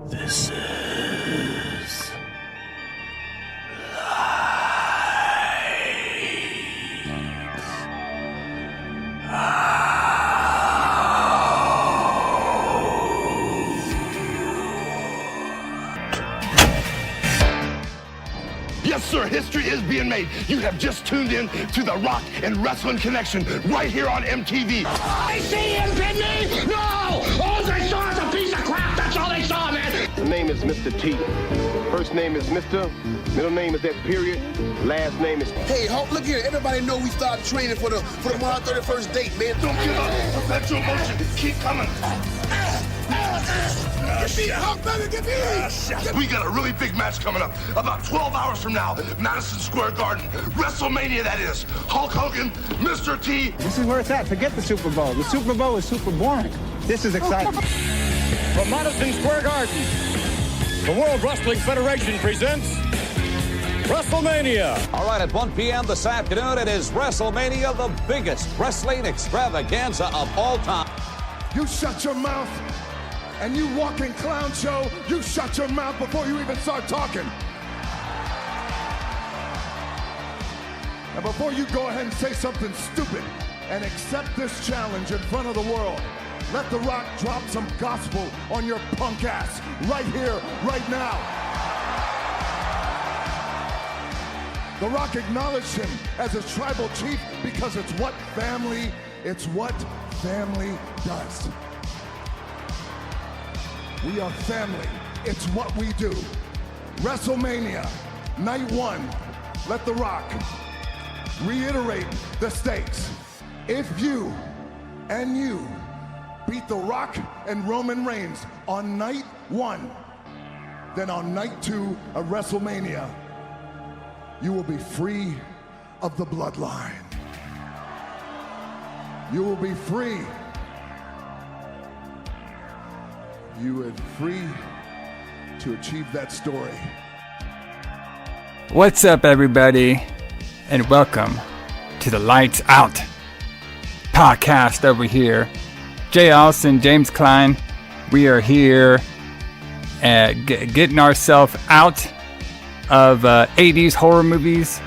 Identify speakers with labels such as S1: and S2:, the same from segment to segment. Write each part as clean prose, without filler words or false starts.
S1: This is
S2: Yes, sir, history is being made. You have just tuned in to the Rock and Wrestling Connection right here on MTV.
S3: I see him pin me! No! All they saw is a piece of crap! That's all they saw, man!
S4: The name is Mr. T. First name is Mr. Middle name is that period. Last name is...
S5: Hey, Hulk, look here. Everybody know we started training for the March 31st date, man.
S2: Don't give up. Perpetual motion. Keep coming.
S5: Get me, Hulk, baby, get me!
S2: We got a really big match coming up. About 12 hours from now, Madison Square Garden. WrestleMania, that is. Hulk Hogan, Mr. T.
S6: This is where it's at. Forget the Super Bowl. The Super Bowl is super boring. This is exciting.
S7: From Madison Square Garden, the World Wrestling Federation presents WrestleMania.
S8: All right, at 1 p.m. this afternoon, it is WrestleMania, the biggest wrestling extravaganza of all time.
S9: You shut your mouth and you walking clown show, you shut your mouth before you even start talking. And before you go ahead and say something stupid and accept this challenge in front of the world, let The Rock drop some gospel on your punk ass right here, right now. The Rock acknowledged him as his tribal chief because it's what family does. We are family. It's what we do. WrestleMania, night one. Let The Rock reiterate the stakes. If you and you beat The Rock and Roman Reigns on night one, then on night two of WrestleMania, you will be free of the bloodline. You will be free. You are free to achieve that story.
S10: What's up, everybody, and welcome to the Lights Out podcast over here. Alison, James Kline, we are here getting ourselves out of 80s horror movies,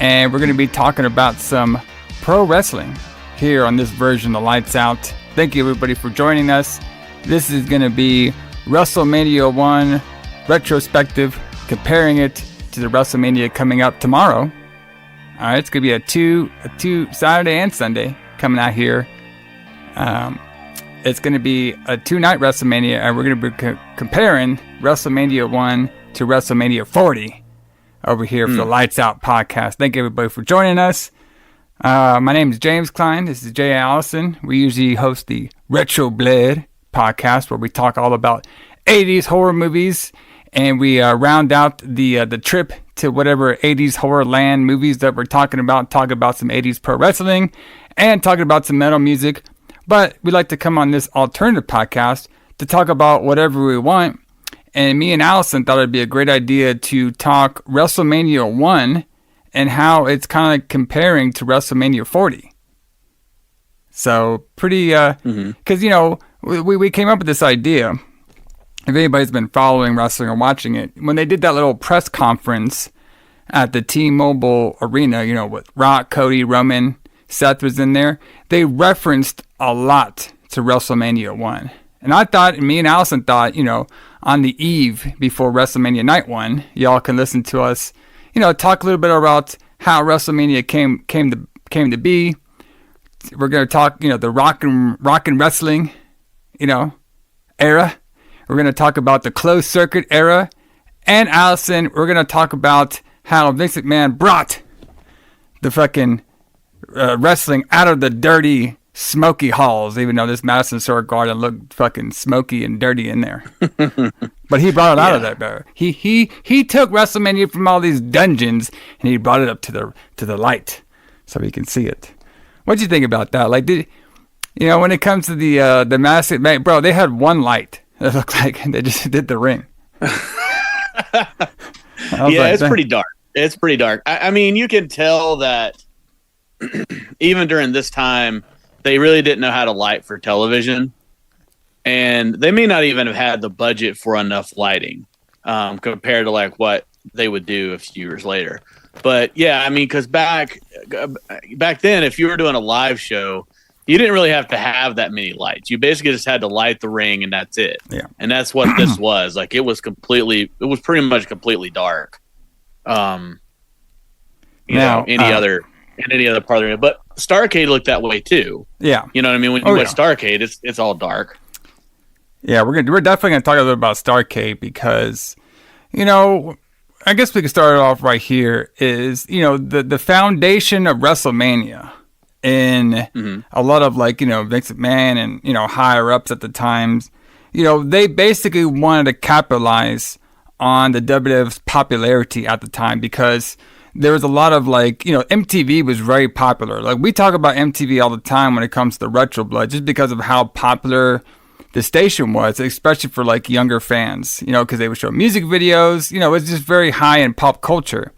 S10: and we're going to be talking about some pro wrestling here on this version of Lights Out. Thank you, everybody, for joining us. This is going to be WrestleMania 1 retrospective, comparing it to the WrestleMania coming up tomorrow. All right, it's going to be a two Saturday and Sunday coming out here. It's going to be a two-night WrestleMania, and we're going to be comparing WrestleMania 1 to WrestleMania 40 over here for the Lights Out podcast. Thank you, everybody, for joining us. My name is James Kline. This is J.A. Alison. We usually host the Retro Blade podcast, where we talk all about 80s horror movies, and we round out the trip to whatever 80s horror land movies that we're talking about, talk about some 80s pro wrestling, and talking about some metal music. But we like to come on this alternative podcast to talk about whatever we want. And me and Alison thought it'd be a great idea to talk WrestleMania 1 and how it's kind of comparing to WrestleMania 40. So pretty, because, you know, we came up with this idea. If anybody's been following wrestling or watching it, when they did that little press conference at the T-Mobile Arena, you know, with Rock, Cody, Roman, Seth was in there, they referenced a lot to WrestleMania 1. And I thought, and me and Alison thought, you know, on the eve before WrestleMania Night 1, y'all can listen to us, you know, talk a little bit about how WrestleMania came to be. We're going to talk, you know, the rock and wrestling, you know, era. We're going to talk about the closed circuit era. And Alison, we're going to talk about how Vince McMahon brought the fucking wrestling out of the dirty, smoky halls, even though this Madison Square Garden looked fucking smoky and dirty in there. But he brought it out of that, bro. He took WrestleMania from all these dungeons and he brought it up to the light so we can see it. What'd you think about that? Like, you know, when it comes to the massive, bro, they had one light. It looked like they just did the ring.
S11: Yeah, it's pretty dark. It's pretty dark. I mean, you can tell that even during this time, they really didn't know how to light for television. and they may not even have had the budget for enough lighting compared to like what they would do a few years later. But yeah, I mean, because back then, if you were doing a live show, you didn't really have to have that many lights. You basically just had to light the ring, and that's it.
S10: Yeah.
S11: And that's what this was. Like, it was pretty much completely dark. Any other part of it. But Starrcade looked that way too.
S10: Yeah.
S11: You know what I mean? When you watch Starrcade, it's all dark.
S10: Yeah, we're definitely gonna talk a little about Starrcade because, you know, I guess we can start it off right here. Is, you know, the foundation of WrestleMania in a lot of, like, you know, Vince McMahon and, you know, higher ups at the times, you know, they basically wanted to capitalize on the WWF's popularity at the time because there was a lot of, like, you know, MTV was very popular. Like, we talk about MTV all the time when it comes to Retro Blood just because of how popular the station was, especially for, like, younger fans, you know, because they would show music videos. You know, it's just very high in pop culture.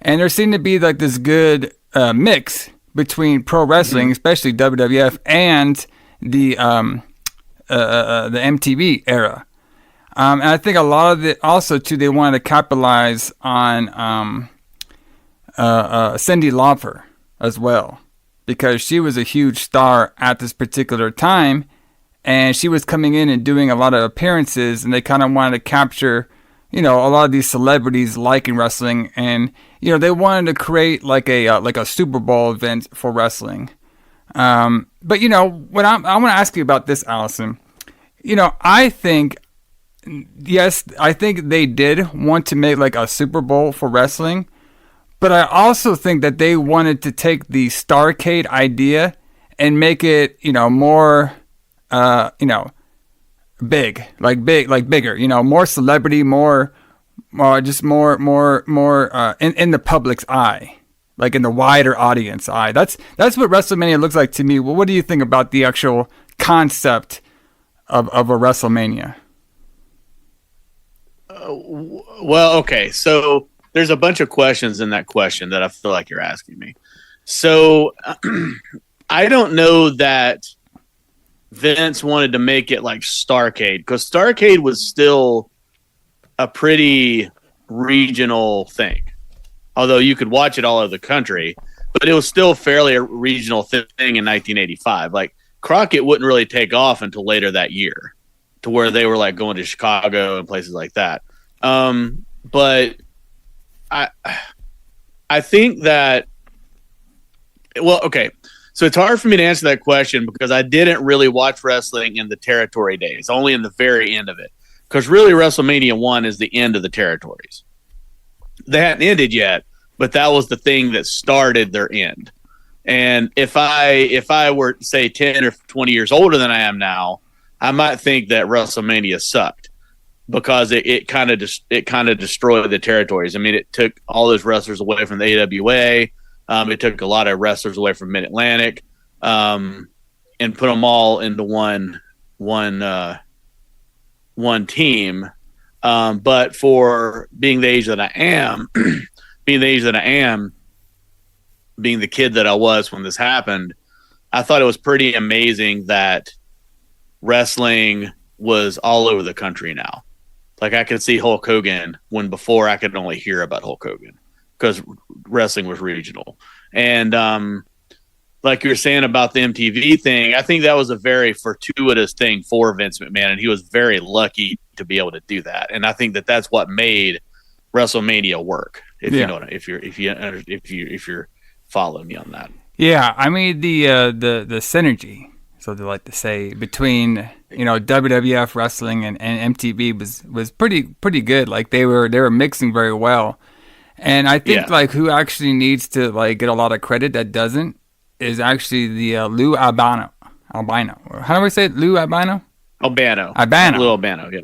S10: And there seemed to be, like, this good mix between pro wrestling, especially WWF, and the MTV era. And I think a lot of it also, too, they wanted to capitalize on Cyndi Lauper as well, because she was a huge star at this particular time, and she was coming in and doing a lot of appearances, and they kind of wanted to capture, you know, a lot of these celebrities liking wrestling, and, you know, they wanted to create like a Super Bowl event for wrestling. But, you know, what I want to ask you about this, Alison. You know, I think they did want to make like a Super Bowl for wrestling, but I also think that they wanted to take the Starrcade idea and make it, you know, more, you know, bigger, you know, more celebrity, more in the public's eye, like in the wider audience eye. That's what WrestleMania looks like to me. Well, what do you think about the actual concept of a WrestleMania?
S11: Well, okay, so there's a bunch of questions in that question that I feel like you're asking me. So I don't know that Vince wanted to make it like Starrcade, because Starrcade was still a pretty regional thing. Although you could watch it all over the country, but it was still fairly a regional thing in 1985. Like, Crockett wouldn't really take off until later that year, to where they were like going to Chicago and places like that. But I think that, well, okay. So it's hard for me to answer that question because I didn't really watch wrestling in the territory days, only in the very end of it. Because really, WrestleMania 1 is the end of the territories. They hadn't ended yet, but that was the thing that started their end. And if I were, say, 10 or 20 years older than I am now, I might think that WrestleMania sucked because it kind of destroyed the territories. I mean, it took all those wrestlers away from the AWA. It took a lot of wrestlers away from Mid-Atlantic, and put them all into one team. But for being the age that I am, being the kid that I was when this happened, I thought it was pretty amazing that wrestling was all over the country now. Like, I could see Hulk Hogan when before I could only hear about Hulk Hogan because wrestling was regional. And like you were saying about the MTV thing, I think that was a very fortuitous thing for Vince McMahon, and he was very lucky to be able to do that. And I think that that's what made WrestleMania work. If you know what, if you're following me on that.
S10: Yeah, I mean the synergy, so they like to say, between, you know, WWF wrestling and MTV was pretty good. Like, they were mixing very well. And I think like who actually needs to like get a lot of credit that doesn't is actually the Lou Albano. How do we say it? Lou Albano?
S11: Albano. Lou Albano, yeah.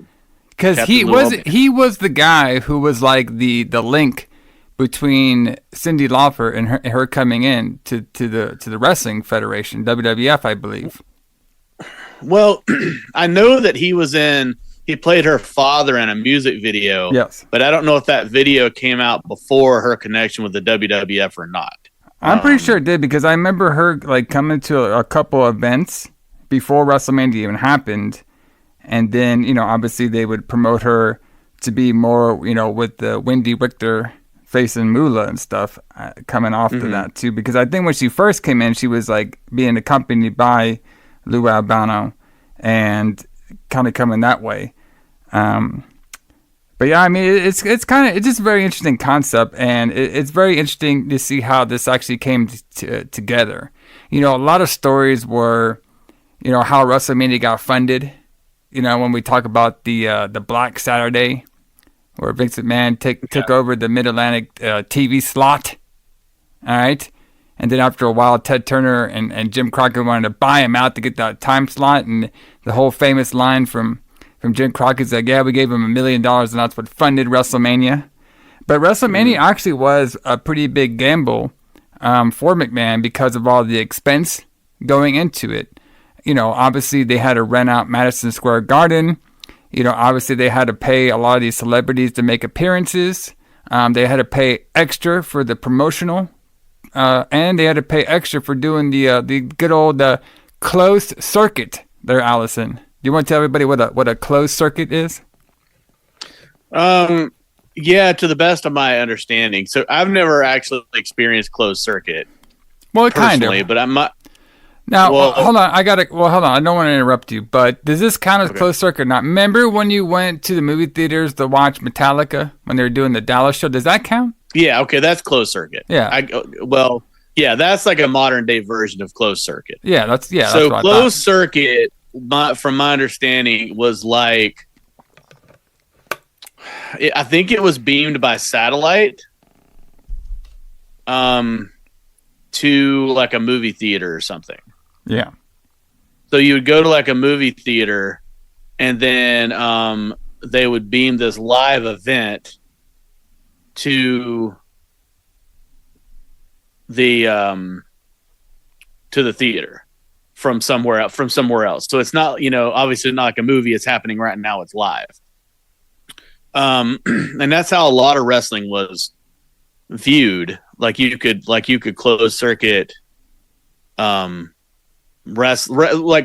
S10: Because he was the guy who was like the link between Cyndi Lauper and her coming in to the Wrestling Federation, WWF, I believe.
S11: Well, I know that he played her father in a music video.
S10: Yes.
S11: But I don't know if that video came out before her connection with the WWF or not.
S10: I'm pretty sure it did, because I remember her like coming to a couple events before WrestleMania even happened, And then, you know, obviously they would promote her to be more, you know, with the Wendy Richter facing Moolah and stuff coming off to that too. Because I think when she first came in, she was like being accompanied by Lou Albano and kind of coming that way. But yeah, I mean, it's just a very interesting concept, and it's very interesting to see how this actually came together. You know, a lot of stories were, you know, how WrestleMania got funded. You know, when we talk about the Black Saturday, where Vince McMahon took over the Mid-Atlantic TV slot. All right. And then after a while, Ted Turner and Jim Crockett wanted to buy him out to get that time slot. And the whole famous line from Jim Crockett's like, yeah, we gave him $1 million, and that's what funded WrestleMania. But WrestleMania actually was a pretty big gamble for McMahon because of all the expense going into it. You know, obviously they had to rent out Madison Square Garden. You know, obviously they had to pay a lot of these celebrities to make appearances. They had to pay extra for the promotional, and they had to pay extra for doing the good old closed circuit there, Alison. Do you want to tell everybody what a closed circuit is?
S11: Yeah, to the best of my understanding. So I've never actually experienced closed circuit.
S10: Well, kind of.
S11: But I'm not.
S10: Now, hold on. Hold on. I don't want to interrupt you, but does this count as closed circuit or not? Remember when you went to the movie theaters to watch Metallica when they were doing the Dallas show? Does that count?
S11: Yeah. Okay. That's closed circuit.
S10: Yeah.
S11: Yeah, that's like a modern day version of closed circuit.
S10: Yeah. That's
S11: so
S10: what
S11: closed circuit, from my understanding, was like, I think it was beamed by satellite to like a movie theater or something.
S10: Yeah.
S11: So you would go to like a movie theater, and then they would beam this live event to the theater from somewhere else. So it's not, you know, obviously not like a movie. It's happening right now. It's live. And that's how a lot of wrestling was viewed. Like you could close circuit, like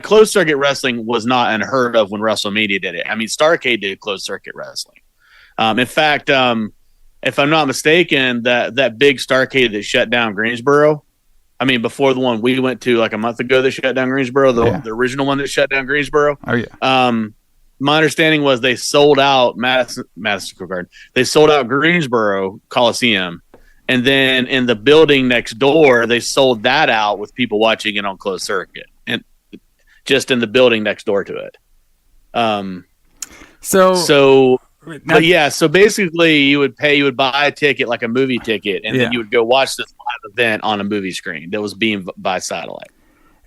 S11: closed circuit wrestling was not unheard of when WrestleMania did it. I mean, Starrcade did closed circuit wrestling. In fact, if I'm not mistaken, that big Starrcade that shut down Greensboro, I mean, before the one we went to like a month ago that shut down Greensboro, the original one that shut down Greensboro.
S10: Oh yeah.
S11: My understanding was they sold out Madison Square Garden. They sold out Greensboro Coliseum, and then in the building next door, they sold that out with people watching it on closed circuit, and just in the building next door to it. So basically you would buy a ticket like a movie ticket, and then you would go watch this live event on a movie screen that was beamed by satellite.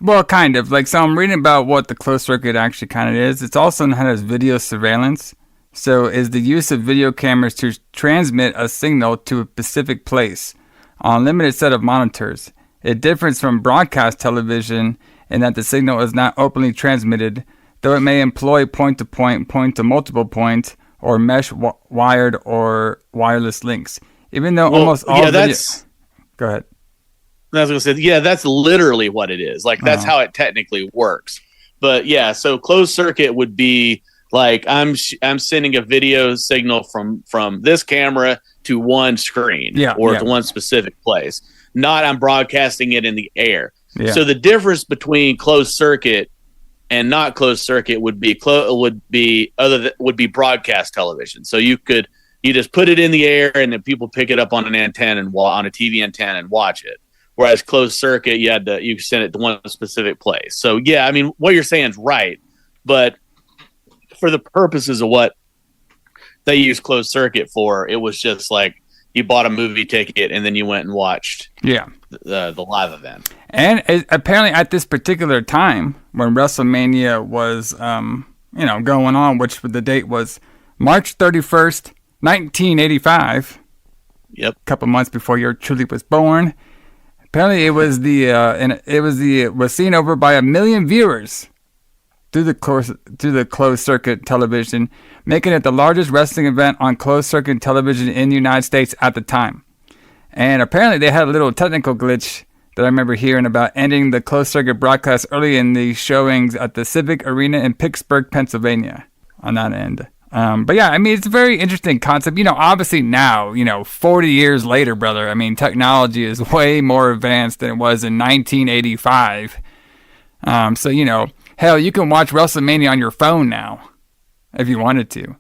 S10: Well, kind of. Like, so I'm reading about what the closed circuit actually kind of is. It's also known as video surveillance. So is the use of video cameras to transmit a signal to a specific place on a limited set of monitors. It differs from broadcast television in that the signal is not openly transmitted, though it may employ point-to-point, point-to-multiple point, or mesh wired or wireless links. Even though almost all Go ahead.
S11: I was going to say, yeah, that's literally what it is. Like, that's how it technically works. But yeah, so closed circuit would be like I'm sending a video signal from this camera to one screen to one specific place. Not I'm broadcasting it in the air. Yeah. So the difference between closed circuit and not closed circuit would be broadcast television. So you just put it in the air and then people pick it up on an antenna and on a TV antenna and watch it. Whereas closed circuit, you send it to one specific place. So yeah, I mean, what you're saying is right, but for the purposes of what they use closed circuit for, it was just like you bought a movie ticket and then you went and watched the live event. And
S10: apparently at this particular time when WrestleMania was going on, which the date was March 31st, 1985.
S11: Yep.
S10: A couple months before your truly was born. Apparently, it was was seen over by 1 million viewers through the closed circuit television, making it the largest wrestling event on closed circuit television in the United States at the time. And apparently, they had a little technical glitch that I remember hearing about ending the closed circuit broadcast early in the showings at the Civic Arena in Pittsburgh, Pennsylvania on that end. But yeah, I mean, it's a very interesting concept. Obviously now, 40 years later, brother, I mean, technology is way more advanced than it was in 1985. So, hell, you can watch WrestleMania on your phone now if you wanted to.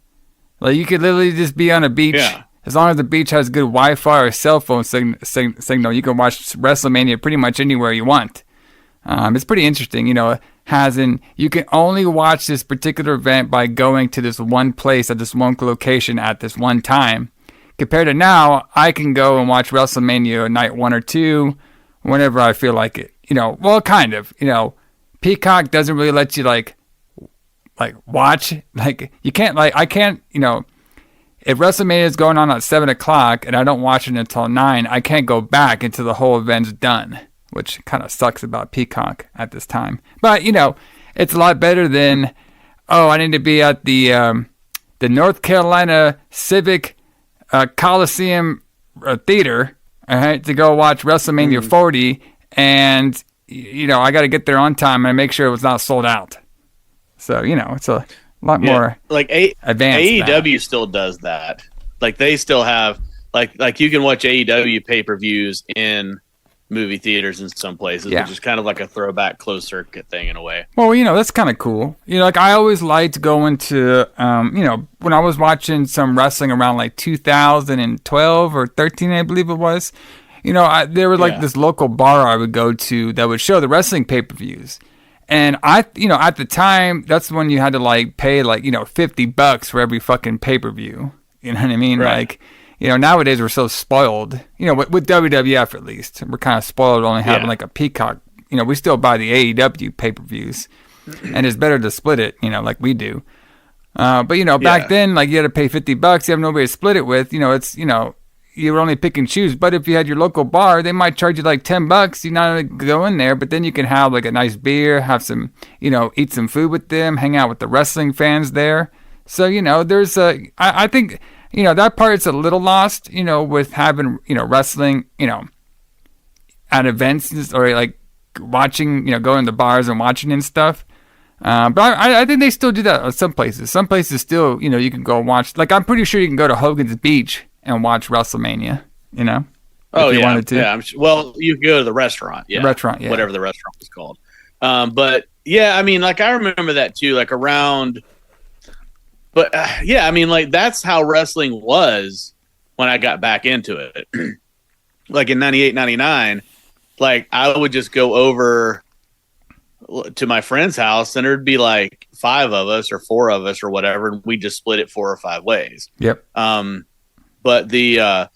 S10: Like, you could literally just be on a beach.
S11: Yeah.
S10: As long as the beach has good Wi-Fi or cell phone signal, you can watch WrestleMania pretty much anywhere you want. It's pretty interesting, you can only watch this particular event by going to this one place at this one location at this one time. Compared to now, I can go and watch WrestleMania night 1 or 2 whenever I feel like it. Well, kind of. Peacock doesn't really let you like watch. Like, you can't, I can't, if WrestleMania is going on at 7 o'clock and I don't watch it until 9, I can't go back until the whole event's done, which kind of sucks about Peacock at this time. But, it's a lot better than, I need to be at the North Carolina Civic Coliseum Theater, all right, to go watch WrestleMania 40, and, I got to get there on time and make sure it was not sold out. So, it's a lot more
S11: like
S10: advanced.
S11: AEW still does that. Like, they still have like you can watch AEW pay-per-views in movie theaters in some places, which is kind of like a throwback closed circuit thing in a way.
S10: Well, that's kind of cool. Like, I always liked going to when I was watching some wrestling around like 2012 or 13, I believe it was. There was like this local bar I would go to that would show the wrestling pay-per-views. And at the time, that's when you had to like pay like, $50 for every fucking pay-per-view. You know what I mean?
S11: Right.
S10: Like, nowadays we're so spoiled, with WWF at least. We're kind of spoiled only having like a Peacock. We still buy the AEW pay-per-views, and it's better to split it, like we do. But, back then, like, you had to pay $50. You have nobody to split it with. It's, you were only pick and choose. But if you had your local bar, they might charge you like $10. You not only go in there, but then you can have like a nice beer, have some, eat some food with them, hang out with the wrestling fans there. So, there's I think, that part's a little lost, with having, wrestling, at events or like watching, going to bars and watching and stuff. But I think they still do that at some places. Some places still, you can go watch. Like, I'm pretty sure you can go to Hogan's Beach and watch WrestleMania,
S11: if
S10: you wanted to.
S11: Yeah, well, you go to the restaurant. Yeah.
S10: The restaurant, yeah.
S11: Whatever the restaurant was called. But, yeah, I mean, like, I remember that, too, like, around... But, yeah, I mean, like, that's how wrestling was when I got back into it. Like, in 98, 99, like, I would just go over to my friend's house, and there'd be, like, 5 of us or 4 of us or whatever, and we'd just split it 4 or 5 ways.
S10: Yep.
S11: But the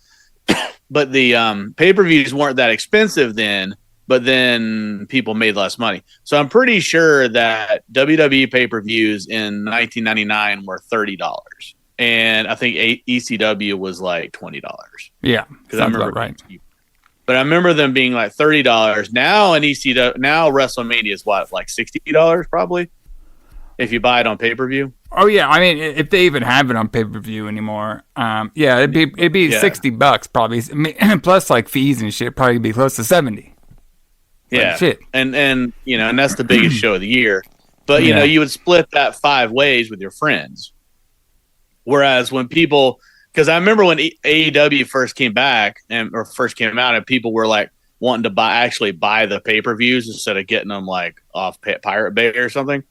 S11: pay-per-views weren't that expensive then, but then people made less money. So I'm pretty sure that WWE pay-per-views in 1999 were $30, and I think ECW was like $20.
S10: Yeah,
S11: because I remember right. But I remember them being like $30 now. In ECW now, WrestleMania is what, like $60 probably if you buy it on pay-per-view.
S10: Oh yeah, I mean, if they even have it on pay-per-view anymore, it'd be $60 probably, plus like fees and shit. Probably be close to $70.
S11: Yeah,
S10: like, shit.
S11: And and that's the biggest show of the year. But you would split that 5 ways with your friends. Whereas when people, because I remember when AEW first came back or first came out, and people were like wanting to actually buy the pay-per-views instead of getting them like off Pirate Bay or something.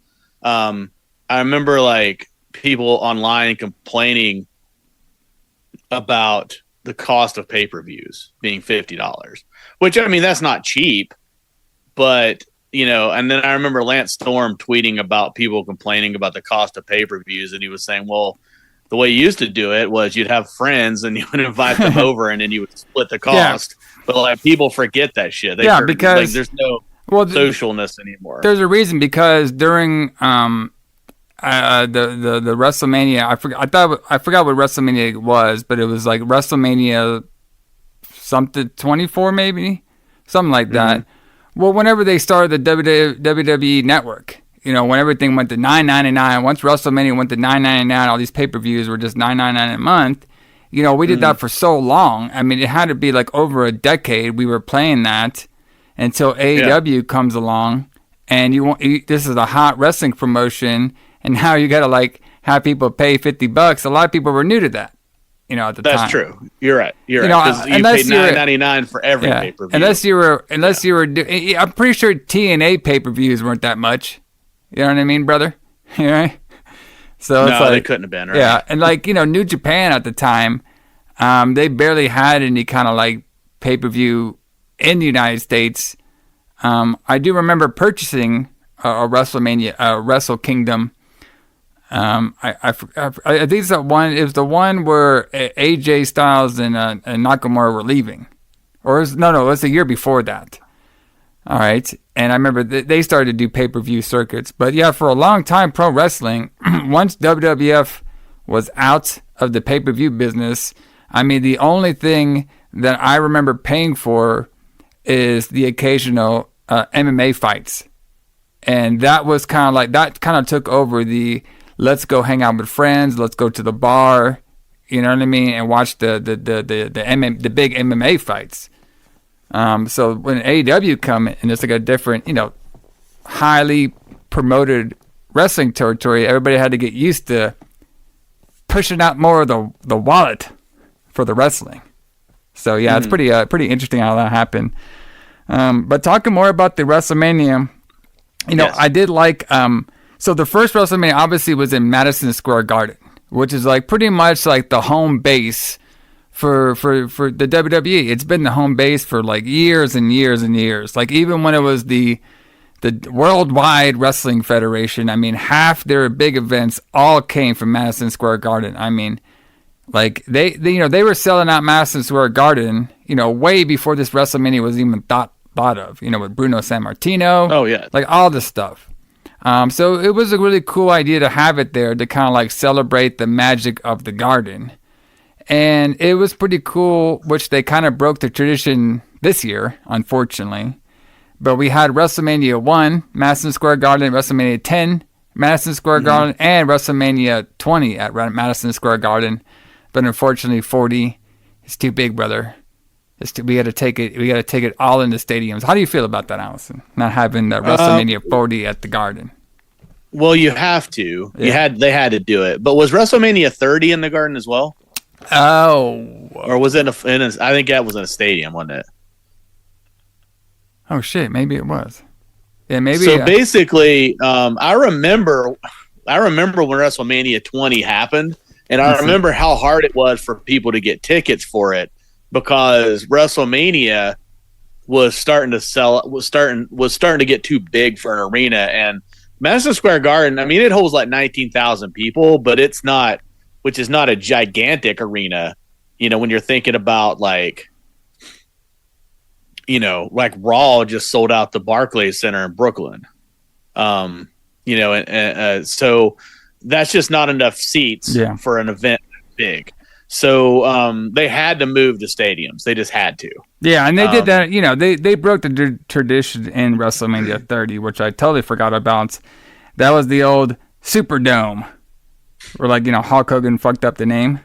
S11: I remember like people online complaining about the cost of pay-per-views being $50, which, I mean, that's not cheap, but and then I remember Lance Storm tweeting about people complaining about the cost of pay-per-views. And he was saying, well, the way you used to do it was you'd have friends and you would invite them over and then you would split the cost. Yeah. But like, people forget that shit. Because like, there's no socialness anymore.
S10: There's a reason, because during, the WrestleMania, I forgot what WrestleMania was, but it was like WrestleMania something 24 maybe, something like that. Well, whenever they started the WWE Network, when everything went to $9.99, once WrestleMania went to $9.99, all these pay-per-views were just $9.99 a month. We did that for so long. I mean, it had to be like over a decade we were playing that. until AEW comes along, and this is a hot wrestling promotion, and now you got to like have people pay $50. A lot of people were new to that, at the time.
S11: That's true. You're right. You're right. Because you paid $9.99 for every pay-per-view.
S10: Unless you were I'm pretty sure TNA pay-per-views weren't that much. You know what I mean, brother? Right? So
S11: no, they couldn't have been, right?
S10: Yeah, and like, New Japan at the time, they barely had any kind of like pay-per-view in the United States. I do remember purchasing a WrestleMania, Wrestle Kingdom. I think it's that one. It was the one where AJ Styles and Nakamura were leaving, it was the year before that. All right, and I remember they started to do pay-per-view circuits. But yeah, for a long time, pro wrestling, once WWF was out of the pay-per-view business, I mean, the only thing that I remember paying for is the occasional MMA fights, and that was kind of like that. Kind of took over the let's go hang out with friends, let's go to the bar, you know what I mean, and watch the big MMA fights. So when AEW come and it's like a different, highly promoted wrestling territory, everybody had to get used to pushing out more of the wallet for the wrestling. So yeah, it's pretty interesting how that happened. But talking more about the WrestleMania, yes. I did like. So the first WrestleMania obviously was in Madison Square Garden, which is like pretty much like the home base for the WWE. It's been the home base for like years and years and years. Like even when it was the Worldwide Wrestling Federation, I mean, half their big events all came from Madison Square Garden. I mean, like they were selling out Madison Square Garden, way before this WrestleMania was even thought of, with Bruno Sammartino.
S11: Oh yeah,
S10: like all this stuff. So it was a really cool idea to have it there to kind of like celebrate the magic of the Garden. And it was pretty cool, which they kind of broke the tradition this year, unfortunately. But we had WrestleMania 1, Madison Square Garden, WrestleMania 10, Madison Square Garden, and WrestleMania 20 at Madison Square Garden. But unfortunately, 40 is too big, brother. We got to take it. We got to take it all into stadiums. How do you feel about that, Alison? Not having WrestleMania 40 at the Garden.
S11: Well, you have to.
S10: Yeah.
S11: They had to do it. But was WrestleMania 30 in the Garden as well?
S10: Oh,
S11: or was it I think that was in a stadium, wasn't it?
S10: Oh shit, maybe it was. Yeah, maybe.
S11: So basically, I remember when WrestleMania 20 happened, and I remember how hard it was for people to get tickets for it because WrestleMania was starting to get too big for an arena, and Madison Square Garden, I mean, it holds like 19,000 people, but it's not. Which is not a gigantic arena, when you're thinking about like Raw just sold out the Barclays Center in Brooklyn. So that's just not enough seats for an event big. So they had to move to stadiums. They just had to.
S10: Yeah, and they did that. They broke the tradition in WrestleMania 30, which I totally forgot about. That was the old Superdome. Where Hulk Hogan fucked up the name.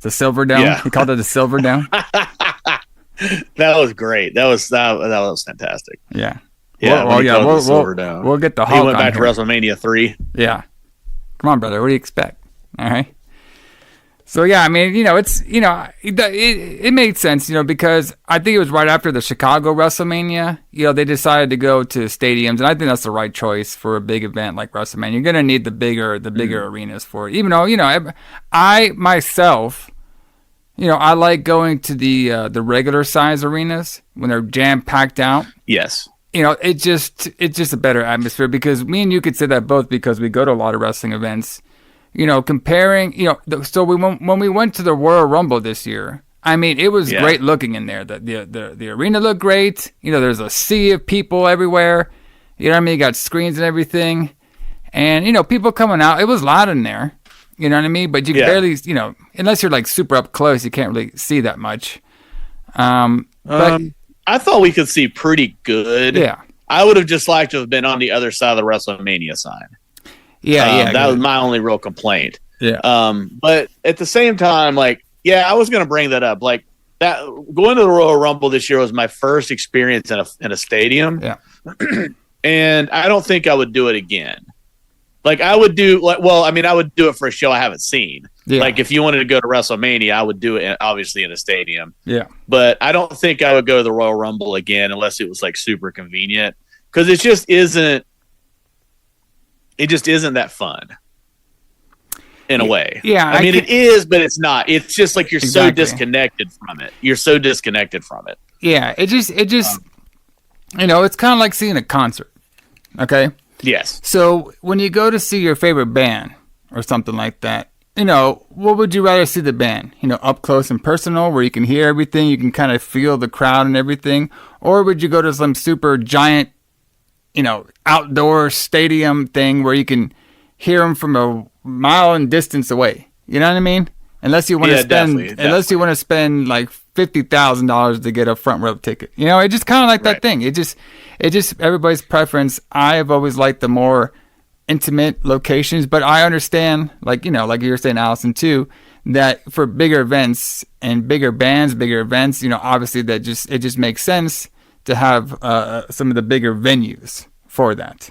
S10: The Silver Dome. Yeah. He called it the Silver Dome.
S11: That was great. That was fantastic.
S10: Yeah.
S11: Yeah.
S10: We'll get the Hulk.
S11: He went back to WrestleMania 3.
S10: Yeah. Come on, brother. What do you expect? All right. So yeah, I mean, it made sense, because I think it was right after the Chicago WrestleMania. They decided to go to stadiums, and I think that's the right choice for a big event like WrestleMania. You're gonna need the bigger arenas for it. Even though, I myself, I like going to the regular size arenas when they're jam packed out.
S11: Yes.
S10: It's just a better atmosphere because me and you could say that both because we go to a lot of wrestling events. Comparing, so when we went to the Royal Rumble this year, I mean, it was great looking in there. The arena looked great. There's a sea of people everywhere. You know what I mean? You got screens and everything. And, people coming out. It was loud in there. You know what I mean? But you can barely, unless you're like super up close, you can't really see that much. But
S11: I thought we could see pretty good.
S10: Yeah.
S11: I would have just liked to have been on the other side of the WrestleMania sign.
S10: Yeah,
S11: that was my only real complaint.
S10: Yeah.
S11: But at the same time, I was going to bring that up. Like that going to the Royal Rumble this year was my first experience in a stadium.
S10: Yeah.
S11: And I don't think I would do it again. Like I would do I would do it for a show I haven't seen.
S10: Yeah.
S11: Like if you wanted to go to WrestleMania, I would do it obviously in a stadium.
S10: Yeah.
S11: But I don't think I would go to the Royal Rumble again unless it was like super convenient, because it just isn't that fun in a way.
S10: Yeah.
S11: I mean, it is, but it's not. It's just like you're so
S10: Exactly.
S11: disconnected from it. You're so disconnected from it.
S10: Yeah. It just it's kind of like seeing a concert. Okay.
S11: Yes.
S10: So when you go to see your favorite band or something like that, what would you rather see the band? Up close and personal, where you can hear everything, you can kind of feel the crowd and everything, or would you go to some super giant, outdoor stadium thing where you can hear them from a mile in distance away? You know what I mean? Unless you want to spend like $50,000 to get a front row ticket. It just kind of like that thing. It just everybody's preference. I have always liked the more intimate locations, but I understand, like you were saying, Alison, too, that for bigger events and bigger bands, bigger events, obviously it just makes sense to have some of the bigger venues for that.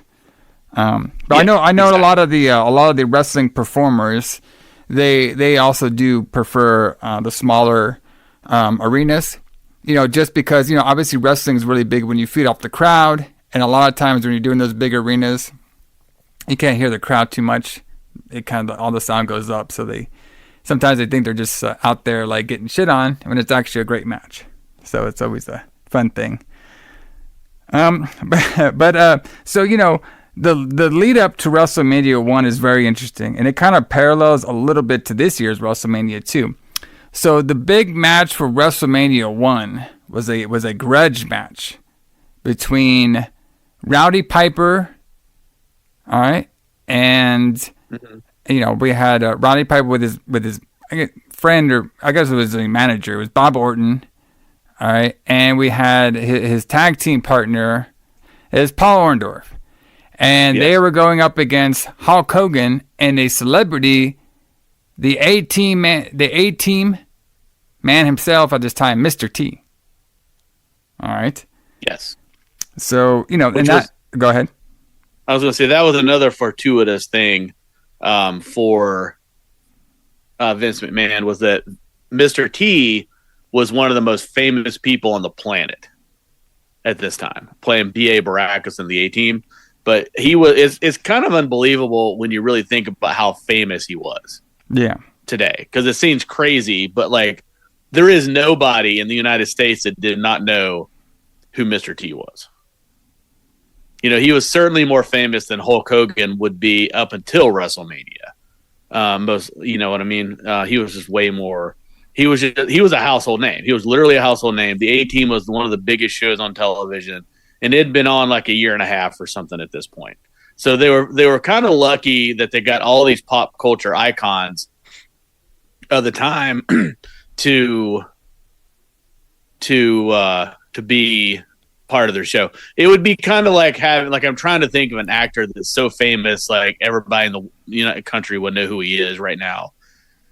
S10: But I know exactly. a lot of the wrestling performers, they also do prefer the smaller arenas, just because obviously wrestling is really big when you feed off the crowd, and a lot of times when you're doing those big arenas, you can't hear the crowd too much. It kind of all the sound goes up, so sometimes they think they're just out there like getting shit on when it's actually a great match. So it's always a fun thing. So the lead up to WrestleMania 1 is very interesting, and it kind of parallels a little bit to this year's WrestleMania 2. So the big match for WrestleMania 1 was a grudge match between Rowdy Piper, all right, and we had Rowdy Piper with his friend, or I guess it was a manager. It was Bob Orton, all right, and we had his tag team partner is Paul Orndorff. And they were going up against Hulk Hogan and a celebrity, the A-Team man himself at this time, Mr. T. All right.
S11: Yes.
S10: So, go ahead.
S11: I was going to say that was another fortuitous thing for Vince McMahon, was that Mr. T was one of the most famous people on the planet at this time, playing B.A. Baracus in the A-Team. But it's kind of unbelievable when you really think about how famous he was.
S10: Yeah.
S11: Today, because it seems crazy, but like there is nobody in the United States that did not know who Mr. T was. He was certainly more famous than Hulk Hogan would be up until WrestleMania. You know what I mean? He was just way more. He was a household name. He was literally a household name. The A-Team was one of the biggest shows on television. And it had been on like a year and a half or something at this point. So they were kind of lucky that they got all these pop culture icons of the time to be part of their show. It would be kind of like having, like, I'm trying to think of an actor that's so famous, like everybody in the country would know who he is right now,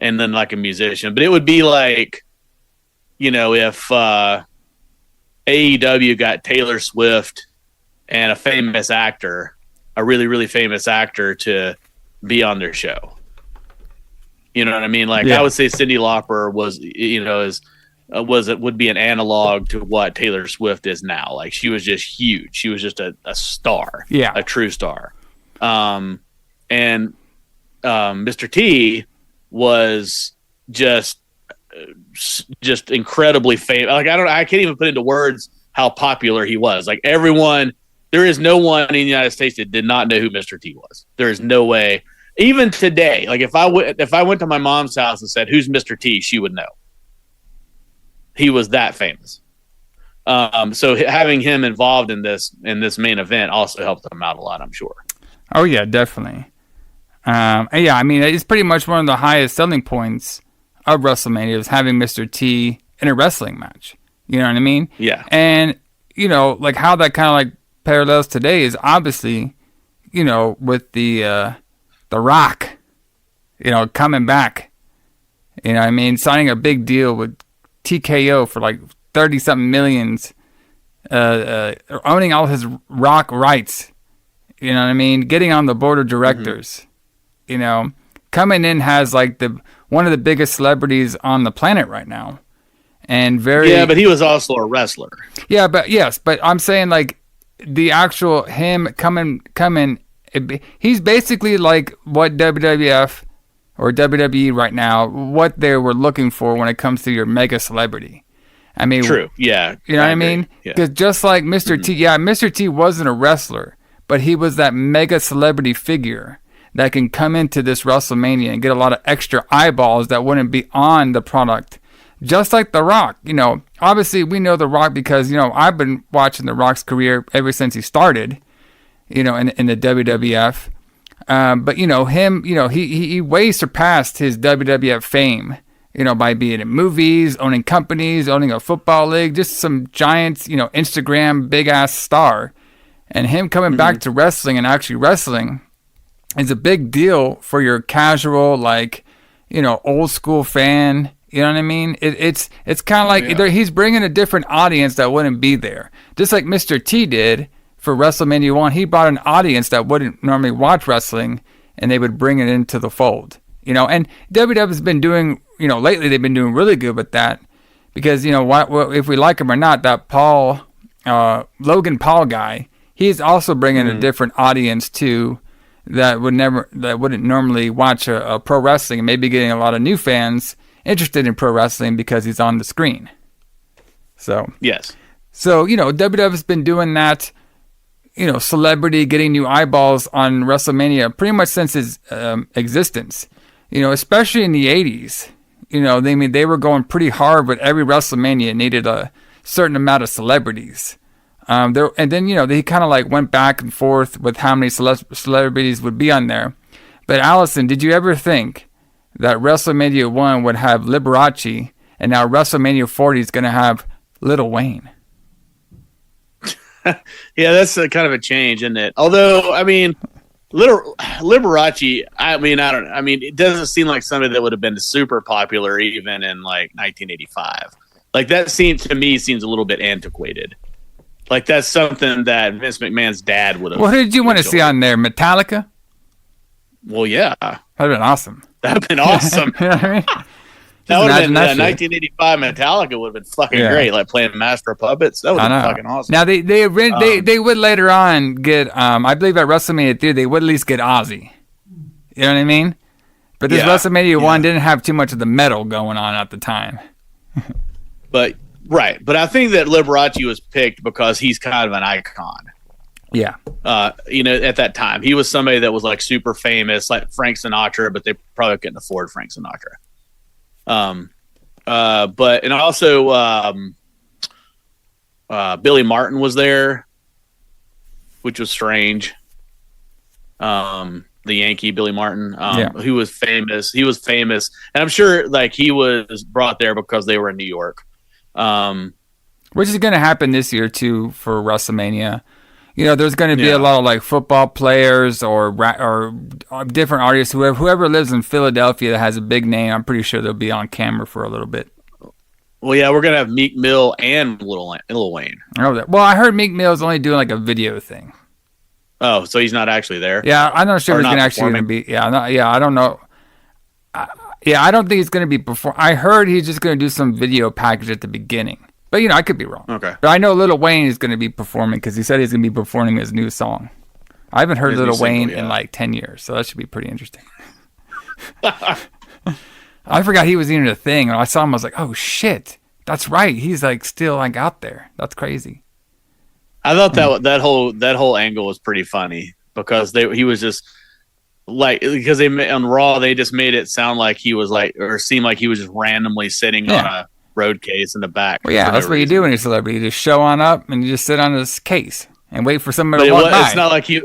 S11: and then like a musician. But it would be like, if AEW got Taylor Swift and a famous actor, a really, really famous actor, to be on their show. You know what I mean? Like, I would say Cyndi Lauper would be an analog to what Taylor Swift is now. Like, she was just huge. She was just a star, a true star. And Mr. T was just incredibly famous. Like, I can't even put into words how popular he was. Like, there is no one in the United States that did not know who Mr. T was. There is no way. Even today, like if I went to my mom's house and said, "Who's Mr. T?" she would know. He was that famous. So having him involved in this main event also helped them out a lot, I'm sure.
S10: Oh yeah, definitely. I mean, it's pretty much one of the highest selling points of WrestleMania is having Mr. T in a wrestling match. You know what I mean?
S11: Yeah.
S10: And, like how that kind of like parallels today is obviously, with the Rock, coming back, signing a big deal with TKO for like 30-something millions, owning all his Rock rights. You know what I mean? Getting on the board of directors. You know, coming in has like one of the biggest celebrities on the planet right now. And
S11: but he was also a wrestler.
S10: Yeah, but I'm saying like the actual him coming, he's basically like what WWF or WWE right now, what they were looking for when it comes to your mega celebrity. I mean,
S11: true, yeah,
S10: you know what I mean? Because just like Mr. T, Mr. T wasn't a wrestler, but he was that mega celebrity figure that can come into this WrestleMania and get a lot of extra eyeballs that wouldn't be on the product. Just like The Rock, you know, obviously we know The Rock because, you know, I've been watching The Rock's career ever since he started, you know, in the WWF. But, you know, him, you know, he way surpassed his WWF fame, you know, by being in movies, owning companies, owning a football league, just some giant, you know, Instagram big-ass star. And him coming back to wrestling and actually wrestling is a big deal for your casual, like, you know, old school fan. You know what I mean? It's kind of like he's bringing a different audience that wouldn't be there. Just like Mr. T did for WrestleMania 1. He brought an audience that wouldn't normally watch wrestling, and they would bring it into the fold. You know, and WWF has been doing, you know, lately they've been doing really good with that. Because, you know, if we like him or not, that Logan Paul guy, he's also bringing a different audience too that wouldn't normally watch a pro wrestling, and maybe getting a lot of new fans interested in pro wrestling because he's on the screen. So
S11: yes.
S10: So, you know, WWF has been doing that, you know, celebrity getting new eyeballs on WrestleMania pretty much since its existence. You know, especially in the 80s. You know, they were going pretty hard with every WrestleMania. It needed a certain amount of celebrities. And then, you know, they kind of like went back and forth with how many celebrities would be on there. But Alison, did you ever think that WrestleMania 1 would have Liberace, and now WrestleMania 40 is going to have Lil Wayne?
S11: Yeah, that's kind of a change, isn't it? Although, I mean, Liberace, it doesn't seem like somebody that would have been super popular even in like 1985. Like that seems a little bit antiquated. Like that's something that Vince McMahon's dad would have.
S10: What did you want to see on there? Metallica?
S11: Well, yeah.
S10: That'd have been awesome.
S11: That'd been awesome.
S10: You know what I mean?
S11: That would have been 1985 Metallica would have been fucking great, like playing Master of Puppets. That would have been fucking awesome.
S10: Now they would later on get I believe at WrestleMania 3 they would at least get Ozzy. You know what I mean? But this WrestleMania 1 didn't have too much of the metal going on at the time.
S11: But I think that Liberace was picked because he's kind of an icon.
S10: Yeah.
S11: You know, at that time, he was somebody that was like super famous, like Frank Sinatra, but they probably couldn't afford Frank Sinatra. And also, Billy Martin was there, which was strange. The Yankee Billy Martin, who was famous. He was famous, and I'm sure like he was brought there because they were in New York.
S10: Which is going to happen this year too for WrestleMania. You know, there's going to be a lot of like football players or different artists. Whoever lives in Philadelphia that has a big name, I'm pretty sure they'll be on camera for a little bit.
S11: Well, yeah, we're going to have Meek Mill and Lil Wayne.
S10: Oh, well, I heard Meek Mill's only doing like a video thing.
S11: Oh, so he's not actually there?
S10: Yeah, I'm not sure he's going to be. I don't know. I don't think he's going to be perform. I heard he's just going to do some video package at the beginning. But, you know, I could be wrong.
S11: Okay.
S10: But I know Lil Wayne is going to be performing because he said he's going to be performing his new song. I haven't heard Lil Wayne in like 10 years, so that should be pretty interesting. I forgot he was even a thing. When I saw him, I was like, oh, shit. That's right. He's like still like out there. That's crazy.
S11: I thought that whole angle was pretty funny because he was just like, because on Raw, they just made it sound like he was like, or seem like he was just randomly sitting on a road case in the back.
S10: Well, yeah, that's what you do when you're a celebrity. You just show on up and you just sit on this case and wait for somebody to walk by.
S11: It's not like he,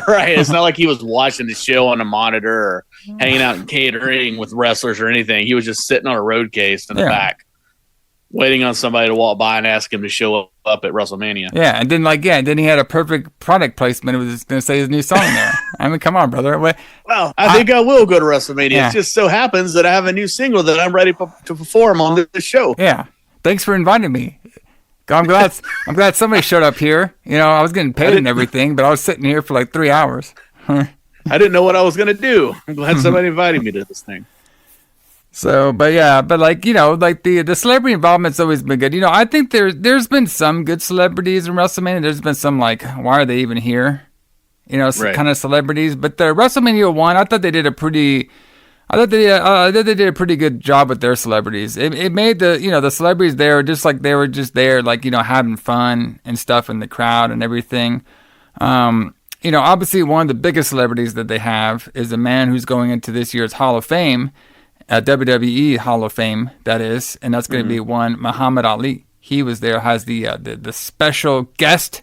S11: right? It's not like he was watching the show on a monitor or hanging out in catering with wrestlers or anything. He was just sitting on a road case in the back, waiting on somebody to walk by and ask him to show up at WrestleMania.
S10: Yeah, and then then he had a perfect product placement. It was going to say his new song there. I mean, come on, brother.
S11: Well, I think I will go to WrestleMania. Yeah. It just so happens that I have a new single that I'm ready to perform on this show.
S10: Yeah, thanks for inviting me. I'm glad somebody showed up here. You know, I was getting paid and everything, but I was sitting here for like 3 hours.
S11: I didn't know what I was going to do. I'm glad somebody invited me to this thing.
S10: So, but like, you know, like the celebrity involvement's always been good. You know, I think there's been some good celebrities in WrestleMania. There's been some like, why are they even here? You know, kind of celebrities. But the WrestleMania 1, I thought they did a pretty good job with their celebrities. It made the celebrities there just like they were just there, like, you know, having fun and stuff in the crowd and everything. You know, obviously one of the biggest celebrities that they have is a man who's going into this year's Hall of Fame, WWE Hall of Fame, that is, and that's going to be one Muhammad Ali. He was there as the special guest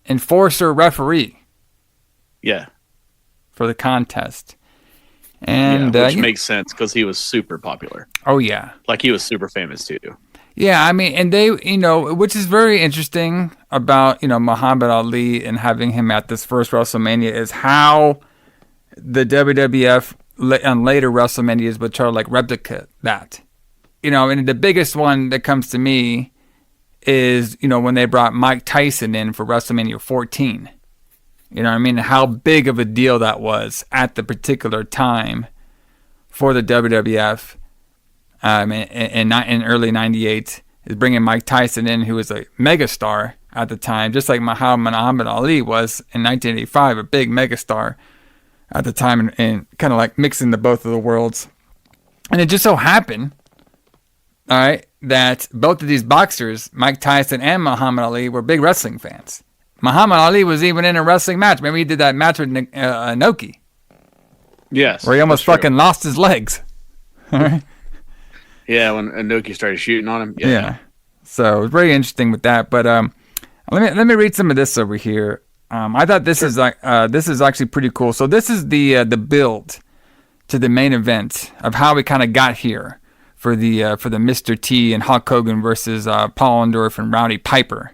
S10: enforcer referee.
S11: Yeah.
S10: For the contest. And
S11: which makes sense because he was super popular.
S10: Oh yeah,
S11: like he was super famous too.
S10: Yeah, I mean, and they, you know, which is very interesting about, you know, Muhammad Ali and having him at this first WrestleMania is how the WWF and later WrestleManias would try to like replicate that. You know, and the biggest one that comes to me is, you know, when they brought Mike Tyson in for WrestleMania 14. You know what I mean? How big of a deal that was at the particular time for the WWF in early 98 is bringing Mike Tyson in, who was a megastar at the time, just like Muhammad Ali was in 1985, a big megastar at the time, and kind of like mixing the both of the worlds. And it just so happened, all right, that both of these boxers, Mike Tyson and Muhammad Ali, were big wrestling fans. Muhammad Ali was even in a wrestling match. Remember he did that match with Inoki?
S11: Yes.
S10: Where he almost fucking lost his legs.
S11: Yeah, when Inoki started shooting on him.
S10: Yeah. So it was very interesting with that. But let me read some of this over here. I thought this is actually pretty cool. So this is the build to the main event of how we kind of got here for the Mr. T and Hulk Hogan versus Paul Orndorff and Rowdy Piper.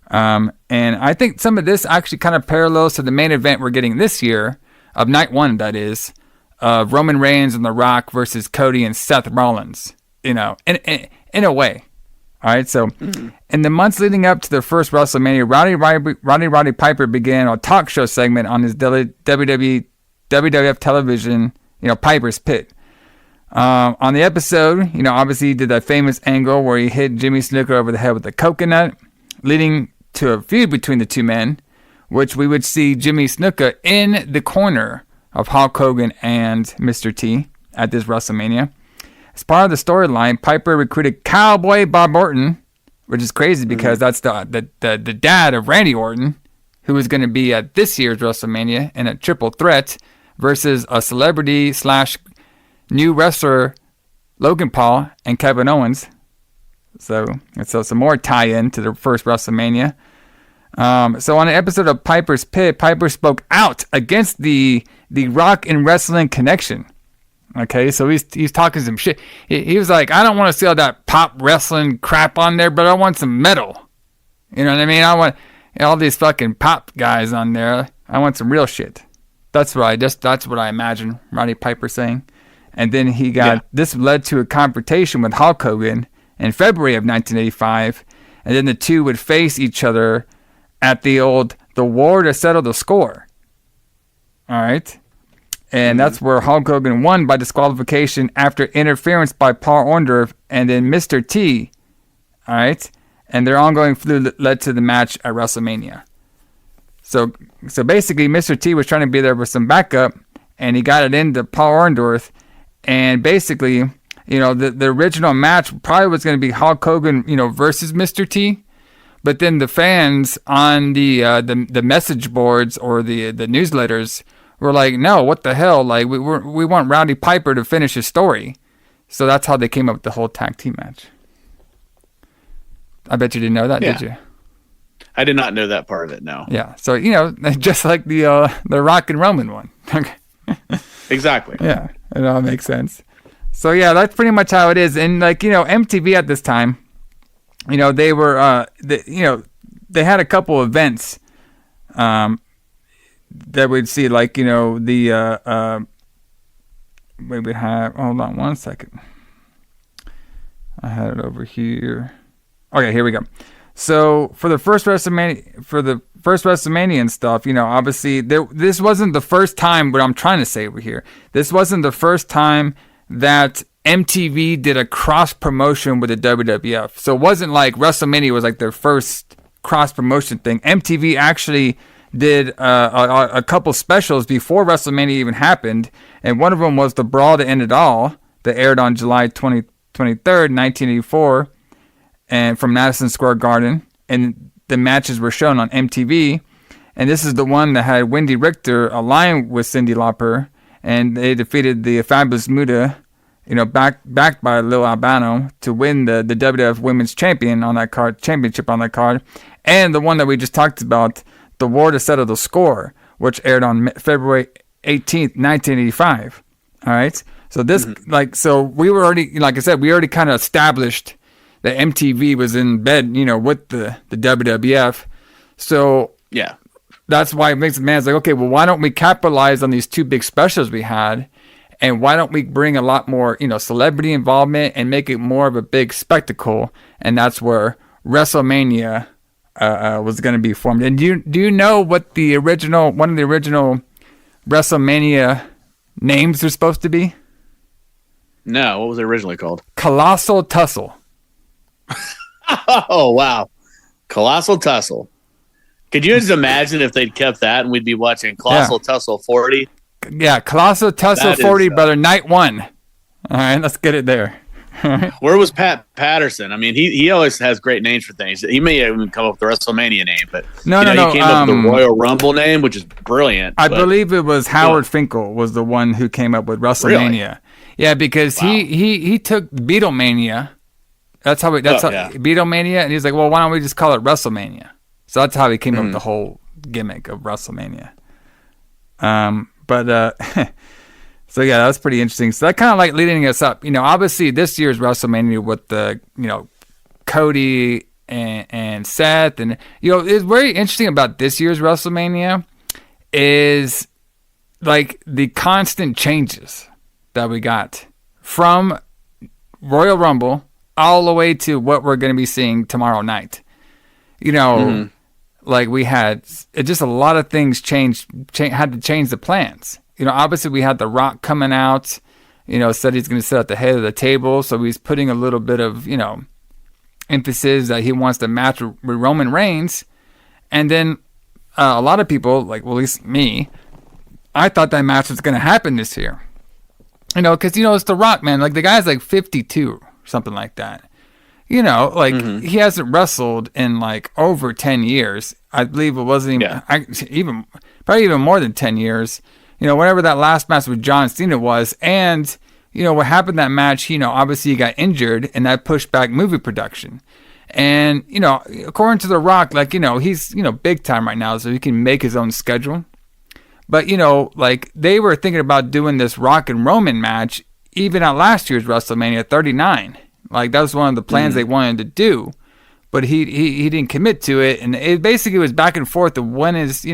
S10: And I think some of this actually kind of parallels to the main event we're getting this year of night one, that is, Roman Reigns and The Rock versus Cody and Seth Rollins, you know, in a way. All right, so in the months leading up to the first WrestleMania, Rowdy Piper began a talk show segment on his WWF television, you know, Piper's Pit. On the episode, you know, obviously he did that famous angle where he hit Jimmy Snuka over the head with a coconut, leading to a feud between the two men, which we would see Jimmy Snuka in the corner of Hulk Hogan and Mr. T at this WrestleMania. As part of the storyline, Piper recruited Cowboy Bob Orton, which is crazy because that's the dad of Randy Orton, who is going to be at this year's WrestleMania in a triple threat versus a celebrity / new wrestler Logan Paul and Kevin Owens. So some more tie-in to the first WrestleMania. So on an episode of Piper's Pit, Piper spoke out against the Rock and Wrestling connection. Okay, so he's talking some shit. He was like, I don't want to see all that pop wrestling crap on there, but I want some metal. You know what I mean? I want all these fucking pop guys on there. I want some real shit. That's what I imagine Roddy Piper saying. And then this led to a confrontation with Hulk Hogan in February of 1985, and then the two would face each other at the war to settle the score. All right. And that's where Hulk Hogan won by disqualification after interference by Paul Orndorff and then Mr. T. All right. And their ongoing feud led to the match at WrestleMania. So basically, Mr. T was trying to be there with some backup, and he got it into Paul Orndorff. And basically, you know, the original match probably was going to be Hulk Hogan, you know, versus Mr. T. But then the fans on the message boards or the newsletters were like, no, what the hell? Like, we want Rowdy Piper to finish his story. So that's how they came up with the whole tag team match. I bet you didn't know that, did you?
S11: I did not know that part of it, no.
S10: Yeah. So, you know, just like the Rock and Roman one. Okay.
S11: Exactly.
S10: Yeah. It all makes sense. So, yeah, that's pretty much how it is. And, like, you know, MTV at this time, you know, they were, they had a couple events that we'd see, like, you know, hold on one second. I had it over here. Okay, here we go. So for the first WrestleMania and stuff, obviously this wasn't the first time. What I'm trying to say over here, this wasn't the first time that MTV did a cross promotion with the WWF. So it wasn't like WrestleMania was like their first cross promotion thing. MTV actually did a couple specials before WrestleMania even happened, and one of them was the Brawl to End It All that aired on July 23rd, 1984. And from Madison Square Garden, and the matches were shown on MTV, and this is the one that had Wendy Richter align with Cyndi Lauper, and they defeated the Fabulous Muda, backed by Lil Albano to win the WWF Women's Championship on that card, and the one that we just talked about, the War to Settle the Score, which aired on February 18th, 1985. All right, so this so we were already, like I said, we already kind of established that MTV was in bed, with the WWF. So
S11: yeah,
S10: that's why it makes the man's like, okay, well, why don't we capitalize on these two big specials we had, and why don't we bring a lot more, celebrity involvement and make it more of a big spectacle? And that's where WrestleMania was going to be formed. And do you know what one of the original WrestleMania names are supposed to be?
S11: No, what was it originally called?
S10: Colossal Tussle.
S11: Oh, wow. Colossal Tussle. Could you just imagine if they'd kept that and we'd be watching Colossal Tussle 40?
S10: Yeah, Colossal Tussle 40, brother, night one. All right, let's get it there.
S11: Where was Pat Patterson? I mean, he always has great names for things. He may even come up with the WrestleMania name, but
S10: no.
S11: He came up with the Royal Rumble name, which is brilliant.
S10: I believe it was Howard Finkel was the one who came up with WrestleMania. Really? Yeah, because he took Beatlemania. That's how Beatlemania, and he's like, well, why don't we just call it WrestleMania? So that's how he came up with the whole gimmick of WrestleMania. So yeah, that was pretty interesting. So that kind of like leading us up, obviously this year's WrestleMania with the, Cody and Seth, and it's very interesting about this year's WrestleMania is like the constant changes that we got from Royal Rumble all the way to what we're going to be seeing tomorrow night. Like we had just a lot of things had to change the plans. Obviously we had The Rock coming out, said he's going to sit at the head of the table. So he's putting a little bit of, emphasis that he wants to match with Roman Reigns. And then a lot of people, like, well, at least me, I thought that match was going to happen this year. Because, it's The Rock, man. Like, the guy's like 52, something like that. He hasn't wrestled in like over 10 years. I believe it wasn't even, probably even more than 10 years. Whatever that last match with John Cena was. And, what happened in that match, obviously he got injured and that pushed back movie production. And, according to The Rock, like, he's, big time right now, so he can make his own schedule. But, like, they were thinking about doing this Rock and Roman match even at last year's WrestleMania 39. Like, that was one of the plans they wanted to do. But he didn't commit to it. And it basically was back and forth of when is,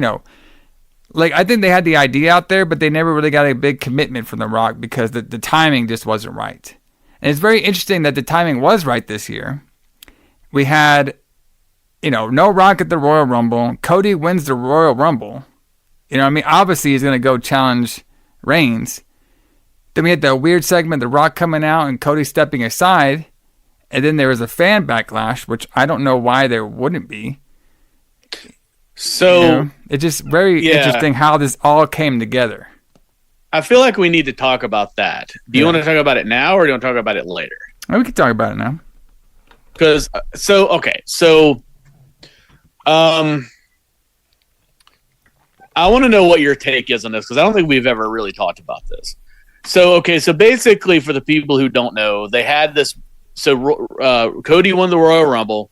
S10: like, I think they had the idea out there, but they never really got a big commitment from The Rock because the timing just wasn't right. And it's very interesting that the timing was right this year. We had, no Rock at the Royal Rumble. Cody wins the Royal Rumble. Obviously he's going to go challenge Reigns. Then we had the weird segment, The Rock coming out and Cody stepping aside. And then there was a fan backlash, which I don't know why there wouldn't be.
S11: So
S10: it's just very interesting how this all came together.
S11: I feel like we need to talk about that. Do you want to talk about it now or do you want to talk about it later?
S10: We can talk about it now.
S11: Because I want to know what your take is on this because I don't think we've ever really talked about this. So basically for the people who don't know, they had this. So Cody won the Royal Rumble,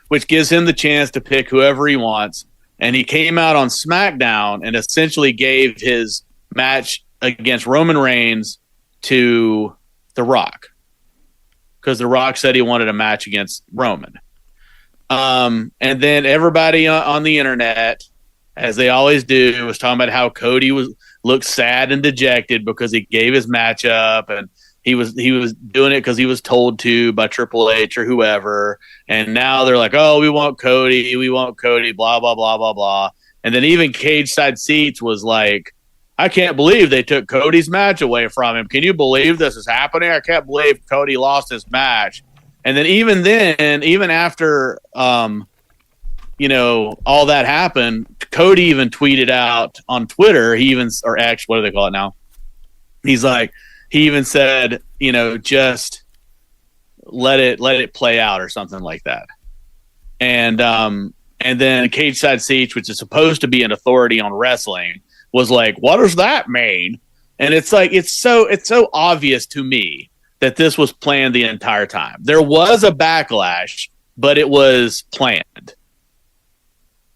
S11: which gives him the chance to pick whoever he wants. And he came out on SmackDown and essentially gave his match against Roman Reigns to The Rock. Because The Rock said he wanted a match against Roman. And then everybody on the internet, as they always do, was talking about how Cody looked sad and dejected because he gave his match up and He was doing it because he was told to by Triple H or whoever. And now they're like, oh, we want Cody, blah, blah, blah, blah, blah. And then even Cage Side Seats was like, I can't believe they took Cody's match away from him. Can you believe this is happening? I can't believe Cody lost his match. And then even after, all that happened, Cody even tweeted out on Twitter, or X, what do they call it now? He's like, he even said, just let it play out or something like that. And then Cage Side Seats, which is supposed to be an authority on wrestling, was like, what does that mean? And it's like, it's so obvious to me that this was planned the entire time. There was a backlash, but it was planned.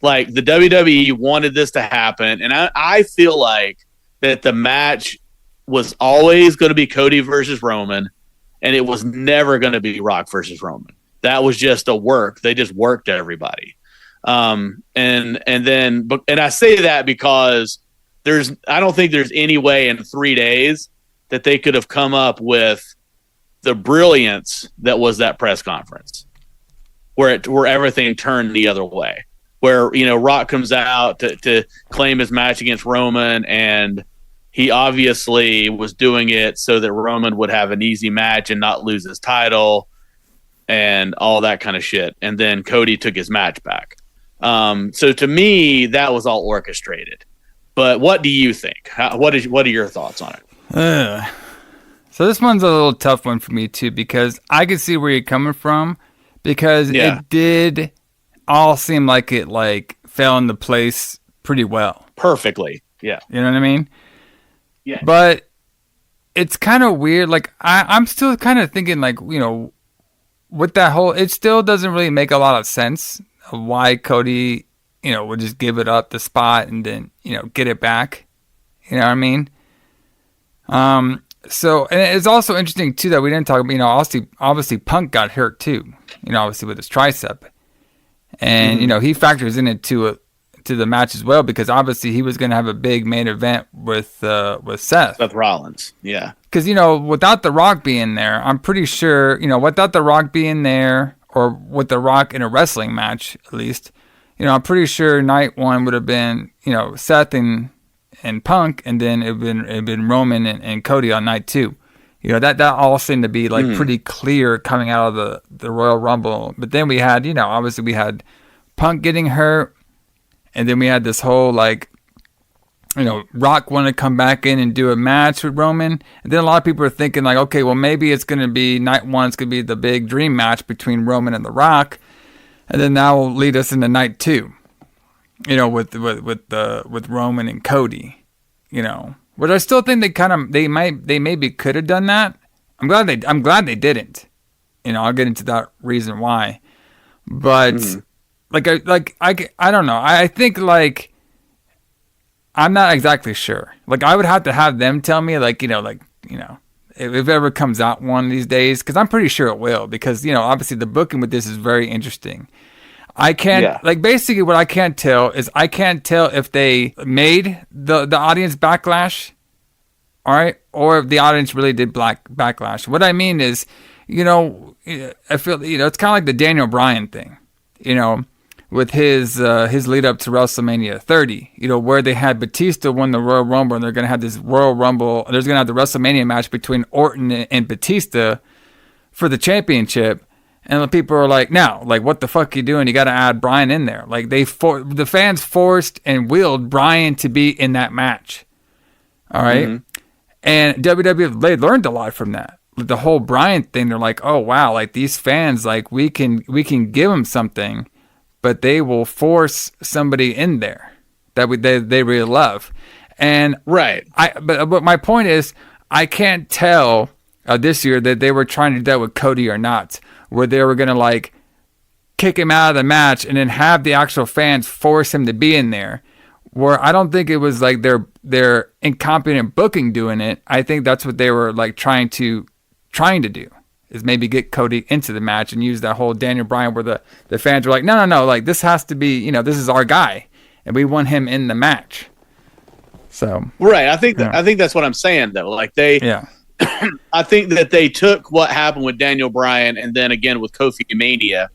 S11: Like, the WWE wanted this to happen, and I feel like that the match was always going to be Cody versus Roman, and it was never going to be Rock versus Roman. That was just a work. They just worked everybody. And I say that because I don't think there's any way in 3 days that they could have come up with the brilliance that was that press conference, where everything turned the other way, where Rock comes out to claim his match against Roman, and he obviously was doing it so that Roman would have an easy match and not lose his title and all that kind of shit. And then Cody took his match back. So to me, that was all orchestrated. But what do you think? What are your thoughts on it?
S10: So this one's a little tough one for me too, because I could see where you're coming from, because it did all seem like it fell into place pretty well. Perfectly. Yeah. You know what I mean? Yeah. But it's kind of weird. Like, I'm still kind of thinking, with that whole, it still doesn't really make a lot of sense of why Cody, would just give it up the spot and then, get it back. You know what I mean? So, and it's also interesting too that we didn't talk about, obviously Punk got hurt too, obviously with his tricep. And, he factors into the match as well, because obviously he was going to have a big main event with Seth Rollins. Yeah. Because, without The Rock being there, I'm pretty sure, without The Rock being there, or with The Rock in a wrestling match, at least, I'm pretty sure night one would have been, Seth and Punk, and then it'd been Roman and Cody on night two. That all seemed to be pretty clear coming out of the Royal Rumble. But then we had, obviously we had Punk getting hurt, and then we had this whole Rock wanted to come back in and do a match with Roman. And then a lot of people are thinking okay, well, maybe it's going to be night one. It's going to be the big dream match between Roman and The Rock. And then that will lead us into night two, with Roman and Cody, But I still think they maybe could have done that. I'm glad they didn't. I'll get into that reason why. But I don't know. I think I'm not exactly sure. I would have to have them tell me if it ever comes out one of these days, because I'm pretty sure it will, because obviously the booking with this is very interesting. I can't basically what I can't tell is if they made the audience backlash, all right, or if the audience really did backlash. What I mean is, I feel it's kind of like the Daniel Bryan thing, with his lead up to WrestleMania 30, where they had Batista win the Royal Rumble, and they're going to have this Royal Rumble. There's going to have the WrestleMania match between Orton and Batista for the championship. And people are like, no, what the fuck are you doing? You got to add Bryan in there. The fans forced and willed Bryan to be in that match. All right. Mm-hmm. And WWE, they learned a lot from that. The whole Bryan thing, they're like, oh, wow, these fans, we can give them something, but they will force somebody in there that they really love. And right. But my point is, I can't tell this year that they were trying to do that with Cody or not, where they were going to kick him out of the match and then have the actual fans force him to be in there, where I don't think it was their incompetent booking doing it. I think that's what they were trying to do, is maybe get Cody into the match and use that whole Daniel Bryan, where the fans were like, no, this has to be, this is our guy and we want him in the match. So,
S11: right. I think that's what I'm saying though. I think that they took what happened with Daniel Bryan and then again with Kofi Mania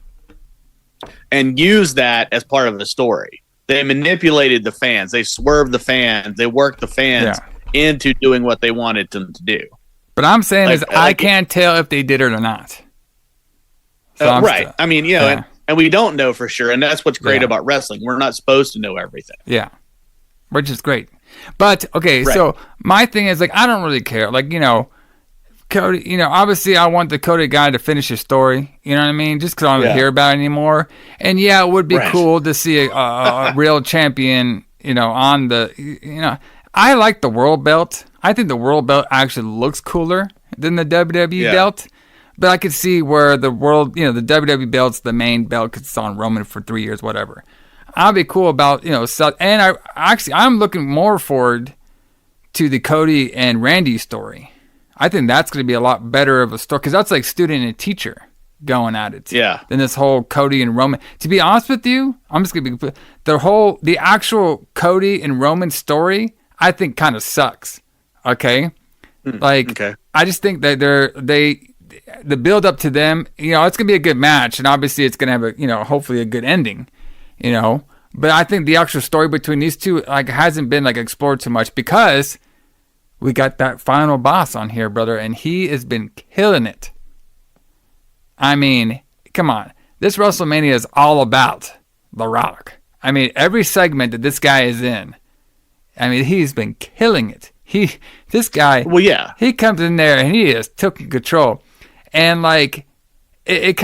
S11: and used that as part of the story. They manipulated the fans. They swerved the fans. They worked the fans into doing what they wanted them to do.
S10: But I'm saying I can't tell if they did it or not. So
S11: right. I mean, and we don't know for sure. And that's what's great about wrestling. We're not supposed to know everything.
S10: Yeah. Which is great. But, okay, so my thing is, I don't really care. Cody, obviously I want the Cody guy to finish his story. You know what I mean? Just because I don't hear about it anymore. And, it would be cool to see a real champion, on the, I like the world belt. I think the world belt actually looks cooler than the WWE belt. But I could see where the world, the WWE belt's the main belt because it's on Roman for 3 years, whatever. I'll be cool about, and I'm looking more forward to the Cody and Randy story. I think that's going to be a lot better of a story because that's like student and teacher going at it. Yeah. Than this whole Cody and Roman. To be honest with you, I'm just going to be the actual Cody and Roman story, I think kind of sucks. Okay. I just think that the build up to them, it's going to be a good match and obviously it's going to have a, hopefully a good ending. But I think the actual story between these two hasn't been explored too much because we got that final boss on here, brother, and he has been killing it. I mean, come on. This WrestleMania is all about The Rock. I mean, every segment that this guy is in, I mean, he's been killing it. This guy, he comes in there and he is taking control. And it's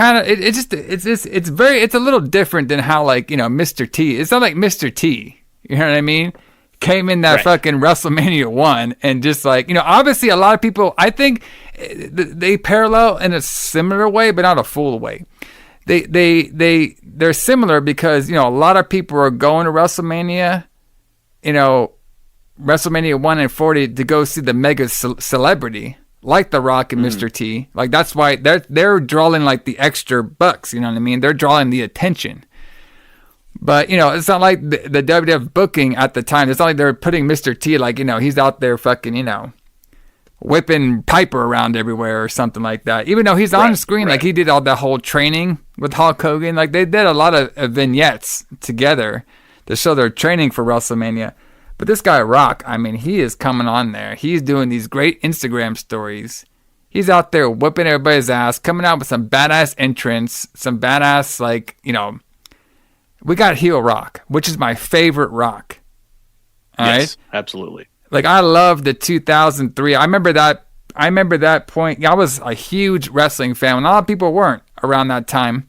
S10: a little different than how Mr. T. It's not like Mr. T. You know what I mean? Came in that fucking WrestleMania 1 and just obviously a lot of people, I think they parallel in a similar way, but not a full way. They're similar because, a lot of people are going to WrestleMania, WrestleMania 1 and 40 to go see the mega celebrity. Like The Rock and Mr. T. That's why they're drawing the extra bucks, you know what I mean? They're drawing the attention. But, it's not like the WWF booking at the time. It's not like they're putting Mr. T he's out there fucking, whipping Piper around everywhere or something like that. Even though he's on screen, he did all that whole training with Hulk Hogan. They did a lot of vignettes together to show their training for WrestleMania. But this guy, Rock, I mean, he is coming on there. He's doing these great Instagram stories. He's out there whipping everybody's ass, coming out with some badass entrance, some badass, we got heel Rock, which is my favorite Rock. All right?
S11: Absolutely.
S10: I love the 2003. I remember that point. I was a huge wrestling fan. A lot of people weren't around that time,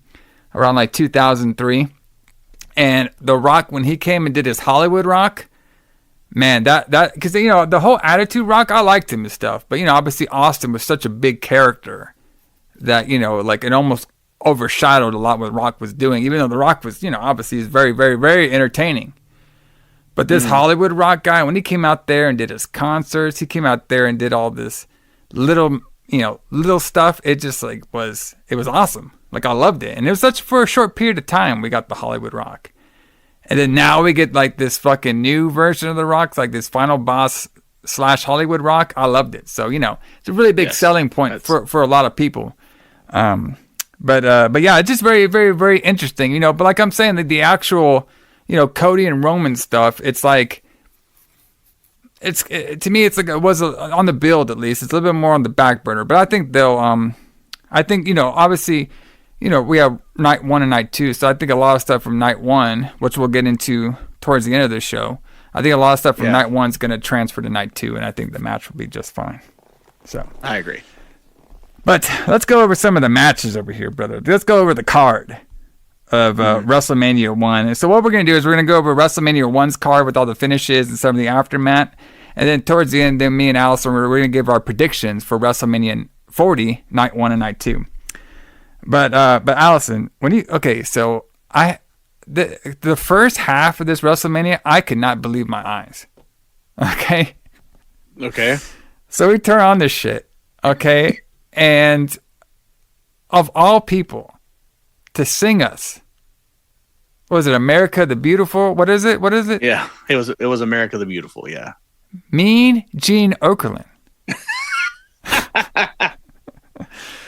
S10: around 2003. And The Rock, when he came and did his Hollywood Rock, man, that because the whole Attitude Rock, I liked him and stuff, but obviously Austin was such a big character that it almost overshadowed a lot what Rock was doing. Even though The Rock was obviously is very, very, very entertaining, but this Hollywood Rock guy, when he came out there and did his concerts, he came out there and did all this little stuff. It just it was awesome. I loved it, and it was such for a short period of time. We got the Hollywood Rock. And then now we get this fucking new version of The Rock, this final boss / Hollywood Rock. I loved it. So, it's a really big selling point for a lot of people. But yeah, it's just very, very, very interesting, but like I'm saying, the actual, Cody and Roman stuff, it's to me, it was on the build, at least. It's a little bit more on the back burner, but I think they'll, obviously, we have night 1 and night 2, so I think a lot of stuff from night 1, which we'll get into towards the end of this show, I think a lot of stuff from night 1 is going to transfer to night 2, and I think the match will be just fine. So
S11: I agree.
S10: But let's go over some of the matches over here, brother. Let's go over the card of WrestleMania 1. And so what we're going to do is we're going to go over WrestleMania 1's card with all the finishes and some of the aftermath, and then towards the end, then me and Alison, we're going to give our predictions for WrestleMania 40, night 1 and night 2. But Alison, so the first half of this WrestleMania, I could not believe my eyes. Okay. So we turn on this shit. Okay, and of all people to sing us, what was it, America the Beautiful? What is it?
S11: Yeah, it was America the Beautiful. Yeah.
S10: Mean Gene Okerlund.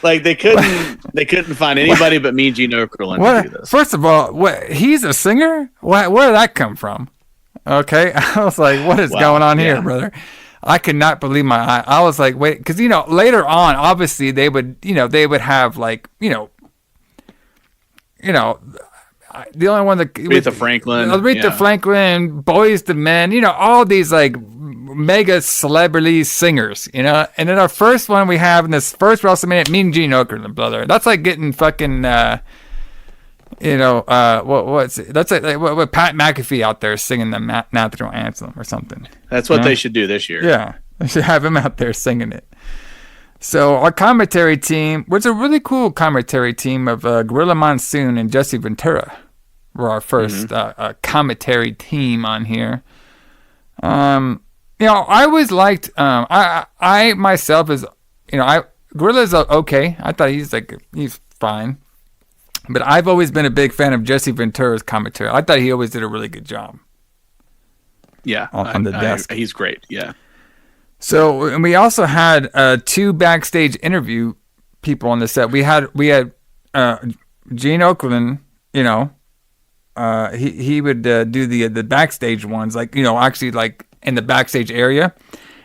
S11: Like they couldn't find anybody but Mean Gene Okerlund to do this.
S10: First of all, he's a singer? Where did that come from? Okay, I was like, what is going on here, brother? I could not believe my eye. I was like, wait, because later on, obviously they would have like the only one that
S11: Aretha
S10: Franklin, Boys to Men, all these like mega celebrity singers, and then our first one we have in this first WrestleMania, Mean Gene Okerlund, brother. That's like getting fucking, what's it? That's like what Pat McAfee out there singing the national anthem or something.
S11: That's what they should do this year.
S10: Yeah, they should have him out there singing it. So our commentary team was a really cool commentary team of Gorilla Monsoon and Jesse Ventura were our first commentary team on here. I always liked, I myself is, Gorilla's okay. I thought he's fine. But I've always been a big fan of Jesse Ventura's commentary. I thought he always did a really good job.
S11: Yeah.
S10: On the desk.
S11: He's great. Yeah.
S10: So, and we also had 2 backstage interview people on the set. We had Gene Okerlund, he would do the backstage ones, actually like in the backstage area.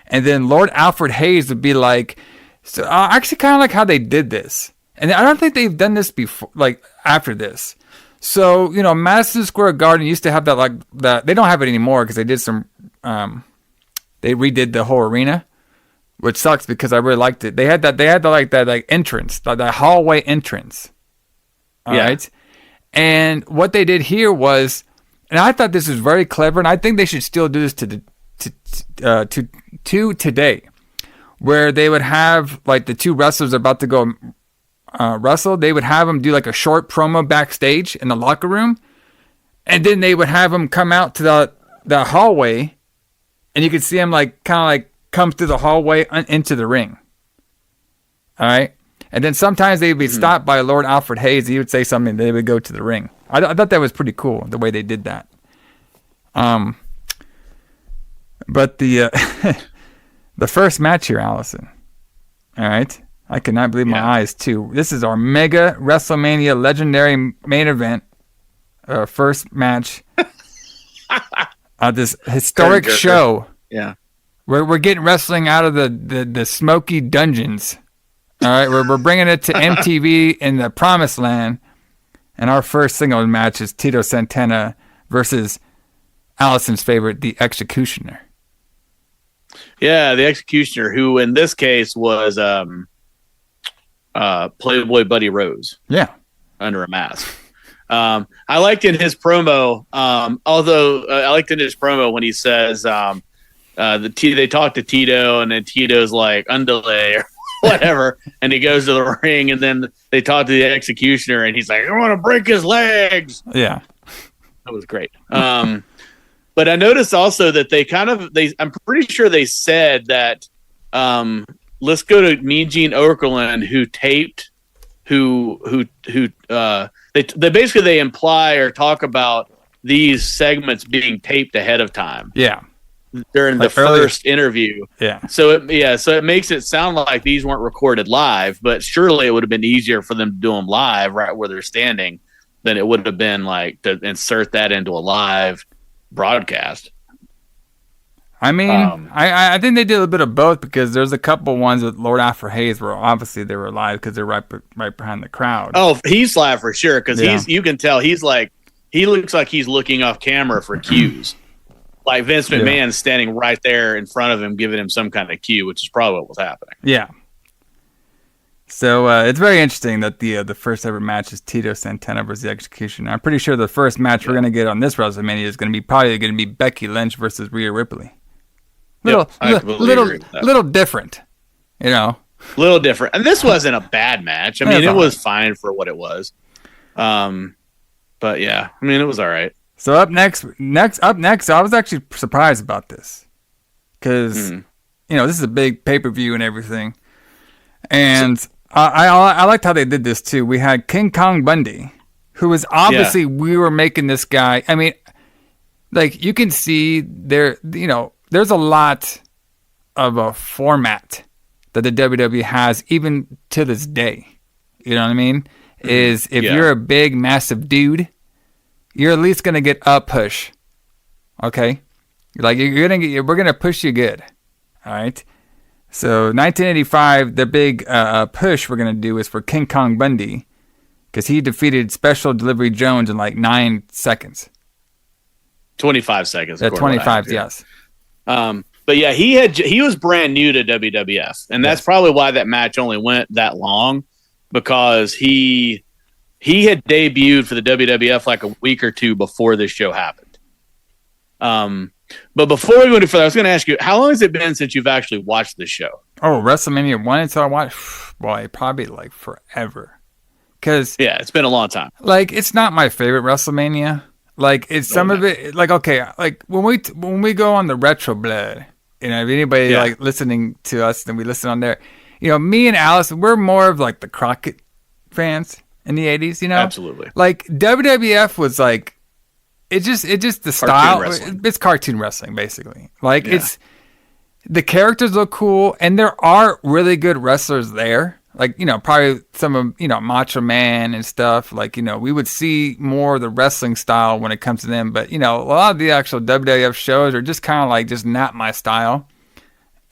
S10: And then Lord Alfred Hayes would be like, so I actually kind of like how they did this. And I don't think they've done this before, like after this. So, Madison Square Garden used to have that, they don't have it anymore because they did some, they redid the whole arena, which sucks because I really liked it. They had that entrance, that hallway entrance. All right. And what they did here was, and I thought this was very clever, and I think they should still do this to today, where they would have like the 2 wrestlers about to go wrestle. They would have them do like a short promo backstage in the locker room, and then they would have them come out to the hallway, and you could see them come through the hallway into the ring. All right. And then sometimes they'd be stopped by Lord Alfred Hayes. He would say something, and they would go to the ring. I thought that was pretty cool, the way they did that. But the the first match here, Alison. All right. I could not believe my eyes, too. This is our mega WrestleMania legendary main event. First match. This historic show.
S11: Yeah.
S10: We're getting wrestling out of the smoky dungeons. All right, we're bringing it to MTV in the Promised Land, and our first single match is Tito Santana versus Alison's favorite, the Executioner.
S11: Yeah, the Executioner, who in this case was Playboy Buddy Rose.
S10: Yeah,
S11: under a mask. I liked in his promo, I liked in his promo when he says they talk to Tito, and then Tito's like underlay or whatever, and he goes to the ring, and then they talk to the Executioner, and he's like, I want to break his legs.
S10: Yeah,
S11: that was great. But I noticed also that I'm pretty sure they said that let's go to Mean Gene Okerlund, who taped, they basically imply or talk about these segments being taped ahead of time.
S10: Yeah.
S11: During the first interview.
S10: Yeah.
S11: So it makes it sound like these weren't recorded live, but surely it would have been easier for them to do them live right where they're standing than it would have been like to insert that into a live broadcast.
S10: I mean, I think they did a bit of both, because there's a couple ones with Lord Alfred Hayes where obviously they were live because they're right behind the crowd.
S11: Oh, he's live for sure, because you can tell he looks like he's looking off camera for cues. Like Vince McMahon standing right there in front of him, giving him some kind of cue, which is probably what was happening.
S10: Yeah. So it's very interesting that the first ever match is Tito Santana versus the Executioner. I'm pretty sure the first match we're going to get on this WrestleMania is going to be Becky Lynch versus Rhea Ripley. Little different,
S11: Little different, and this wasn't a bad match. I mean, it was fine for what it was. But yeah, I mean, it was all right.
S10: So up next, I was actually surprised about this because this is a big pay-per-view and everything, and I liked how they did this too. We had King Kong Bundy, who was obviously we were making this guy. I mean, like you can see there, there's a lot of a format that the WWE has even to this day. You know what I mean? Is if you're a big, massive dude, you're at least gonna get a push. Okay, we're gonna push you good. All right. So 1985, the big push we're gonna do is for King Kong Bundy, because he defeated Special Delivery Jones in like 9 seconds.
S11: 25 seconds.
S10: 25, yes.
S11: But yeah, he was brand new to WWF, and that's probably why that match only went that long, because he had debuted for the WWF like a week or two before this show happened. But before we go any further, I was going to ask you, how long has it been since you've actually watched this show?
S10: Oh, WrestleMania 1 until I watched, boy, probably like forever. Cause
S11: it's been a long time.
S10: Like, it's not my favorite WrestleMania. Like, it's some of it, like, okay, like when we go on the Retro Blood, you know, if anybody like listening to us, then we listen on there. You know, me and Alison, we're more of like the Crockett fans in the 80s, you know?
S11: Absolutely.
S10: Like, WWF was like, it just the style, it's cartoon wrestling, basically. Like, it's, the characters look cool, and there are really good wrestlers there. Like, you know, probably some of, you know, Macho Man and stuff. Like, you know, we would see more of the wrestling style when it comes to them. But, you know, a lot of the actual WWF shows are just kind of like just not my style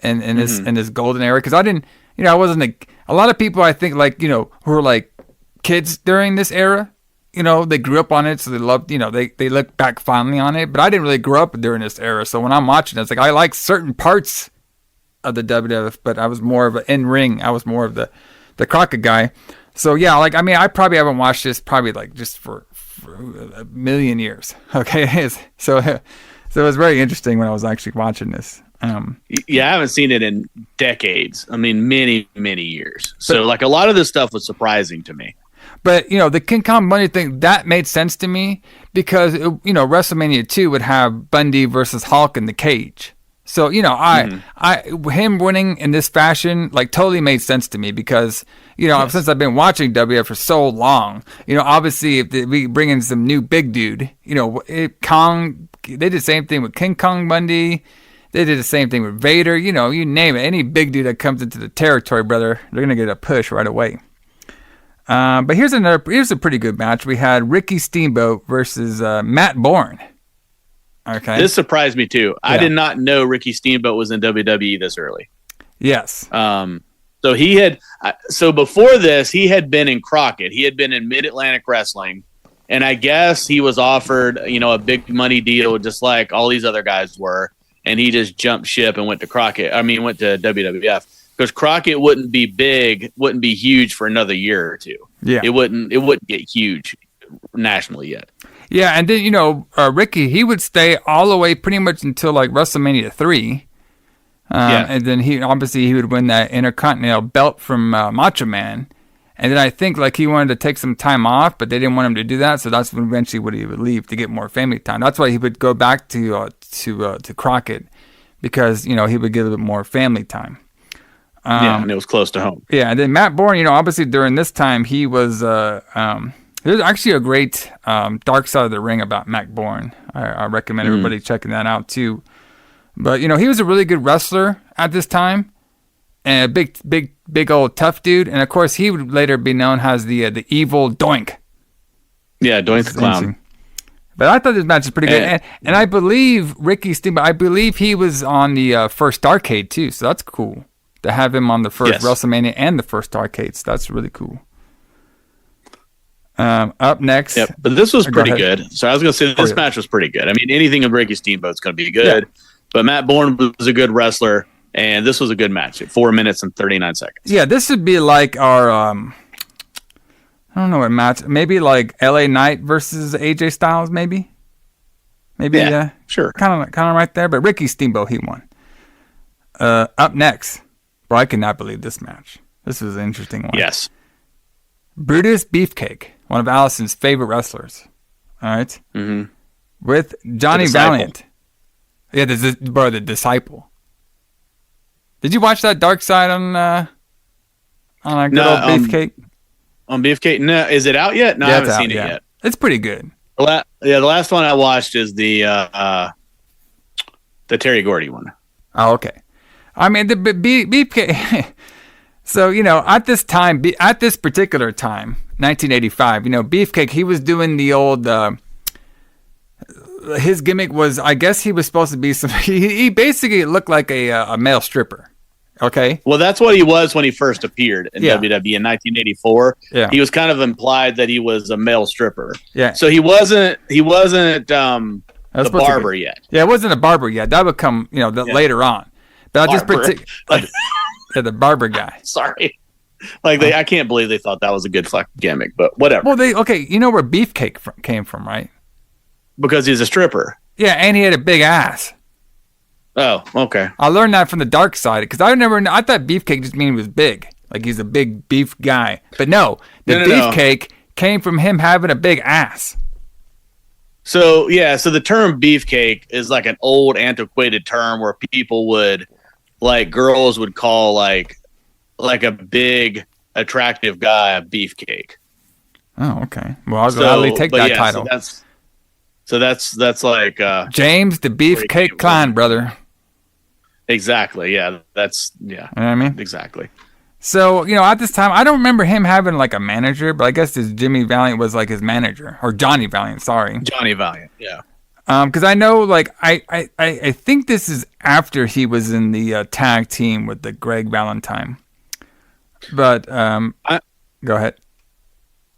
S10: in this golden era. Because I didn't, you know, I wasn't a lot of people, I think, like, you know, who were like kids during this era. You know, they grew up on it, so they loved, you know, they look back fondly on it. But I didn't really grow up during this era. So when I'm watching it, it's like I like certain parts of the WWF, but I was more of an in-ring. I was more of the Crockett guy. So yeah, like, I mean, I probably haven't watched this probably like just for a million years. Okay. So it was very interesting when I was actually watching this.
S11: Yeah, I haven't seen it in decades. I mean, many, many years. So like a lot of this stuff was surprising to me.
S10: But, you know, the King Kong Bundy thing, that made sense to me because, you know, WrestleMania 2 would have Bundy versus Hulk in the cage. So, you know, him winning in this fashion, like, totally made sense to me because, you know, since I've been watching WWF for so long, you know, obviously if we bring in some new big dude, you know, they did the same thing with King Kong Bundy. They did the same thing with Vader. You know, you name it. Any big dude that comes into the territory, brother, they're going to get a push right away. But here's a pretty good match. We had Ricky Steamboat versus Matt Bourne. Okay.
S11: This surprised me too. Yeah. I did not know Ricky Steamboat was in WWE this early.
S10: Yes.
S11: So before this, he had been in Crockett. He had been in Mid-Atlantic Wrestling, and I guess he was offered, you know, a big money deal just like all these other guys were, and he just jumped ship and went to WWF. Because Crockett wouldn't be huge for another year or two.
S10: Yeah,
S11: it wouldn't get huge nationally yet.
S10: Yeah, and then, you know, Ricky, he would stay all the way pretty much until like WrestleMania 3. And then he would win that Intercontinental belt from Macho Man. And then I think like he wanted to take some time off, but they didn't want him to do that, so that's eventually what he would leave to get more family time. That's why he would go back to Crockett, because, you know, he would get a little bit more family time.
S11: And it was close to home.
S10: Yeah, and then Matt Bourne, you know, obviously during this time he was there's actually a great Dark Side of the Ring about Matt Bourne. I recommend everybody checking that out too. But, you know, he was a really good wrestler at this time, and a big old tough dude. And of course, he would later be known as the evil Doink.
S11: Yeah, Doink the Clown.
S10: But I thought this match was pretty good, and I believe Ricky Steamboat. I believe he was on the first Starrcade too, so that's cool to have him on the first WrestleMania and the first Starrcades. That's really cool. Up next.
S11: Yep, but this was pretty good. So I was going to say this match was pretty good. I mean, anything of Ricky Steamboat's going to be good, but Matt Bourne was a good wrestler, and this was a good match at 4 minutes and 39 seconds.
S10: Yeah, this would be like our, I don't know what match, maybe like LA Knight versus AJ Styles, maybe? Maybe,
S11: sure.
S10: Kind of right there, but Ricky Steamboat, he won. Up next. Bro, I cannot believe this match. This was an interesting one.
S11: Yes.
S10: Brutus Beefcake, one of Alison's favorite wrestlers. All right?
S11: Mm-hmm.
S10: With Johnny Valiant. Yeah, the Disciple. Did you watch that Dark Side on a good old Beefcake?
S11: On Beefcake? No. Is it out yet? No, I haven't seen it yet.
S10: It's pretty good.
S11: The last one I watched is the Terry Gordy one.
S10: Oh, okay. I mean, the Beefcake, So, at this particular time, 1985, Beefcake, he was doing the old, his gimmick was, I guess he was supposed to be he basically looked like a male stripper. Okay.
S11: Well, that's what he was when he first appeared in WWE in 1984.
S10: Yeah.
S11: He was kind of implied that he was a male stripper.
S10: Yeah.
S11: So he wasn't the barber yet.
S10: Yeah, it wasn't a barber yet. That would come, later on. But the barber guy.
S11: Sorry. I can't believe they thought that was a good fucking gimmick, but whatever.
S10: Well, you know where Beefcake came from, right?
S11: Because he's a stripper.
S10: Yeah, and he had a big ass.
S11: Oh, okay.
S10: I learned that from the dark side because I thought Beefcake just mean he was big, like he's a big beef guy. But no, Beefcake came from him having a big ass.
S11: So the term beefcake is like an old antiquated term where people would, girls would call like a big attractive guy a beefcake.
S10: Oh, okay. Well, I'll gladly take that title.
S11: So that's like
S10: James the Beefcake Kline, brother.
S11: Exactly. Yeah.
S10: You know what I mean?
S11: Exactly.
S10: So, at this time, I don't remember him having like a manager, but I guess this Jimmy Valiant was like his manager, or Johnny Valiant. Sorry,
S11: Johnny Valiant. Yeah.
S10: Because I know, I think this is after he was in the tag team with the Greg Valentine. But go ahead.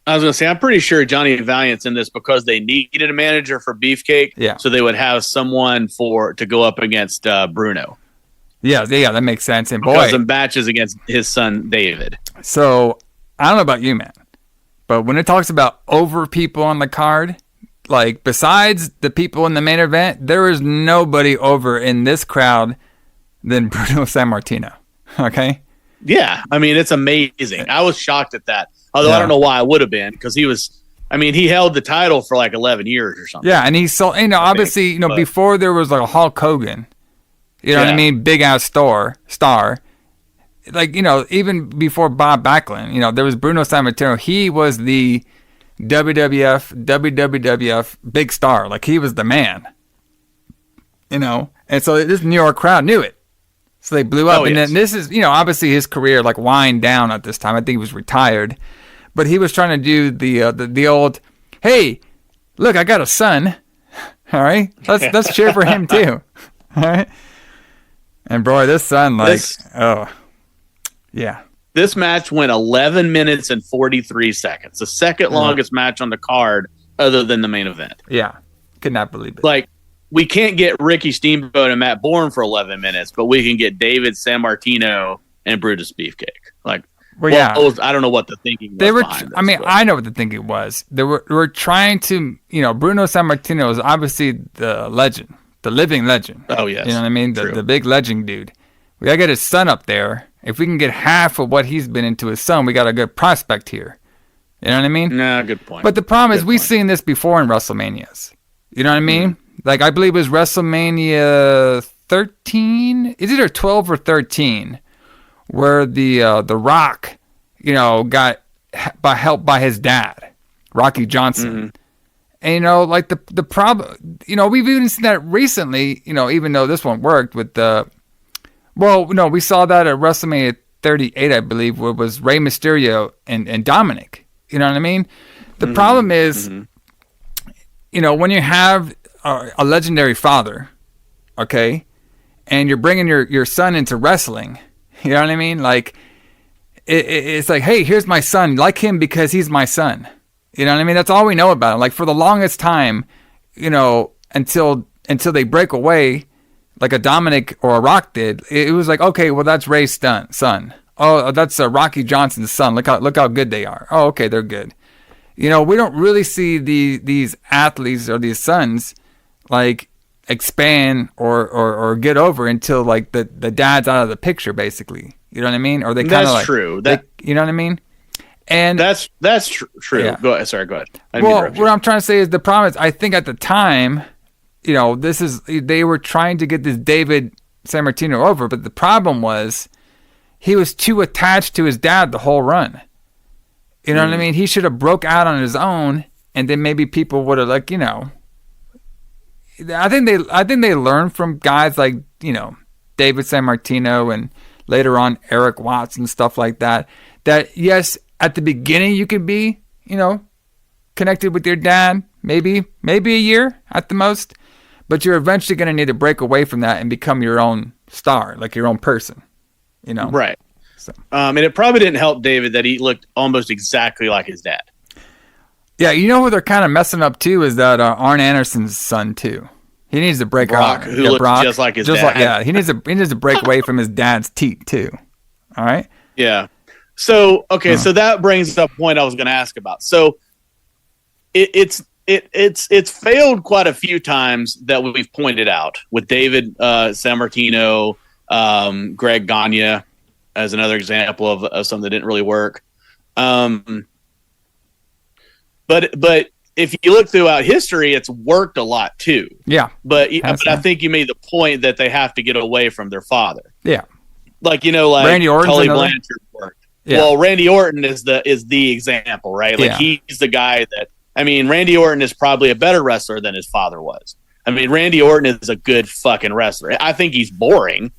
S11: I was going to say, I'm pretty sure Johnny Valiant's in this because they needed a manager for Beefcake.
S10: Yeah.
S11: So they would have someone to go up against Bruno.
S10: Yeah, that makes sense. And
S11: because of matches against his son David.
S10: So I don't know about you, man, but when it talks about over people on the card, besides the people in the main event, there is nobody over in this crowd than Bruno Sammartino. Okay.
S11: Yeah, I mean, it's amazing. I was shocked at that. Although I don't know why I would have been, because he held the title for 11 years or something.
S10: Yeah, and he saw, obviously, before there was a Hulk Hogan, what I mean, big ass star. Even before Bob Backlund, there was Bruno Sammartino. He was the WWF big star. He was the man. And so this New York crowd knew it. So they blew up. Then this is, obviously his career wind down at this time. I think he was retired. But he was trying to do the old, hey, look, I got a son. All right? Let's cheer for him too. All right? And boy, this son, yeah.
S11: This match went 11 minutes and 43 seconds. The second longest match on the card other than the main event.
S10: Yeah. Could not believe it.
S11: We can't get Ricky Steamboat and Matt Bourne for 11 minutes, but we can get David Sammartino and Brutus Beefcake. I don't know what the thinking was.
S10: I know what the thinking was. They were trying to, Bruno Sammartino is obviously the legend, the living legend.
S11: Oh, yes.
S10: You know what I mean? The big legend dude. We got to get his son up there. If we can get half of what he's been into his son, we got a good prospect here. You know what I mean?
S11: Nah, good point.
S10: But the problem is we've seen this before in WrestleManias. You know what I mean? I believe it was WrestleMania 13. Is it 12 or 13? Where the Rock, got helped by his dad, Rocky Johnson. And, the problem, we've even seen that recently, even though this one worked with we saw that at WrestleMania 38, I believe, where it was Rey Mysterio and Dominic. You know what I mean? The problem is, when you have a legendary father, okay, and you're bringing your son into wrestling, you know what I mean? It's hey, here's my son. Like him because he's my son. You know what I mean? That's all we know about him. For the longest time, until they break away, like a Dominic or a Rock did, it was okay, well, that's Ray's son. Oh, that's Rocky Johnson's son. Look how good they are. Oh, okay, they're good. We don't really see these athletes or these sons expand or get over until the dad's out of the picture, basically. You know what I mean? Or they kind of
S11: that's true.
S10: You know what I mean? And
S11: that's true. Yeah. Go ahead. Sorry, go ahead.
S10: What I'm trying to say is the problem is I think at the time, they were trying to get this David Sammartino over, but the problem was he was too attached to his dad the whole run. You know what I mean? He should have broke out on his own, and then maybe people would have I think they learned from guys like David Sammartino and later on Eric Watts and stuff like that. That, yes, at the beginning you could be, connected with your dad, maybe a year at the most, but you're eventually going to need to break away from that and become your own star, like your own person,
S11: Right.
S10: So.
S11: And it probably didn't help David that he looked almost exactly like his dad.
S10: Yeah, who they're kind of messing up too is that Arn Anderson's son too. He needs to break
S11: Brock,
S10: out.
S11: who looks
S10: Brock,
S11: just like his dad.
S10: he needs to break away from his dad's teeth too. All right.
S11: Yeah. So so that brings up a point I was going to ask about. So it's failed quite a few times that we've pointed out with David Sammartino, Greg Gagne as another example of something that didn't really work. But if you look throughout history, it's worked a lot too.
S10: Yeah.
S11: But I think you made the point that they have to get away from their father.
S10: Yeah.
S11: Like
S10: Randy Orton's
S11: Tully
S10: another?
S11: Blanchard worked.
S10: Yeah.
S11: Well, Randy Orton is the example, right? Like he's the guy that Randy Orton is probably a better wrestler than his father was. Randy Orton is a good fucking wrestler. I think he's boring,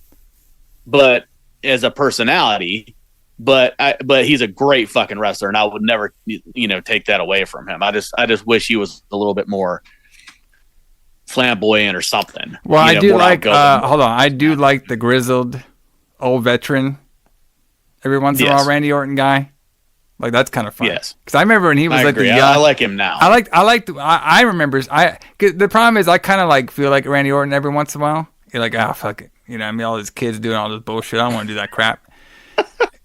S11: but as a personality, but he's a great fucking wrestler, and I would never take that away from him. I just wish he was a little bit more flamboyant or something.
S10: Well, I do like hold on, I do like the grizzled old veteran every once in a while, Randy Orton guy. Like, that's kind of fun.
S11: Yes,
S10: because I remember when he was
S11: the young. I like him now.
S10: I remember. The problem is I kind of like feel like Randy Orton every once in a while. You're like, fuck it, all these kids doing all this bullshit. I don't want to do that crap.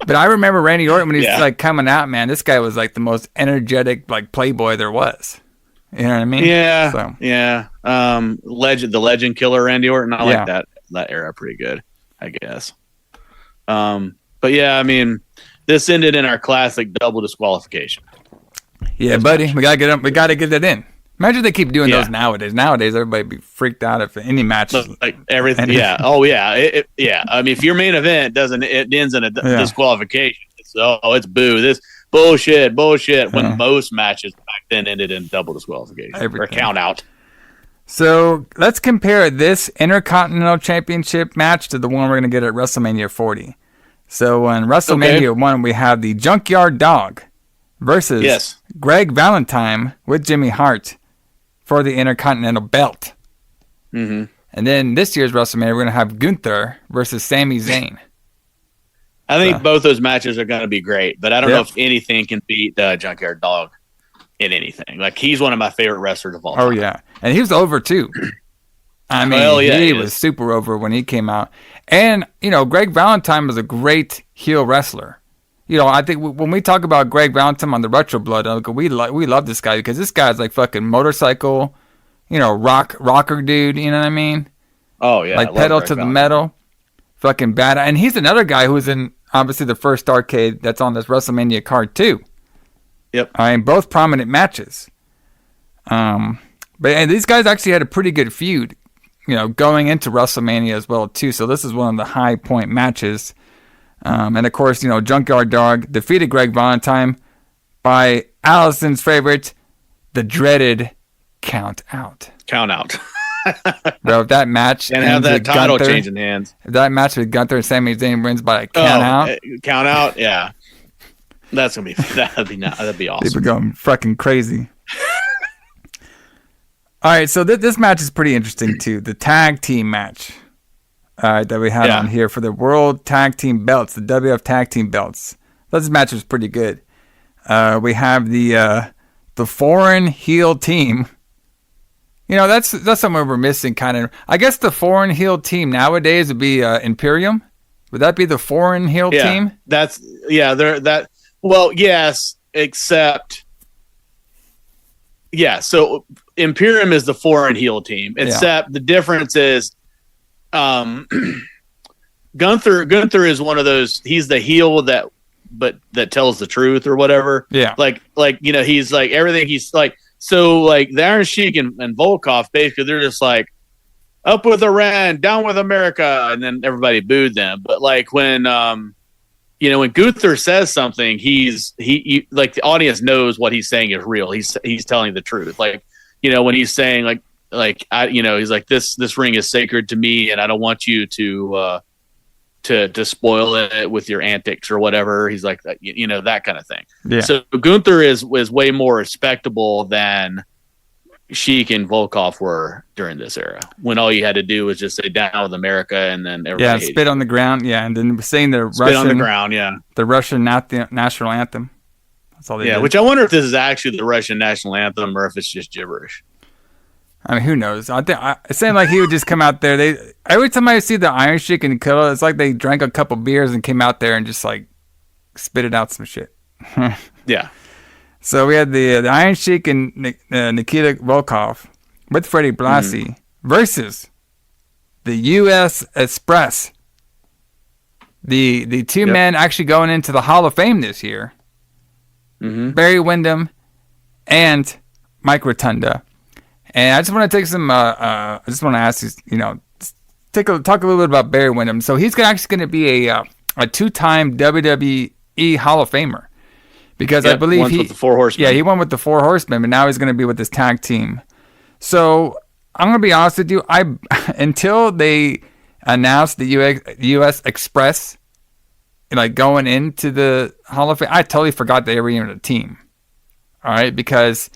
S10: But I remember Randy Orton when he's like coming out, man. This guy was like the most energetic like playboy there was. You know what I mean?
S11: Yeah.
S10: So.
S11: Yeah. The legend killer Randy Orton. I like that era pretty good, I guess. But yeah, this ended in our classic double disqualification.
S10: Yeah, buddy, we gotta get them. We gotta get that in. Imagine they keep doing those nowadays. Nowadays, everybody be freaked out if any match,
S11: like everything. Yeah. Oh yeah. If your main event it ends in a disqualification, it's boo. This bullshit. When most matches back then ended in double disqualification or count out.
S10: So let's compare this Intercontinental Championship match to the one we're gonna get at WrestleMania 40. So in WrestleMania 1, we have the Junkyard Dog versus Greg Valentine with Jimmy Hart for the Intercontinental Belt.
S11: Mm-hmm.
S10: And then this year's WrestleMania, we're going to have Gunther versus Sami Zayn.
S11: I think both those matches are going to be great, but I don't know if anything can beat Junkyard Dog in anything. Like, he's one of my favorite wrestlers of all time.
S10: Oh, yeah. And he was over, too. He was super over when he came out. And, Greg Valentine was a great heel wrestler. I think when we talk about Greg Valentine on the Retro Blood, we love this guy because this guy's like fucking motorcycle, rocker dude, you know what I mean?
S11: Oh, yeah.
S10: Like pedal to the metal. Fucking bad. And he's another guy who's in, obviously, the first arcade that's on this WrestleMania card, too.
S11: Yep.
S10: Both prominent matches. But these guys actually had a pretty good feud, going into WrestleMania as well, too. So this is one of the high point matches. And of course, Junkyard Dog defeated Greg Valentine by Allison's favorite, the dreaded Count Out.
S11: Count Out.
S10: Bro, if that match
S11: and have that title changing hands.
S10: If that match with Gunther and Sami Zayn wins by a count
S11: out, yeah. That'd be awesome.
S10: People going fucking crazy. All right, so this match is pretty interesting too. The tag team match that we had on here for the World Tag Team Belts, the WF Tag Team Belts. This match was pretty good. We have the foreign heel team. That's something we're missing, kind of. I guess the foreign heel team nowadays would be Imperium. Would that be the foreign heel team?
S11: Well, yes, except so Imperium is the foreign heel team, except the difference is Gunther is one of those, he's the heel that tells the truth or whatever.
S10: Yeah.
S11: Like he's like everything, he's like, so like the Iron Sheik and Volkov, basically they're just like, up with Iran, down with America, and then everybody booed them. But like when when Gunther says something, he like the audience knows what he's saying is real. He's telling the truth. Like, when he's saying he's like, this ring is sacred to me, and I don't want you to to spoil it with your antics or whatever. He's like, that kind of thing.
S10: Yeah.
S11: So Gunther is way more respectable than Sheik and Volkov were during this era, when all you had to do was just say down with America, and then everybody
S10: spit on the ground, and then sing the
S11: spit on the ground,
S10: the Russian national anthem. That's all they did.
S11: Which I wonder if this is actually the Russian national anthem or if it's just gibberish.
S10: I mean, who knows? I think it seemed like he would just come out there. Every time I see the Iron Sheik and Killa, it's like they drank a couple beers and came out there and just like spit it out some shit.
S11: Yeah.
S10: So we had the Iron Sheik and Nikita Volkov with Freddie Blassie versus the U.S. Express. The two men actually going into the Hall of Fame this year. Barry Windham and Mike Rotunda. And I just want to take some. I just want to ask you, talk a little bit about Barry Windham. So he's actually going to be a 2-time WWE Hall of Famer. Because I believe
S11: with the Four Horsemen.
S10: Yeah, he won with the Four Horsemen, but now he's going to be with this tag team. So I'm going to be honest with you. Until they announced the U.S. Express, like going into the Hall of Fame, I totally forgot they were even a team. All right, because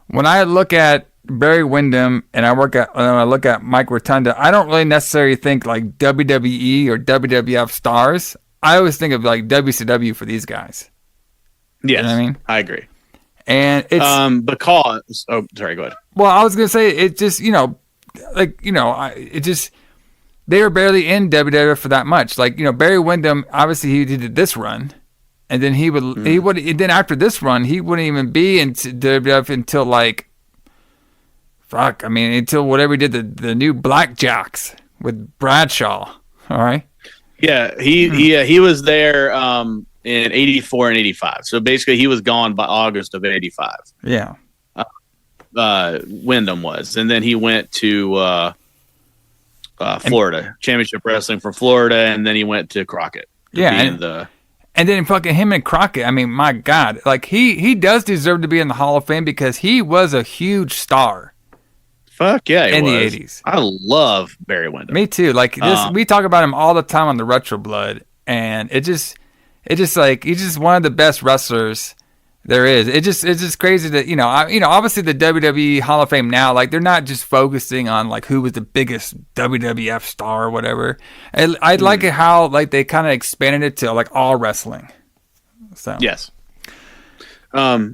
S10: when I look at Barry Windham and I look at Mike Rotunda, I don't really necessarily think like WWE or WWF stars. I always think of like WCW for these guys.
S11: Yes,
S10: you know what I mean,
S11: I agree.
S10: And it's
S11: because sorry, go ahead.
S10: Well, I was gonna say it just they were barely in WWF for that much. Like Barry Windham, obviously he did this run, and then he would then after this run he wouldn't even be into WWF until until whatever he did the new Blackjacks with Bradshaw. All right.
S11: Yeah, he was there. In 84 and 85. So basically he was gone by August of 85.
S10: Yeah.
S11: Wyndham was. And then he went to Florida, Championship Wrestling from Florida, and then he went to Crockett.
S10: And then fucking him and Crockett, I mean, my God. Like, he does deserve to be in the Hall of Fame because he was a huge star.
S11: Fuck yeah,
S10: in the 80s.
S11: I love Barry Windham.
S10: Me too. Like, we talk about him all the time on the Retro Blood, and it's just like he's just one of the best wrestlers there is. It's just crazy that obviously the WWE Hall of Fame now, like they're not just focusing on like who was the biggest WWF star or whatever. I like it how like they kind of expanded it to like all wrestling. So
S11: yes, I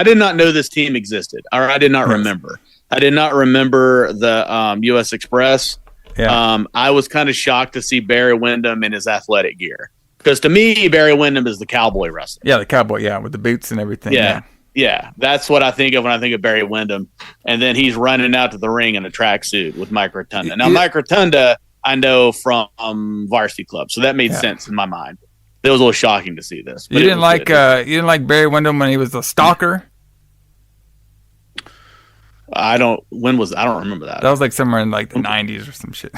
S11: did not know this team existed, or I did not remember. I did not remember the U.S. Express.
S10: Yeah.
S11: I was kind of shocked to see Barry Windham in his athletic gear. Because to me, Barry Windham is the cowboy wrestler.
S10: Yeah, the cowboy, with the boots and everything.
S11: Yeah. That's what I think of when I think of Barry Windham. And then he's running out to the ring in a tracksuit with Mike Rotunda. Now, Mike Rotunda, I know from Varsity Club, so that made sense in my mind. It was a little shocking to see this.
S10: You didn't like Barry Windham when he was a stalker?
S11: I don't remember that.
S10: That was like somewhere in like the 90s or some shit.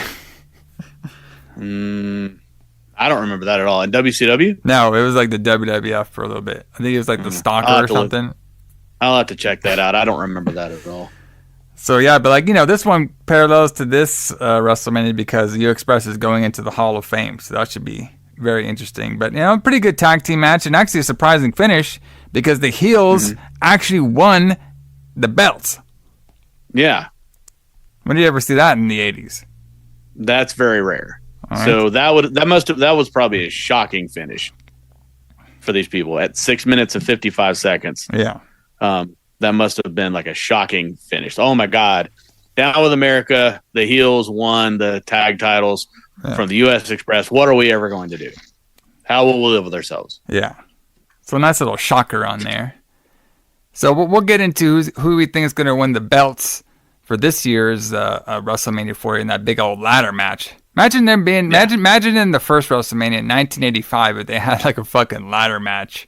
S11: I don't remember that at all. In WCW?
S10: No, it was like the WWF for a little bit. I think it was like the stalker or something.
S11: I'll have to check that out. I don't remember that at all.
S10: So yeah, but like this one parallels to this WrestleMania because U Express is going into the Hall of Fame, so that should be very interesting. But pretty good tag team match and actually a surprising finish because the heels actually won the belts.
S11: Yeah.
S10: When did you ever see that in the 80s?
S11: That's very rare.
S10: Right.
S11: So that was probably a shocking finish for these people at 6 minutes and 55 seconds.
S10: Yeah.
S11: That must have been like a shocking finish. Oh my God. Down with America. The heels won the tag titles from the U.S. Express. What are we ever going to do? How will we live with ourselves?
S10: Yeah. So a nice little shocker on there. So we'll get into who we think is going to win the belts for this year's WrestleMania 40 in that big old ladder match. Imagine them being imagine in the first WrestleMania in 1985 if they had like a fucking ladder match.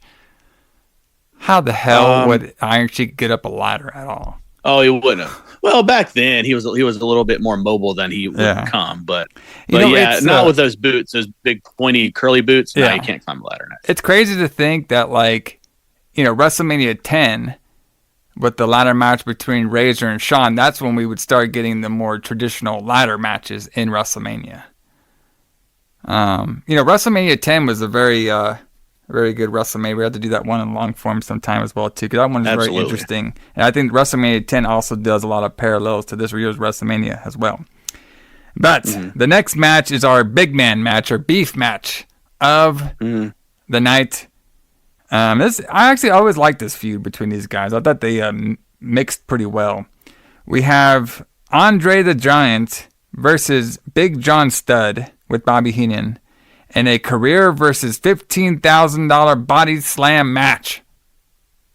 S10: How the hell would Iron Sheik get up a ladder at all?
S11: Oh, he wouldn't have. Well, back then he was a little bit more mobile than he would become, but not with those boots, those big pointy curly boots. No, you can't climb a ladder now.
S10: It's crazy to think that WrestleMania 10 with the ladder match between Razor and Shawn, that's when we would start getting the more traditional ladder matches in WrestleMania. WrestleMania 10 was a very good WrestleMania. We had to do that one in long form sometime as well too, because that one is very interesting. And I think WrestleMania 10 also does a lot of parallels to this year's WrestleMania as well. But the next match is our big man match, or beef match of the night. I actually always liked this feud between these guys. I thought they mixed pretty well. We have Andre the Giant versus Big John Studd with Bobby Heenan in a career versus $15,000 body slam match.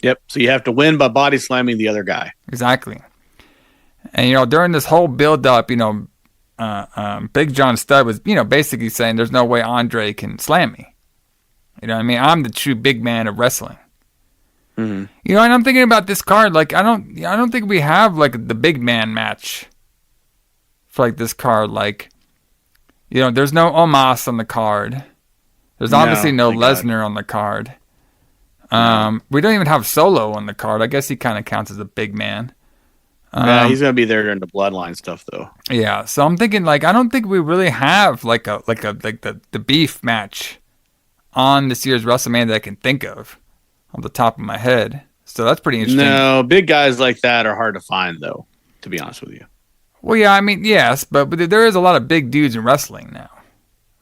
S11: Yep. So you have to win by body slamming the other guy.
S10: Exactly. And during this whole build up, Big John Studd was basically saying there's no way Andre can slam me. You know what I mean? I'm the true big man of wrestling. And I'm thinking about this card. Like, I don't think we have like the big man match for like this card. Like, there's no Omos on the card. There's obviously no Lesnar on the card. We don't even have Solo on the card. I guess he kind of counts as a big man.
S11: Yeah, he's gonna be there during the Bloodline stuff though.
S10: Yeah, so I'm thinking like I don't think we really have like the beef match on this year's WrestleMania that I can think of on the top of my head. So that's pretty interesting.
S11: No, big guys like that are hard to find though, to be honest with you.
S10: Well, yeah, I mean, yes, but there is a lot of big dudes in wrestling now.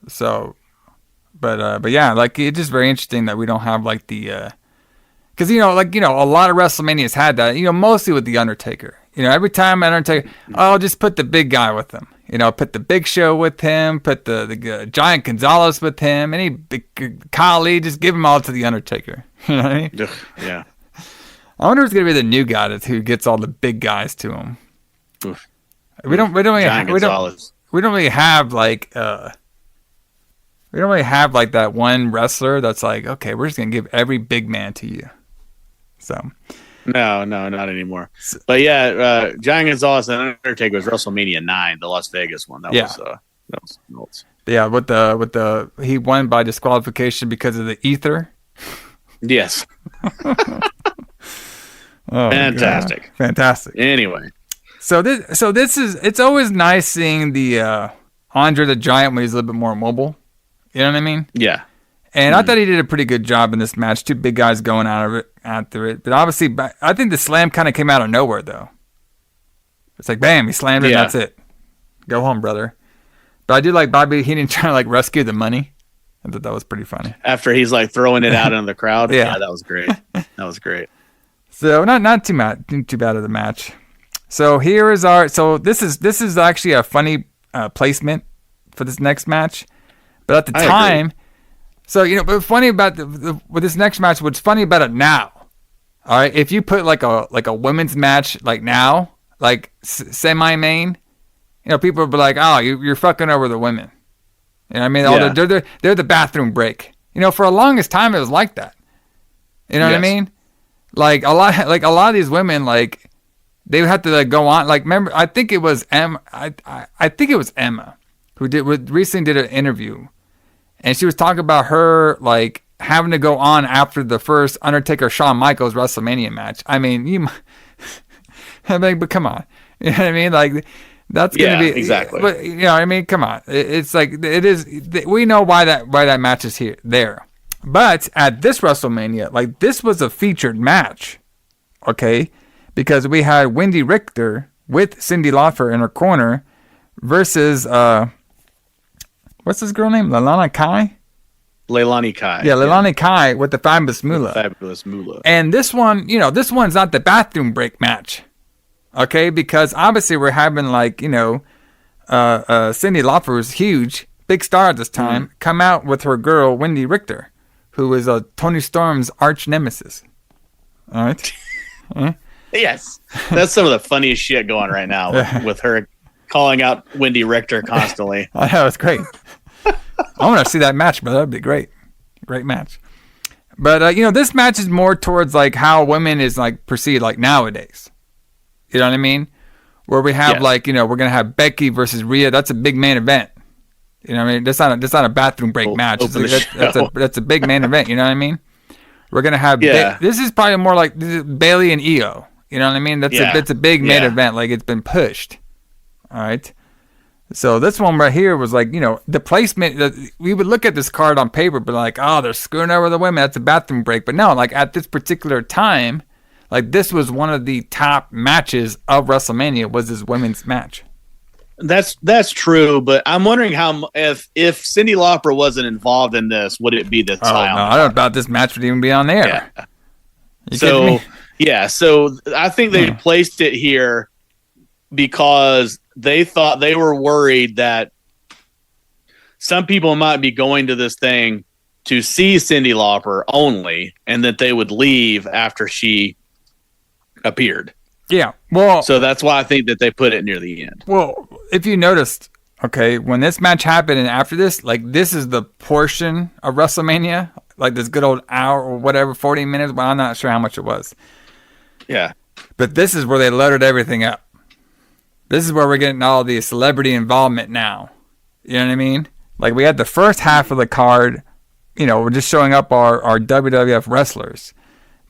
S10: So, but yeah, like it's just very interesting that we don't have like the, because a lot of WrestleManias had that. Mostly with the Undertaker. Every time Undertaker, just put the big guy with him. Put the Big Show with him. Put the Giant Gonzalez with him. Any big Khali, just give them all to the Undertaker. You know what I mean?
S11: Yeah.
S10: I wonder who's gonna be the new guy who gets all the big guys to him.
S11: Oof.
S10: We don't really have like that one wrestler that's like, okay, we're just gonna give every big man to you. So
S11: no, not anymore. But yeah, Giant Gonzalez and Undertaker was WrestleMania 9, the Las Vegas one. That was nuts.
S10: Yeah, with the he won by disqualification because of the ether.
S11: Yes.
S10: Fantastic. Fantastic.
S11: Anyway.
S10: So this is, it's always nice seeing the Andre the Giant when he's a little bit more mobile. You know what I mean?
S11: Yeah.
S10: And I thought he did a pretty good job in this match. Two big guys going after it. But obviously, I think the slam kind of came out of nowhere, though. It's like, bam, he slammed it, and that's it. Go home, brother. But I do like Bobby Heenan trying to like rescue the money. I thought that was pretty funny.
S11: After he's like throwing it out into the crowd. Yeah, that was great. That was great.
S10: So not too bad of the match. So here is this is actually a funny placement for this next match. But at the time, so but funny about with this next match, what's funny about it now, all right, if you put like a women's match like now, like semi-main, people would be like, oh, you're fucking over the women. You know what I mean? They're the bathroom break. For the longest time it was like that. You know what I mean? Like a lot of these women, like they would have to like go on. Like remember, I think it was Emma. I think it was Emma who recently did an interview, and she was talking about her like having to go on after the first Undertaker Shawn Michaels WrestleMania match. I mean, but come on, you know what I mean? Like that's gonna be
S11: exactly.
S10: But I mean, come on, it's like it is. We know why that match is there. But at this WrestleMania, like this was a featured match, okay? Because we had Wendy Richter with Cyndi Lauper in her corner versus what's this girl name? Leilani Kai. Yeah, Leilani Kai with the Fabulous Moolah. And this one, this one's not the bathroom break match, okay? Because obviously we're having like Cyndi Lauper was huge, big star at this time, come out with her girl Wendy Richter, who is Tony Storm's arch nemesis. All right.
S11: Yes, that's some of the funniest shit going right now with her calling out Wendy Richter constantly.
S10: I know, it's great. I want to see that match, but that'd be great match. But this match is more towards like how women is like perceived like nowadays. You know what I mean? Where we have like we're gonna have Becky versus Rhea. That's a big main event. You know what I mean? That's not a bathroom break match. That's a big main event. You know what I mean? We're gonna have this is probably more like Bayley and Io. You know what I mean? That's a big main event. Like it's been pushed. All right. So this one right here was like, the placement. We would look at this card on paper, but like, oh, they're screwing over the women. That's a bathroom break. But no, like at this particular time, like this was one of the top matches of WrestleMania was this women's match.
S11: That's true, but I'm wondering how if Cyndi Lauper wasn't involved in this, would it be this high?
S10: No, I don't know about this match would even be on there.
S11: Yeah. So I think they placed it here because they thought they were worried that some people might be going to this thing to see Cyndi Lauper only, and that they would leave after she appeared.
S10: Yeah, well,
S11: so that's why I think that they put it near the end.
S10: Well, if you noticed, okay, when this match happened and after this, like this is the portion of WrestleMania, like this good old hour or whatever, 40 minutes, but I'm not sure how much it was.
S11: Yeah.
S10: But this is where they loaded everything up. This is where we're getting all the celebrity involvement now. You know what I mean? Like we had the first half of the card, we're just showing up our WWF wrestlers.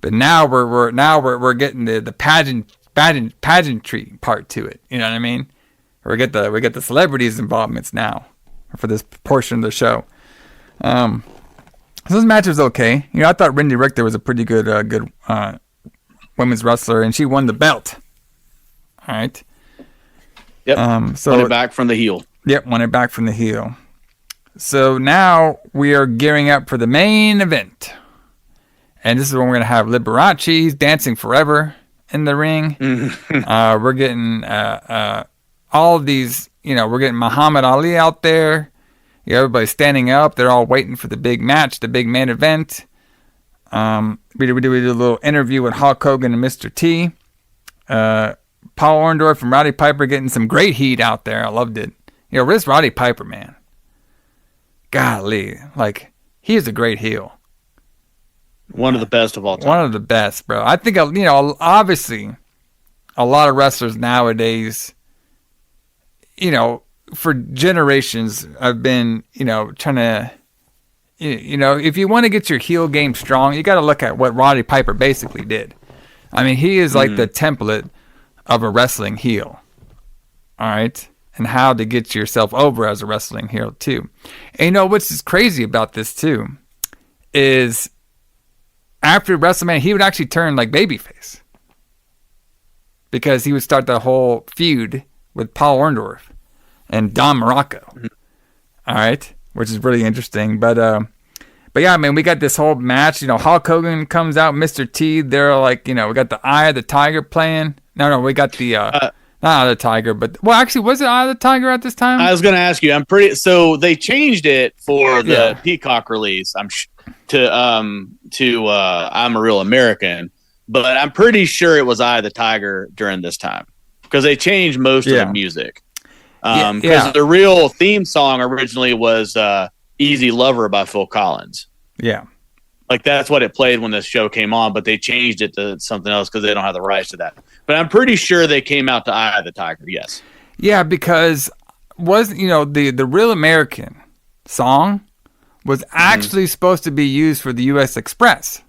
S10: But now we're getting the pageantry part to it. You know what I mean? We get the celebrities involvements now for this portion of the show. So this match was okay. I thought Randy Richter was a pretty good women's wrestler, and she won the belt. All right.
S11: Yep.
S10: So
S11: won it back from the heel.
S10: Yep, won it back from the heel. So now we are gearing up for the main event. And this is when we're going to have Liberace's Dancing Forever in the ring. We're getting all of these, we're getting Muhammad Ali out there. Everybody's standing up. They're all waiting for the big match, the big main event. We did a little interview with Hulk Hogan and Mr. T. Paul Orndorff and Roddy Piper getting some great heat out there. I loved it. This Roddy Piper, man. Golly. Like, he is a great heel.
S11: One of the best of all time.
S10: One of the best, bro. I think, obviously, a lot of wrestlers nowadays, for generations have been, trying to, if you want to get your heel game strong, you got to look at what Roddy Piper basically did. I mean, he is like the template of a wrestling heel. All right? And how to get yourself over as a wrestling heel, too. And what's is crazy about this, too, is after WrestleMania, he would actually turn like babyface. Because he would start the whole feud with Paul Orndorff and Don Morocco. All right? Which is really interesting. But yeah, man, we got this whole match. Hulk Hogan comes out, Mr. T. They're like, we got the Eye of the Tiger playing. No, we got the not Eye of the Tiger, but actually, was it Eye of the Tiger at this time?
S11: I was going to ask you. So they changed it for the Peacock release. To I'm a Real American, but I'm pretty sure it was Eye of the Tiger during this time because they changed most of the music. Because the real theme song originally was Easy Lover by Phil Collins.
S10: Yeah.
S11: Like that's what it played when the show came on, but they changed it to something else because they don't have the rights to that. But I'm pretty sure they came out to Eye of the Tiger, yes.
S10: Yeah, because the Real American song was actually supposed to be used for the U.S. Express.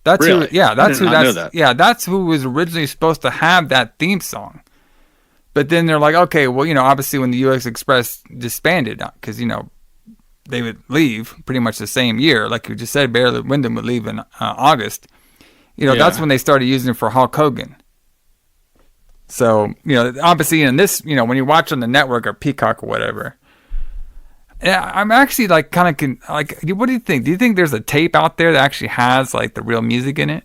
S10: That's
S11: really?
S10: That's who was originally supposed to have that theme song. But then they're like, okay, well, obviously when the U.S. Express disbanded, because, they would leave pretty much the same year. Like you just said, Barry Windham would leave in August. That's when they started using it for Hulk Hogan. So, obviously in this, when you watch on the network or Peacock or whatever, yeah, I'm actually like kind of what do you think? Do you think there's a tape out there that actually has like the real music in it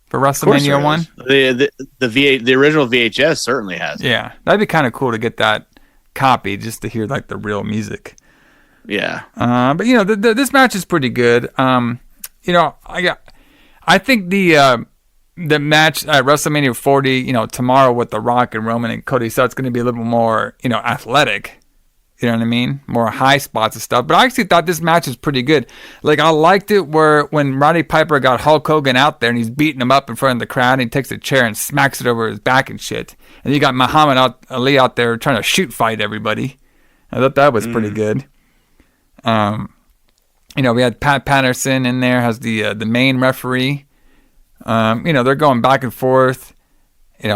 S10: for WrestleMania 1?
S11: The original VHS certainly has it.
S10: Yeah, that'd be kind of cool to get that copy just to hear like the real music.
S11: Yeah.
S10: But this match is pretty good. I think the match at WrestleMania 40, tomorrow with The Rock and Roman and Cody, so it's going to be a little more, athletic. You know what I mean? More high spots and stuff. But I actually thought this match was pretty good. Like, I liked it when Roddy Piper got Hulk Hogan out there and he's beating him up in front of the crowd and he takes a chair and smacks it over his back and shit. And you got Muhammad Ali out there trying to shoot fight everybody. I thought that was pretty good. We had Pat Patterson in there as the main referee. They're going back and forth,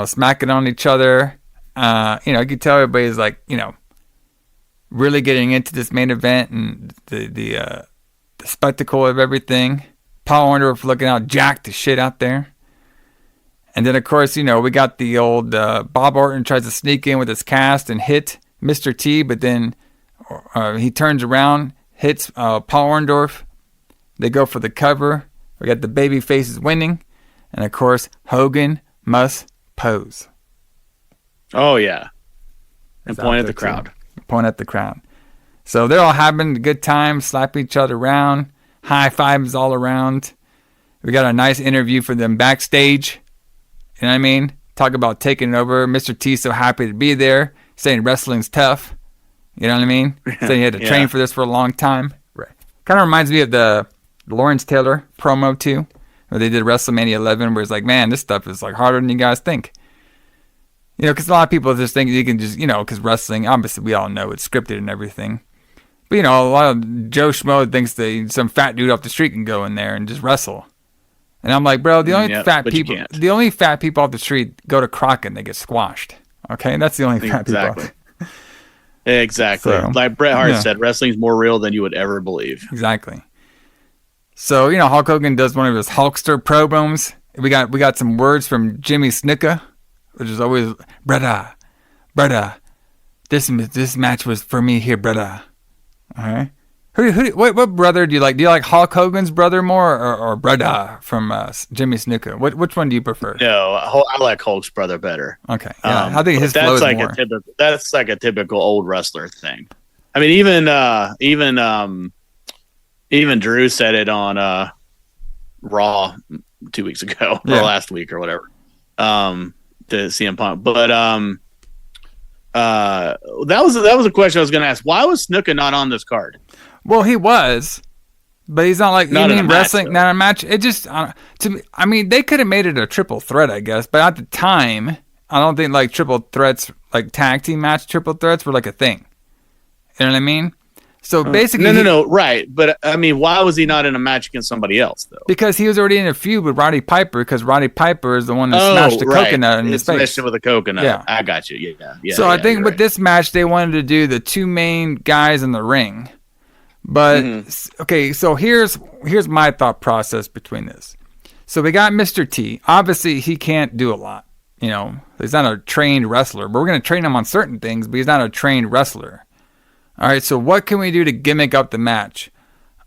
S10: smacking on each other. You could tell everybody's like, really getting into this main event and the spectacle of everything. Paul Orndorff looking out jacked to shit out there. And then, of course, we got the old Bob Orton tries to sneak in with his cast and hit Mr. T, but then he turns around, hits Paul Orndorff. They go for the cover. We got the baby faces winning. And, of course, Hogan must pose.
S11: Oh, yeah. And point at the crowd.
S10: Point at the crowd. So they're all having a good time, slapping each other around, high fives all around. We got a nice interview for them backstage. You know what I mean? Talk about taking over. Mr. T so happy to be there, saying wrestling's tough. You know what I mean? Saying he had to train for this for a long time. Right. Kind of reminds me of the Lawrence Taylor promo too, where they did WrestleMania 11, where it's like, man, this stuff is like harder than you guys think. Because a lot of people just think you can just, because wrestling, obviously we all know it's scripted and everything. But, a lot of Joe Schmo thinks that some fat dude off the street can go in there and just wrestle. And I'm like, bro, the only fat people off the street go to Crockett and they get squashed. Okay? That's the only fat people.
S11: Exactly. So, like Bret Hart said, wrestling's more real than you would ever believe.
S10: Exactly. So, Hulk Hogan does one of his Hulkster promos. We got some words from Jimmy Snuka, which is always, brother, this match was for me here, brother. All right. What brother do you like? Do you like Hulk Hogan's brother more or brother from Jimmy Snuka? Which one do you prefer?
S11: No, I like Hulk's brother better.
S10: Okay. Yeah, I think his flow is more.
S11: That's like a typical old wrestler thing. I mean, even Drew said it on Raw 2 weeks ago or last week or whatever. To CM Punk, but that was a question I was going to ask. Why was Snuka not on this card?
S10: Well, he was, but he's not like
S11: not in
S10: wrestling. Not a match. It just to me. I mean, they could have made it a triple threat, I guess, but at the time, I don't think like triple threats, like tag team match triple threats, were like a thing. You know what I mean? So basically,
S11: no, right. But I mean, why was he not in a match against somebody else though?
S10: Because he was already in a feud with Roddy Piper. Because Roddy Piper is the one that smashed the coconut in his face.
S11: Smashed it with a coconut.
S10: Yeah,
S11: I got you. Yeah.
S10: So I think with this match, they wanted to do the two main guys in the ring. But okay, so here's my thought process between this. So we got Mr. T. Obviously, he can't do a lot. He's not a trained wrestler. But we're going to train him on certain things, but he's not a trained wrestler. All right, so what can we do to gimmick up the match?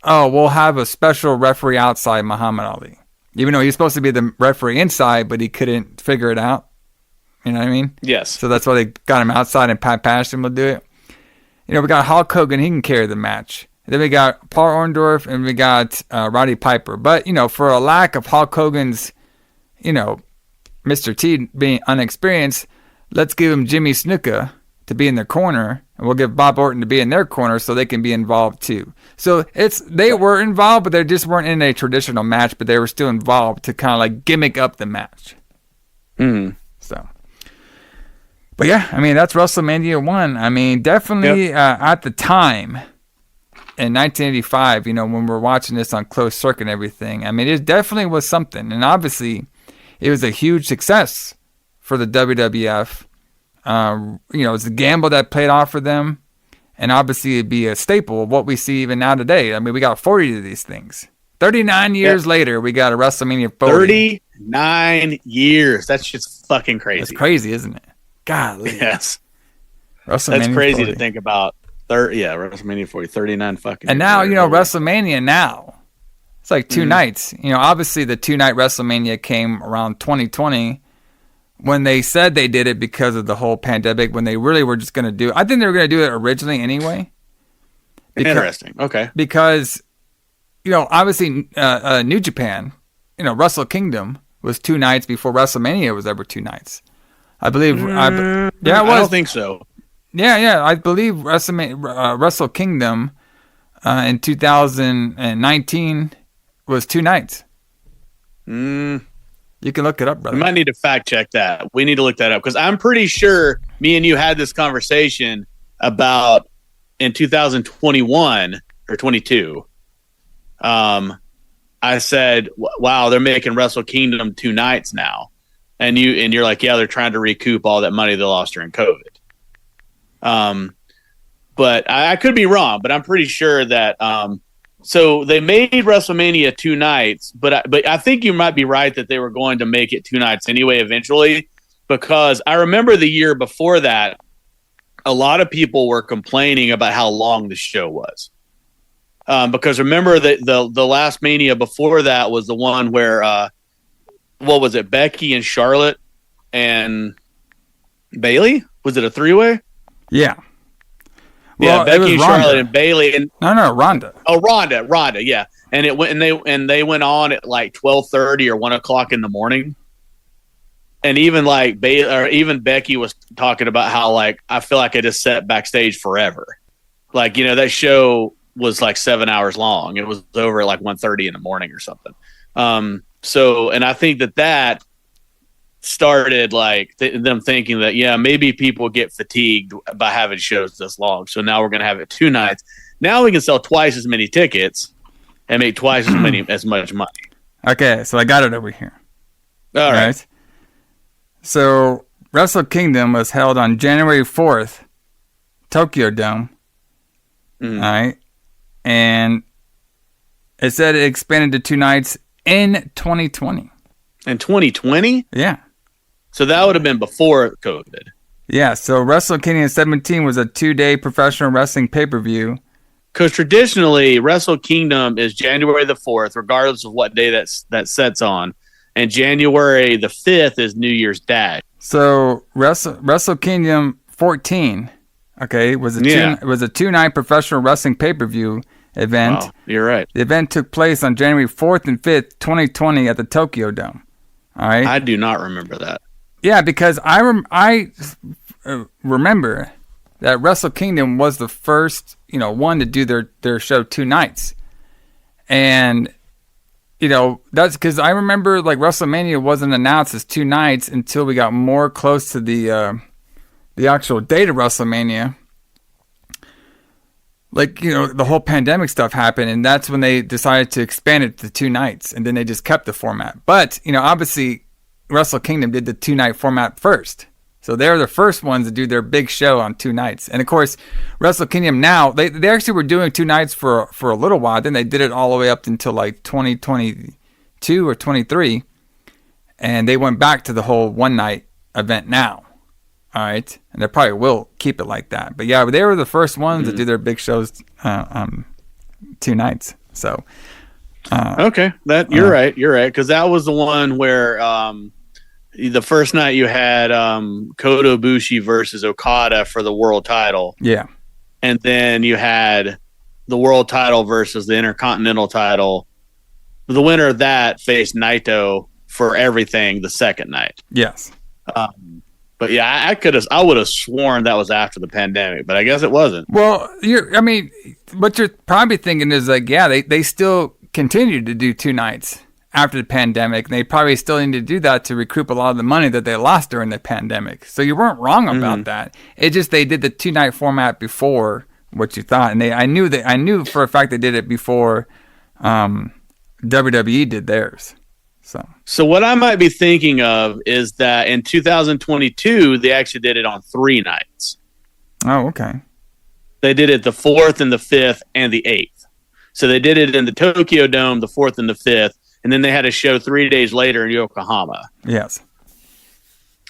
S10: Oh, we'll have a special referee outside Muhammad Ali. Even though he's supposed to be the referee inside, but he couldn't figure it out. You know what I mean?
S11: Yes.
S10: So that's why they got him outside and Pat Patterson will do it. We got Hulk Hogan. He can carry the match. And then we got Paul Orndorff and we got Roddy Piper. But, for a lack of Hulk Hogan's, Mr. T being unexperienced, let's give him Jimmy Snuka to be in their corner. And we'll give Bob Orton to be in their corner so they can be involved too. So they were involved, but they just weren't in a traditional match, but they were still involved to kind of like gimmick up the match. So, but yeah, I mean, that's WrestleMania 1. I mean, definitely at the time in 1985, when we're watching this on closed circuit and everything, I mean, it definitely was something. And obviously, it was a huge success for the WWF. It's a gamble that played off for them. And obviously, it'd be a staple of what we see even now today. I mean, we got 40 of these things. 39 years later, we got a WrestleMania 40.
S11: 39 years. That's just fucking crazy.
S10: That's crazy, isn't it? Golly.
S11: Yes.
S10: WrestleMania
S11: That's crazy
S10: 40.
S11: to think about. WrestleMania 40, 39 fucking.
S10: And now, WrestleMania now, it's like two nights. Obviously the 2-night WrestleMania came around 2020 when they said they did it because of the whole pandemic, when they really were just going to do it. I think they were going to do it originally anyway.
S11: Interesting. Okay.
S10: Because, obviously New Japan, Wrestle Kingdom was 2 nights before WrestleMania was ever 2 nights. I believe. It was.
S11: I don't think so.
S10: Yeah. I believe Wrestle Kingdom in 2019 was 2 nights. You can look it up, brother.
S11: We might need to fact check that. We need to look that up because I'm pretty sure me and you had this conversation about in 2021 or 22. I said, wow, they're making Wrestle Kingdom 2 nights now. and you're like, yeah, they're trying to recoup all that money they lost during COVID. But I could be wrong, but I'm pretty sure that so they made WrestleMania 2 nights, but I think you might be right that they were going to make it 2 nights anyway eventually, because I remember the year before that, a lot of people were complaining about how long the show was. Because remember that the last Mania before that was the one where what was it, Becky and Charlotte and Bailey? Was it a 3-way?
S10: Yeah.
S11: Yeah,
S10: Well,
S11: Becky and Charlotte and Bailey and
S10: Ronda.
S11: Oh, Ronda, yeah. And it went and they went on at like 12:30 or 1 o'clock in the morning. And even like even Becky was talking about how like I feel like I just sat backstage forever. Like, you know, that show was like 7 hours long. It was over at like 1:30 in the morning or something. So, and I think that started like them thinking that, yeah, maybe people get fatigued by having shows this long. So now we're going to have it 2 nights. Now we can sell twice as many tickets and make twice as much money.
S10: Okay, so I got it over here.
S11: All right.
S10: So Wrestle Kingdom was held on January 4th, Tokyo Dome. All right. And it said it expanded to 2 nights in 2020.
S11: In 2020?
S10: Yeah.
S11: So that would have been before COVID.
S10: Yeah, so Wrestle Kingdom 17 was a 2-day professional wrestling pay-per-view.
S11: Because traditionally, Wrestle Kingdom is January the 4th, regardless of what day that sets on. And January the 5th is New Year's Dash.
S10: So Wrestle Kingdom 14, okay, was a 2-night professional wrestling pay-per-view event.
S11: Wow, you're right.
S10: The event took place on January 4th and 5th, 2020 at the Tokyo Dome. All right.
S11: I do not remember that.
S10: Yeah, because I remember that Wrestle Kingdom was the first, one to do their show 2 nights. And, that's because I remember like WrestleMania wasn't announced as 2 nights until we got more close to the actual date of WrestleMania. Like, the whole pandemic stuff happened, and that's when they decided to expand it to 2 nights, and then they just kept the format. But, obviously, Wrestle Kingdom did the 2-night format first. So they're the first ones to do their big show on 2 nights. And, of course, Wrestle Kingdom now, they actually were doing 2 nights for a little while. Then they did it all the way up until, like, 2022 or 23. And they went back to the whole 1-night event now. All right, and they probably will keep it like that. But yeah, they were the first ones to do their big shows 2 nights. So
S11: okay, you're right, because that was the one where the first night you had Kota Ibushi versus Okada for the world title.
S10: Yeah,
S11: and then you had the world title versus the Intercontinental title. The winner of that faced Naito for everything the second night.
S10: Yes.
S11: But yeah, I would have sworn that was after the pandemic, but I guess it wasn't.
S10: Well, what you're probably thinking is like, yeah, they still continued to do 2 nights after the pandemic. And they probably still need to do that to recoup a lot of the money that they lost during the pandemic. So you weren't wrong about that. It just, they did the 2-night format before what you thought. And I knew for a fact they did it before WWE did theirs.
S11: So what I might be thinking of is that in 2022, they actually did it on 3 nights.
S10: Oh, okay.
S11: They did it the 4th and the 5th and the 8th. So they did it in the Tokyo Dome, the 4th and the 5th, and then they had a show 3 days later in Yokohama.
S10: Yes.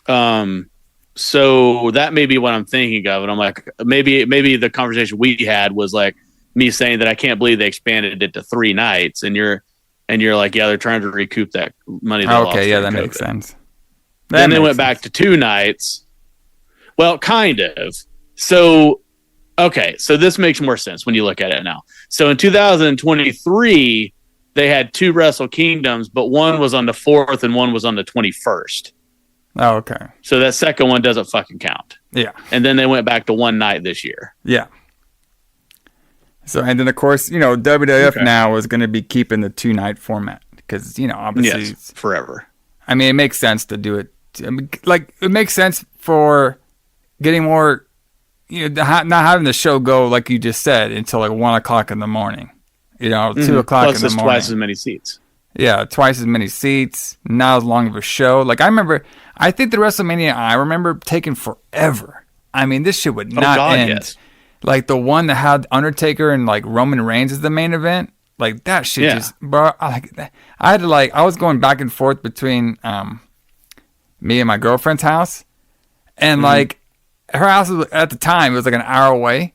S11: So that may be what I'm thinking of, and I'm like, maybe the conversation we had was like me saying that I can't believe they expanded it to 3 nights, and you're like, yeah, they're trying to recoup that money.
S10: Okay, yeah, that makes sense.
S11: Then they went back to 2 nights. Well, kind of. So, okay, so this makes more sense when you look at it now. So in 2023, they had 2 Wrestle Kingdoms, but one was on the 4th and one was on the 21st.
S10: Oh, okay.
S11: So that second one doesn't fucking count.
S10: Yeah.
S11: And then they went back to 1 night this year.
S10: Yeah. So, and then, of course, WWF now is going to be keeping the 2-night format because, obviously.
S11: Yes, forever.
S10: I mean, it makes sense to do it. It makes sense for getting more, not having the show go, like you just said, until like 1 o'clock in the morning. 2 o'clock
S11: Plus,
S10: in the morning.
S11: Plus, twice as many seats.
S10: Yeah, twice as many seats, not as long of a show. Like I think the WrestleMania I remember taking forever. I mean, this shit would not end.
S11: Yes.
S10: Like the one that had Undertaker and like Roman Reigns as the main event. Like that shit just, bro. I was going back and forth between me and my girlfriend's house, and like her house was, at the time it was like an hour away,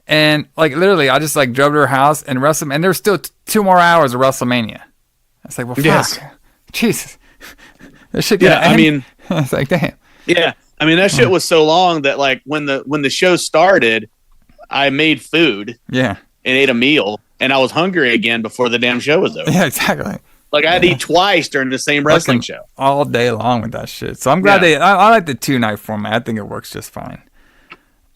S10: and like literally I just like drove to her house and and there's still 2 more hours of WrestleMania. I was like, well, fuck, Jesus, this shit.
S11: Yeah, I mean,
S10: it's like, damn.
S11: Yeah, I mean that shit was so long that like when the show started, I made food.
S10: Yeah.
S11: And ate a meal, and I was hungry again before the damn show was over.
S10: Yeah, exactly.
S11: Like I had to eat twice during the same wrestling show
S10: all day long with that shit. So I'm glad I like the 2-night format. I think it works just fine.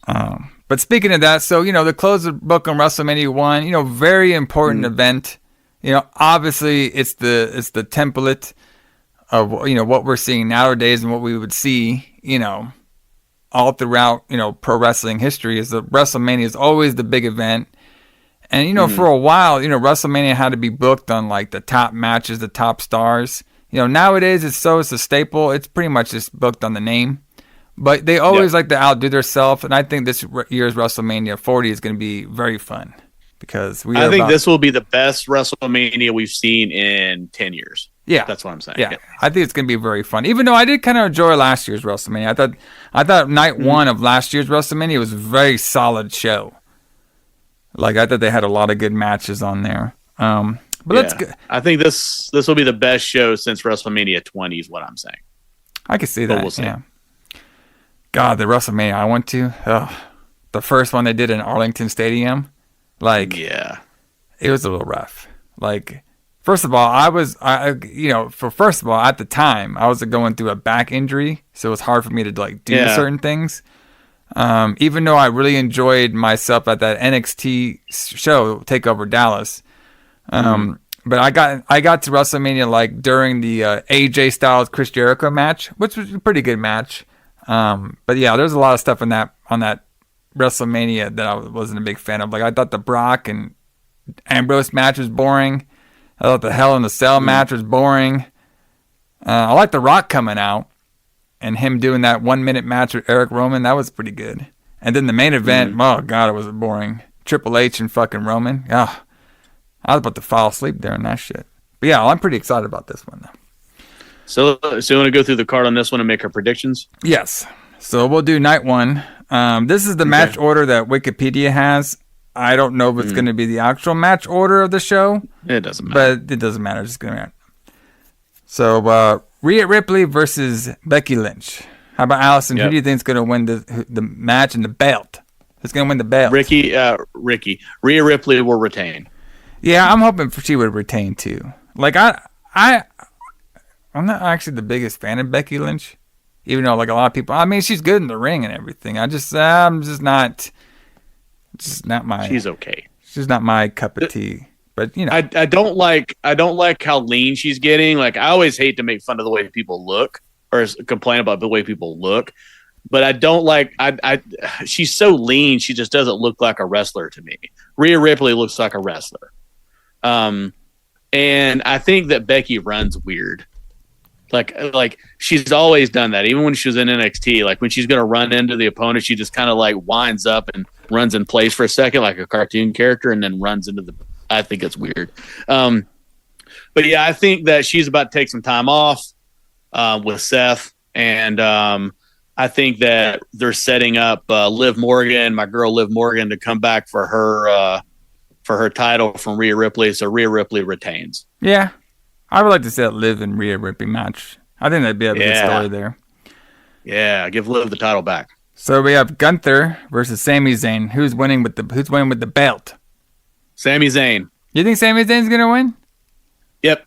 S10: But speaking of that, so the close of the book on WrestleMania 1, very important event. Obviously it's the template of what we're seeing nowadays and what we would see, all throughout pro wrestling history. Is the WrestleMania is always the big event. And, for a while, WrestleMania had to be booked on, like, the top matches, the top stars. Nowadays, it's a staple. It's pretty much just booked on the name. But they always like to outdo themselves. And I think this year's WrestleMania 40 is going to be very fun. Because I think
S11: this will be the best WrestleMania we've seen in 10 years.
S10: Yeah.
S11: That's what I'm saying.
S10: Yeah. I think it's going to be very fun. Even though I did kind of enjoy last year's WrestleMania. I thought night one of last year's WrestleMania was a very solid show. Like, I thought they had a lot of good matches on there. But let's go.
S11: I think this will be the best show since WrestleMania 20 is what I'm saying.
S10: I can see that.
S11: We'll see.
S10: Yeah. God, the WrestleMania I went to, the first one they did in Arlington Stadium, like, it was a little rough. Like, first of all, at the time, I was going through a back injury, so it was hard for me to like do certain things. Even though I really enjoyed myself at that NXT show, Takeover Dallas. But I got to WrestleMania like during the AJ Styles Chris Jericho match, which was a pretty good match. But yeah, there's a lot of stuff on that WrestleMania that I wasn't a big fan of. Like I thought the Brock and Ambrose match was boring. I thought the Hell in the Cell match was boring. I like The Rock coming out. And him doing that 1-minute match with Eric Roman, that was pretty good. And then the main event, oh, God, it was boring. Triple H and fucking Roman. Oh, I was about to fall asleep during that shit. But yeah, I'm pretty excited about this one, though.
S11: So you want to go through the card on this one and make our predictions?
S10: Yes. So we'll do night one. This is the match order that Wikipedia has. I don't know if it's going to be the actual match order of the show.
S11: It doesn't matter.
S10: But it doesn't matter. It's just going to be. So, Rhea Ripley versus Becky Lynch. How about Alison? Who do you think is going to win the match and the belt? Who's going to win the belt?
S11: Ricky. Rhea Ripley will retain.
S10: Yeah, I'm hoping she would retain too. Like I'm not actually the biggest fan of Becky Lynch, even though like a lot of people. I mean, she's good in the ring and everything. I'm just not my.
S11: She's okay.
S10: She's not my cup of tea. But
S11: I don't like how lean she's getting. Like I always hate to make fun of the way people look or complain about the way people look, but I don't like she's so lean. She just doesn't look like a wrestler to me. Rhea Ripley looks like a wrestler, and I think that Becky runs weird. Like she's always done that. Even when she was in NXT, like when she's gonna run into the opponent, she just kind of like winds up and runs in place for a second, like a cartoon character, and then runs into the. I think it's weird. But yeah, I think that she's about to take some time off with Seth. And I think that they're setting up Liv Morgan, my girl Liv Morgan, to come back for her title from Rhea Ripley. So Rhea Ripley retains.
S10: Yeah. I would like to see that Liv and Rhea Ripley match. I think that'd be a good story there.
S11: Yeah, give Liv the title back.
S10: So we have Gunther versus Sami Zayn. Who's winning with the belt?
S11: Sami Zayn.
S10: You think Sami Zayn's going to win?
S11: Yep.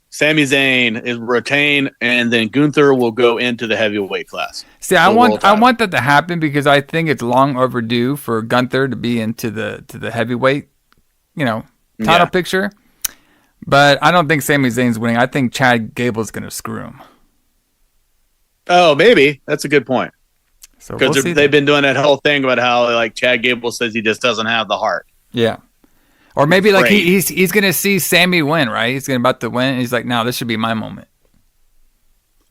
S11: Sami Zayn is retain, and then Gunther will go into the heavyweight class.
S10: See, I want that to happen because I think it's long overdue for Gunther to be into the heavyweight, title picture. But I don't think Sami Zayn's winning. I think Chad Gable's going to screw him.
S11: Oh, maybe. That's a good point. Because
S10: they've
S11: been doing that whole thing about how like Chad Gable says he just doesn't have the heart.
S10: Yeah. Or maybe like
S11: Great.
S10: he's gonna see Sammy win, right? He's gonna about to win. And he's like, no, this should be my moment.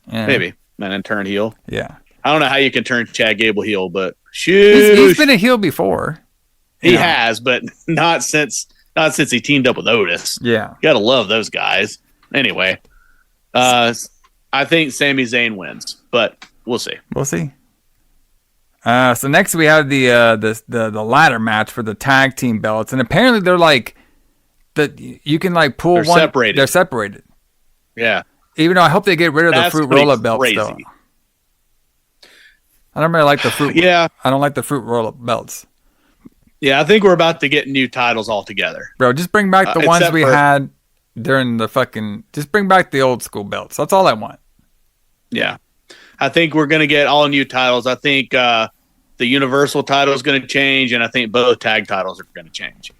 S10: Yeah.
S11: Maybe. And then turn heel.
S10: Yeah.
S11: I don't know how you can turn Chad Gable heel, but shoot.
S10: He's been a heel before.
S11: He has, but not since he teamed up with Otis.
S10: Yeah.
S11: You gotta love those guys. Anyway, I think Sami Zayn wins, but we'll see.
S10: We'll see. So next we have the ladder match for the tag team belts, and apparently they're like you can like pull
S11: They're
S10: one.
S11: separated.
S10: They're separated.
S11: Yeah.
S10: Even though I hope they get rid of
S11: That's
S10: the fruit
S11: pretty
S10: roll-up belts
S11: crazy.
S10: though. I don't really like the fruit.
S11: Yeah.
S10: I don't like the fruit roll-up belts.
S11: Yeah, I think we're about to get new titles altogether.
S10: Bro, just bring back the ones
S11: except
S10: we
S11: for-
S10: had during the fucking. Just bring back the old school belts. That's all I want.
S11: Yeah. I think we're going to get all new titles. I think the Universal title is going to change, and I think both tag titles are going to change.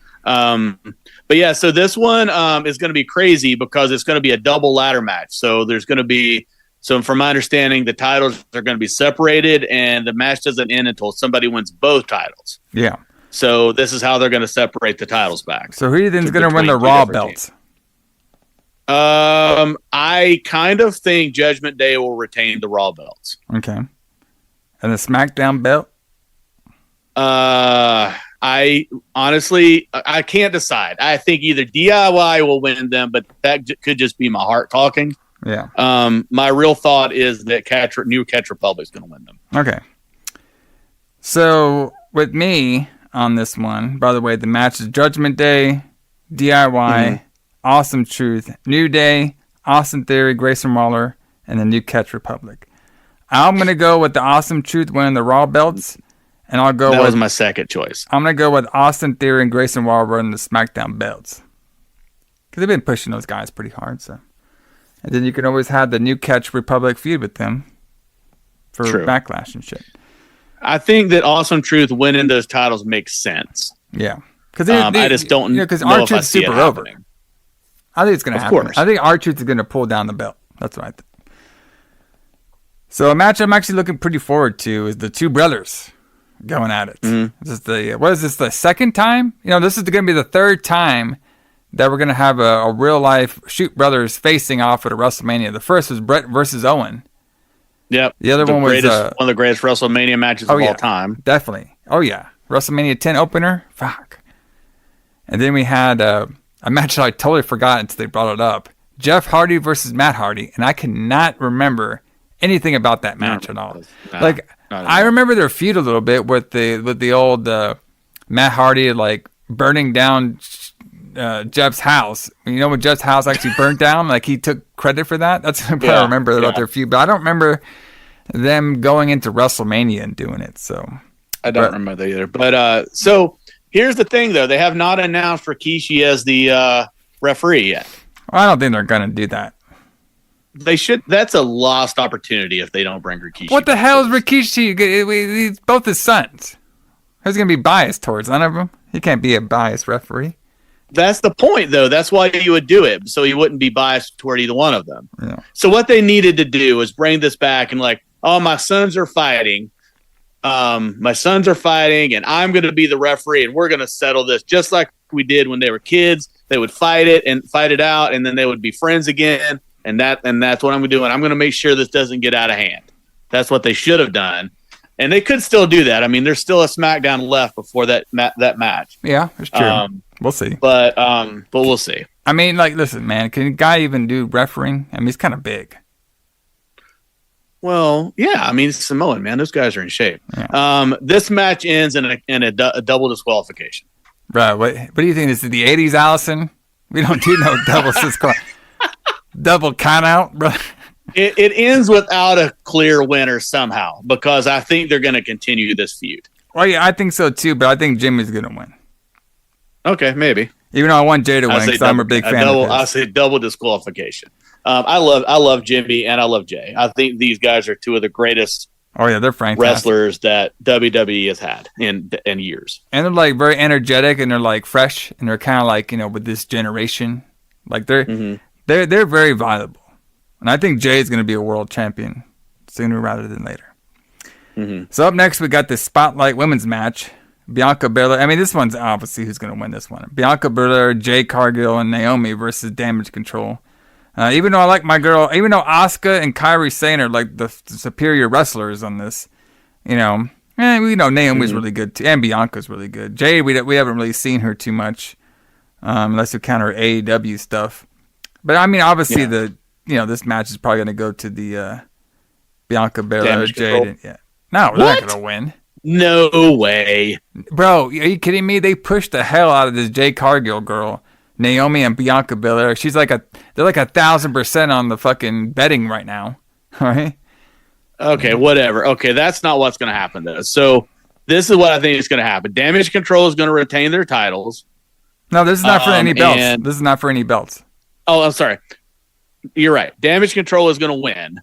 S11: But yeah, so this one is going to be crazy because it's going to be a double ladder match. So there's going to be, so from my understanding, the titles are going to be separated, and the match doesn't end until somebody wins both titles.
S10: Yeah.
S11: So this is how they're going to separate the titles back.
S10: So who do you think is going to win the
S11: between two
S10: Raw
S11: different
S10: belts?
S11: I kind of think Judgment Day will retain the Raw belts.
S10: Okay. And the SmackDown belt?
S11: I honestly, I can't decide. I think either DIY will win them, but that could just be my heart talking.
S10: Yeah.
S11: My real thought is that New Catch Republic is going to win them.
S10: Okay. So with me on this one, by the way, the match is Judgment Day, DIY, Awesome Truth, New Day, Austin Theory, Grayson Waller, and the New Catch Republic. I'm going to go with the Awesome Truth winning the Raw belts, and I'll go
S11: That
S10: with...
S11: was my second choice.
S10: I'm going to go with Austin Theory and Grayson Waller winning the SmackDown belts. Because they've been pushing those guys pretty hard, so... And then you can always have the New Catch Republic feud with them for Backlash and shit.
S11: I think that Awesome Truth winning those titles makes sense.
S10: Yeah. Because
S11: I just don't know
S10: because
S11: if I
S10: R-Truth's
S11: see it
S10: super over.
S11: happening.
S10: I think it's going to
S11: Of
S10: happen.
S11: course.
S10: I think R-Truth is going to pull down the belt. That's what I think. So a match I'm actually looking pretty forward to is the two brothers going at it. This is the second time? This is going to be the third time that we're going to have a real life Shoot brothers facing off at a WrestleMania. The first was Brett versus Owen.
S11: Yep.
S10: The other one was
S11: one of the greatest WrestleMania matches of all time.
S10: Definitely. Oh yeah. WrestleMania 10 opener. Fuck. And then we had a match that I totally forgot until they brought it up. Jeff Hardy versus Matt Hardy, and I cannot remember anything about that match at all. I remember their feud a little bit with the old Matt Hardy burning down Jeff's house. You know when Jeff's house actually burnt down? He took credit for that? That's what I remember about their feud. But I don't remember them going into WrestleMania and doing it. So
S11: I don't remember that either. But so here's the thing, though. They have not announced Rikishi as the referee yet.
S10: Well, I don't think they're going to do that.
S11: They should. That's a lost opportunity if they don't bring Rikishi.
S10: What the hell is Rikishi? He's both his sons. Who's going to be biased towards none of them? He can't be a biased referee.
S11: That's the point, though. That's why you would do it, so he wouldn't be biased toward either one of them.
S10: Yeah.
S11: So what they needed to do was bring this back and my sons are fighting. My sons are fighting, and I'm going to be the referee, and we're going to settle this just like we did when they were kids. They would fight it out, and then they would be friends again. And that's what I'm going to do. And I'm going to make sure this doesn't get out of hand. That's what they should have done. And they could still do that. I mean, there's still a SmackDown left before that match.
S10: Yeah, it's true. We'll see.
S11: But we'll see.
S10: I mean, listen, man, can a guy even do refereeing? I mean, he's kind of big.
S11: Well, yeah. I mean, Samoan, man. Those guys are in shape.
S10: Yeah.
S11: This match ends in a double disqualification.
S10: Right. What do you think? This is the 80s, Alison? We don't do no double count out, bro.
S11: It ends without a clear winner somehow because I think they're going to continue this feud.
S10: Well, yeah, I think so too, but I think Jimmy's going to win.
S11: Okay, maybe.
S10: Even though I want Jay to win because I'm a big fan of his.
S11: I say double disqualification. I love Jimmy and I love Jay. I think these guys are two of the greatest
S10: they're fantastic
S11: wrestlers that WWE has had in years.
S10: And they're very energetic and they're fresh and they're kind of with this generation. They're very valuable. And I think Jay is going to be a world champion sooner rather than later. So up next, we got the Spotlight Women's match Bianca Belair. I mean, this one's obviously who's going to win this one. Bianca Belair, Jade Cargill, and Naomi versus Damage Control. Even though I like my girl, even though Asuka and Kairi Sane are like the superior wrestlers on this, we know Naomi's really good too, and Bianca's really good. Jade, we haven't really seen her too much, unless you count her AEW stuff. But I mean, obviously this match is probably going to go to the Bianca Belair, Jade. No, they're not going to win.
S11: No way.
S10: Bro, are you kidding me? They pushed the hell out of this Jade Cargill girl. Naomi and Bianca Belair. They're like 1,000% on the fucking betting right now. All right.
S11: Okay, whatever. Okay, that's not what's going to happen though. So this is what I think is going to happen. Damage Control is going to retain their titles.
S10: No, this is not for any belts. This is not for any belts.
S11: Oh, I'm sorry. You're right. Damage Control is going to win.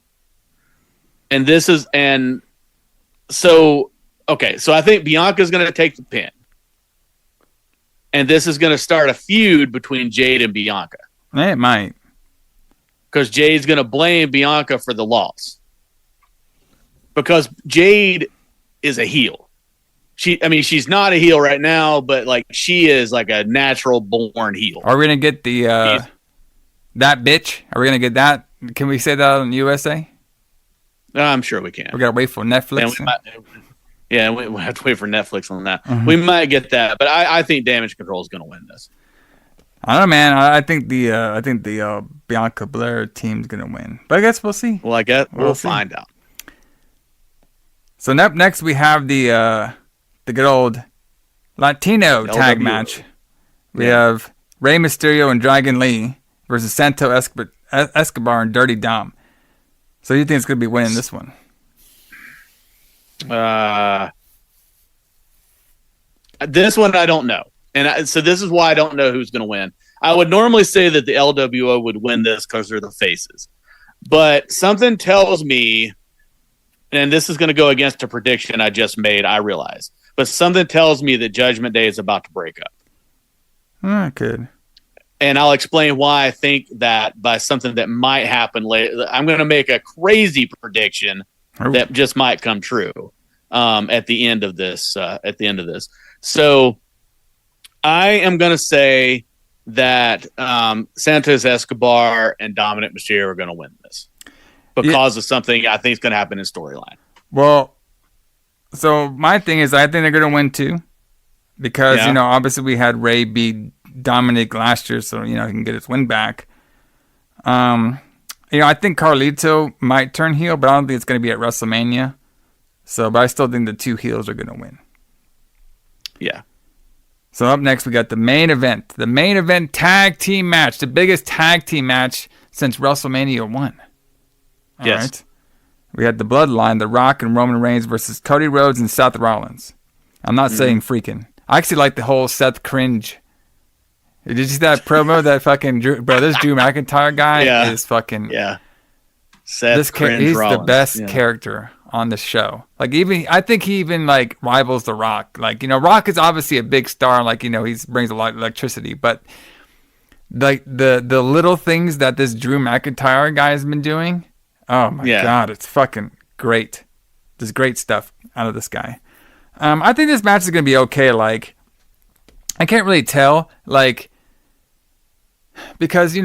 S11: So I think Bianca's going to take the pin. And this is going to start a feud between Jade and Bianca.
S10: It might.
S11: Because Jade's going to blame Bianca for the loss. Because Jade is a heel. She's not a heel right now, but like she is like a natural born heel.
S10: Are we going to get the that bitch? Are we going to get that? Can we say that on the USA?
S11: I'm sure we can.
S10: We got to wait for Netflix.
S11: We have to wait for Netflix on that. Mm-hmm. We might get that, but I think Damage Control is going to win this.
S10: I don't know, man. I think the Bianca Belair team's going to win, but I guess we'll see.
S11: Well, I guess we'll find out.
S10: So next we have the good old Latino tag match. We have Rey Mysterio and Dragon Lee versus Santo Escobar and Dirty Dom. So you think it's going to be winning this one?
S11: This one I don't know, and so this is why I don't know who's going to win. I would normally say that the LWO would win this because they're the faces, but something tells me, and this is going to go against a prediction I just made, I realize, but something tells me that Judgment Day is about to break up.
S10: Good.
S11: And I'll explain why I think that by something that might happen later. I'm going to make a crazy prediction that just might come true at the end of this. So I am going to say that Santos Escobar and Dominic Mysterio are going to win this because of something I think is going to happen in storyline.
S10: Well, so my thing is I think they're going to win too because, obviously we had Ray beat Dominic last year, so, he can get his win back. I think Carlito might turn heel, but I don't think it's going to be at WrestleMania. But I still think the two heels are going to win.
S11: Yeah.
S10: So up next, we got the main event. The main event tag team match. The biggest tag team match since WrestleMania 1. All right. We had the Bloodline, The Rock and Roman Reigns versus Cody Rhodes and Seth Rollins. I'm not saying freaking. I actually like the whole Seth cringe. Did you see that promo? That fucking this Drew McIntyre guy is fucking
S11: Seth
S10: he's
S11: Rollins.
S10: The best character on the show. Like I think he even like rivals The Rock. Like Rock is obviously a big star. Like he brings a lot of electricity, but like the little things that this Drew McIntyre guy has been doing. Oh my god, it's fucking great. There's great stuff out of this guy. I think this match is gonna be okay. Like I can't really tell. Like. Because, there's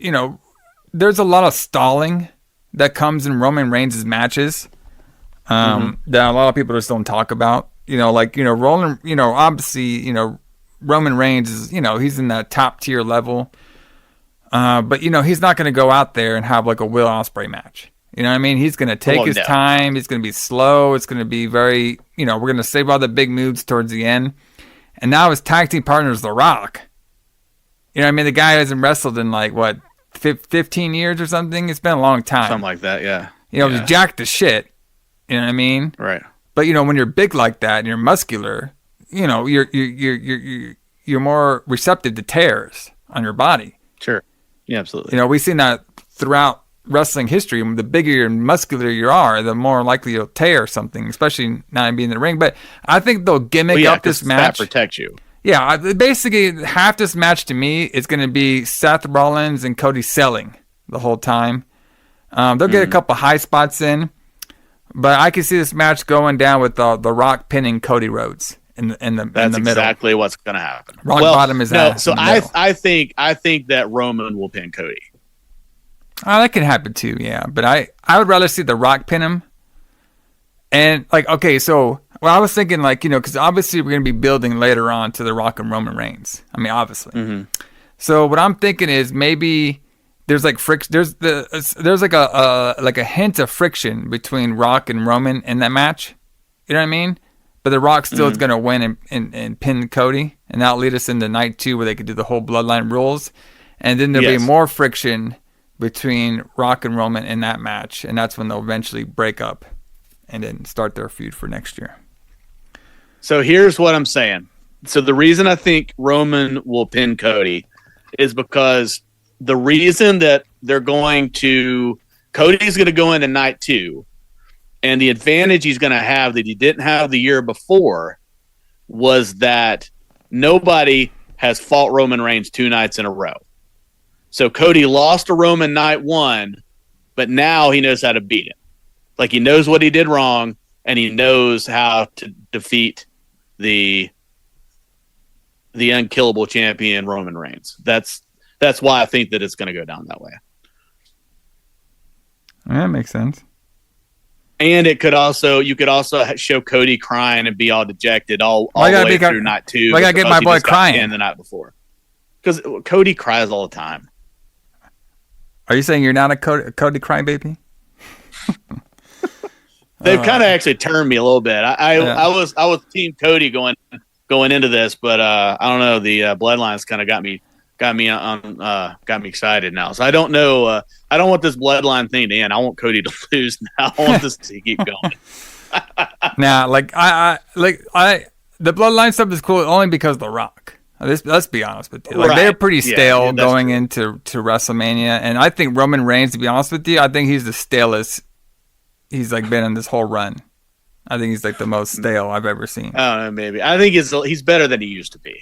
S10: a lot of stalling that comes in Roman Reigns' matches that a lot of people just don't talk about. Roman, obviously, Roman Reigns is, he's in that top tier level. But, he's not going to go out there and have like a Will Ospreay match. You know what I mean? He's going to take his time. He's going to be slow. It's going to be very, we're going to save all the big moves towards the end. And now his tag team partner is The Rock. You know what I mean? The guy hasn't wrestled in 15 years or something? It's been a long time.
S11: Something like that, yeah.
S10: He's jacked to shit. You know what I mean?
S11: Right.
S10: But, when you're big like that and you're muscular, you're more receptive to tears on your body.
S11: Sure. Yeah, absolutely.
S10: We've seen that throughout wrestling history. The bigger and muscular you are, the more likely you'll tear something, especially not being in the ring. But I think they'll gimmick up this match.
S11: That protects you.
S10: Yeah, basically half this match to me is going to be Seth Rollins and Cody selling the whole time. They'll get a couple high spots in. But I can see this match going down with the Rock pinning Cody Rhodes in the middle.
S11: That's exactly what's going to happen.
S10: Rock bottom is ass.
S11: So I think that Roman will pin Cody.
S10: Oh, that can happen too, yeah. But I would rather see the Rock pin him. And okay, so I was thinking because obviously we're going to be building later on to the Rock and Roman Reigns. I mean, obviously. Mm-hmm. So what I'm thinking is maybe there's friction. There's a hint of friction between Rock and Roman in that match. You know what I mean? But the Rock still is going to win and pin Cody, and that'll lead us into night 2 where they could do the whole bloodline rules, and then there'll be more friction between Rock and Roman in that match, and that's when they'll eventually break up and then start their feud for next year.
S11: So here's what I'm saying. So the reason I think Roman will pin Cody is because the reason that Cody's going to go into night 2, and the advantage he's going to have that he didn't have the year before was that nobody has fought Roman Reigns 2 nights in a row. So Cody lost to Roman night 1, but now he knows how to beat him. He knows what he did wrong, and he knows how to defeat the unkillable champion Roman Reigns. That's why I think that it's going to go down that way.
S10: That makes sense.
S11: And you could also show Cody crying and be all dejected all the way through night 2.
S10: I got to get my boy crying
S11: the night before, because Cody cries all the time.
S10: Are you saying you're not a Cody crybaby?
S11: They've kind of actually turned me a little bit. I was team Cody going into this, but I don't know. The bloodlines kind of got me excited now. So I don't know. I don't want this bloodline thing to end. I want Cody to lose now. I want this to keep going.
S10: Now, the bloodline stuff is cool only because of The Rock. Let's be honest with you. They're pretty stale going into WrestleMania, and I think Roman Reigns, to be honest with you, I think he's the stalest he's been in this whole run. I think he's the most stale I've ever seen.
S11: I don't know, maybe. I think he's better than he used to be.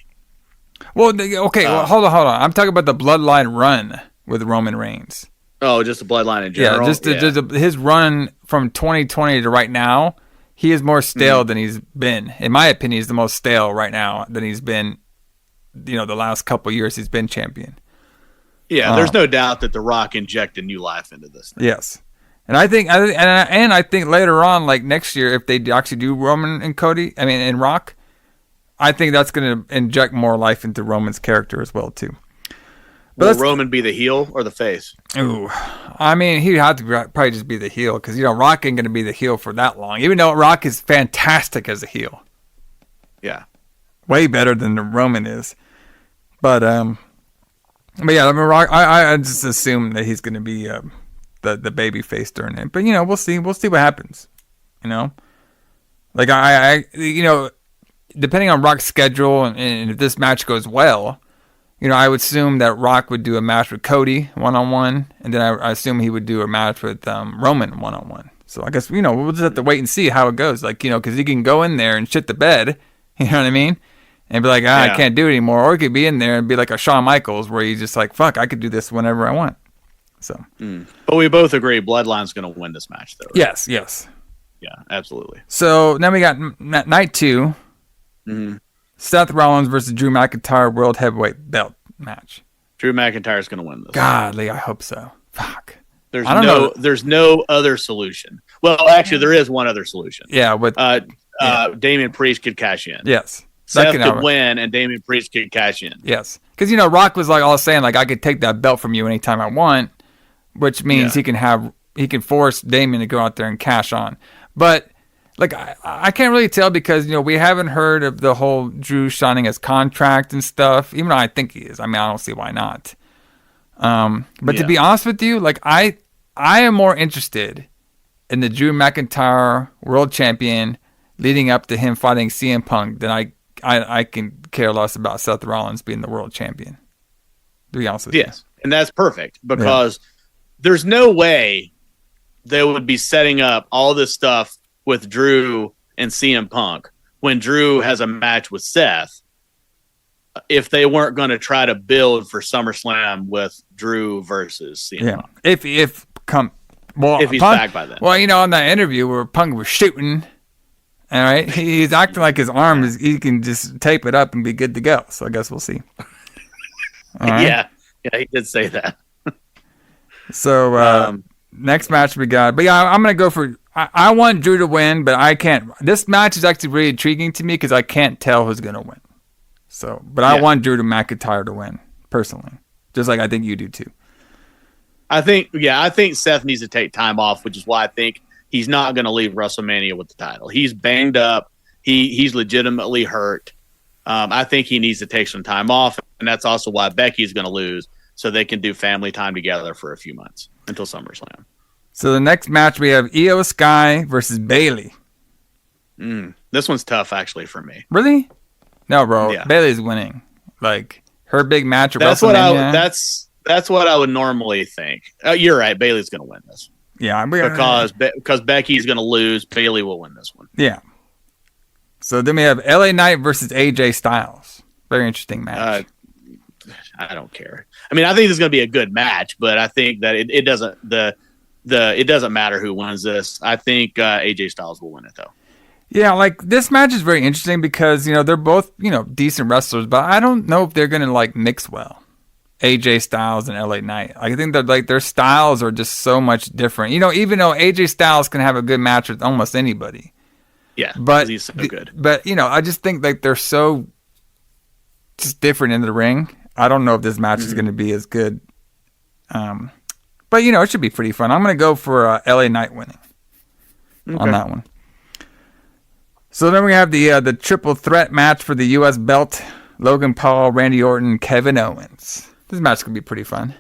S10: Well, okay, hold on. I'm talking about the bloodline run with Roman Reigns.
S11: Oh, just the bloodline in general?
S10: Yeah, just his run from 2020 to right now, he is more stale than he's been. In my opinion, he's the most stale right now than he's been, the last couple of years he's been champion.
S11: Yeah, there's no doubt that The Rock injected new life into this thing.
S10: Yes. And I think later on, next year, if they actually do Roman and Rock, I think that's going to inject more life into Roman's character as well, too.
S11: Will Roman be the heel or the face?
S10: Ooh, he'd have to probably just be the heel because, Rock ain't going to be the heel for that long, even though Rock is fantastic as a heel.
S11: Yeah.
S10: Way better than the Roman is. But yeah, Rock, I just assume that he's going to be the baby face during it. But, we'll see. We'll see what happens. Depending on Rock's schedule and if this match goes well, I would assume that Rock would do a match with Cody one-on-one, and then I assume he would do a match with Roman one-on-one. So I guess, we'll just have to wait and see how it goes. Because he can go in there and shit the bed, you know what I mean? And be like, I can't do it anymore. Or he could be in there and be like a Shawn Michaels where he's just like, fuck, I could do this whenever I want. So.
S11: But we both agree Bloodline's going to win this match, though. Right?
S10: Yes.
S11: Yeah, absolutely.
S10: So then we got night 2.
S11: Mm-hmm.
S10: Seth Rollins versus Drew McIntyre World Heavyweight Belt match.
S11: Drew McIntyre's going to win this.
S10: Godly, I hope so. Fuck.
S11: There's no other solution. Well, actually, there is one other solution.
S10: Yeah, with
S11: Damian Priest could cash in.
S10: Yes.
S11: Seth could win, and Damian Priest could cash in.
S10: Yes. Because, Rock was all saying, I could take that belt from you anytime I want, which means he can force Damian to go out there and cash on. But I can't really tell because, we haven't heard of the whole Drew signing his contract and stuff, even though I think he is. I don't see why not. But to be honest with you, I am more interested in the Drew McIntyre World Champion leading up to him fighting CM Punk than I can care less about Seth Rollins being the World Champion. To be honest with you.
S11: Yes, and that's perfect because there's no way they would be setting up all this stuff with Drew and CM Punk when Drew has a match with Seth if they weren't going to try to build for SummerSlam with Drew versus CM Punk. if he's back by then.
S10: Well, on that interview where Punk was shooting, all right, he's acting like his arm he can just tape it up and be good to go. So I guess we'll see. All right?
S11: Yeah, he did say that.
S10: So next match we got, but yeah, I'm gonna go for. I want Drew to win, but I can't. This match is actually really intriguing to me because I can't tell who's gonna win. So, but I want Drew McIntyre to win personally, just like I think you do too.
S11: I think Seth needs to take time off, which is why I think he's not going to leave WrestleMania with the title. He's banged up. He's legitimately hurt. I think he needs to take some time off, and that's also why Becky's going to lose, so they can do family time together for a few months until SummerSlam.
S10: So the next match we have Io Sky versus Bayley.
S11: This one's tough, actually, for me.
S10: Really? No, bro.
S11: Yeah.
S10: Bayley's winning. Like her big match at
S11: That's
S10: WrestleMania.
S11: That's what I would normally think. You're right. Bayley's going to win this.
S10: Yeah,
S11: because Becky's going to lose. Bayley will win this one.
S10: Yeah. So then we have LA Knight versus AJ Styles. Very interesting match.
S11: I don't care. I mean, I think this is going to be a good match, but I think that it doesn't it doesn't matter who wins this. I think AJ Styles will win it though.
S10: Yeah, like this match is very interesting because they're both decent wrestlers, but I don't know if they're going to like mix well. AJ Styles and LA Knight. I think that like their styles are just so much different. Even though AJ Styles can have a good match with almost anybody.
S11: Yeah,
S10: but
S11: he's so good.
S10: But I just think like they're so just different in the ring. I don't know if this match is going to be as good. But it should be pretty fun. I'm going to go for LA Knight winning on that one. So then we have the triple threat match for the U.S. belt. Logan Paul, Randy Orton, Kevin Owens. This match could be pretty fun.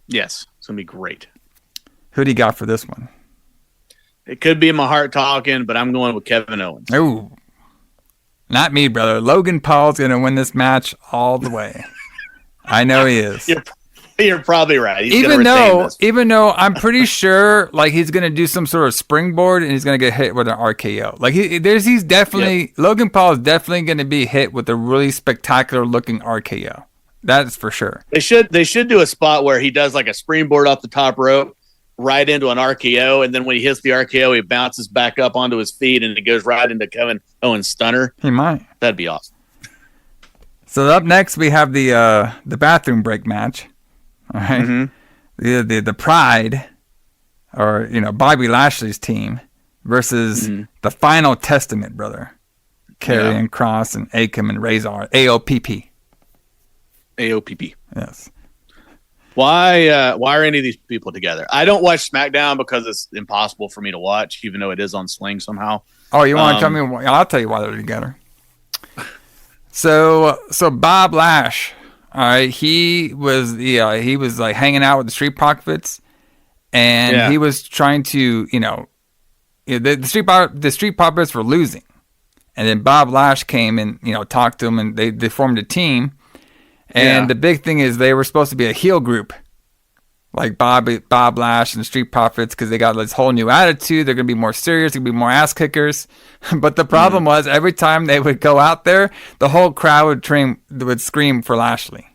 S11: Yes, it's going to be great.
S10: Who do you got for this one?
S11: It could be my heart talking, but I'm going with Kevin Owens.
S10: Ooh. Not me, brother. Logan Paul's going to win this match all the way. I know he is.
S11: You're probably right. He's
S10: even though I'm pretty sure like he's going to do some sort of springboard and he's going to get hit with an RKO. Like he's definitely Logan Paul is definitely going to be hit with a really spectacular looking RKO. That's for sure.
S11: They should do a spot where he does like a springboard off the top rope right into an RKO, and then when he hits the RKO, he bounces back up onto his feet and it goes right into Kevin Owens' stunner.
S10: He might.
S11: That'd be awesome.
S10: So up next we have the bathroom break match. All right. The Pride, or Bobby Lashley's team versus the Final Testament, brother. Karrion Kross and Akam and Razor. AOPP. Yes.
S11: Why are any of these people together? I don't watch SmackDown because it's impossible for me to watch, even though it is on Sling somehow.
S10: Oh, you want to tell me? I'll tell you why they're together. So Bob Lash, all right, he was like hanging out with the Street Profits, and he was trying to, the Street Profits were losing, and then Bob Lash came and talked to them, and they formed a team. And the big thing is they were supposed to be a heel group, like Bob Lash and the Street Profits, because they got this whole new attitude. They're going to be more serious. They're going to be more ass kickers. But the problem was every time they would go out there, the whole crowd would scream for Lashley.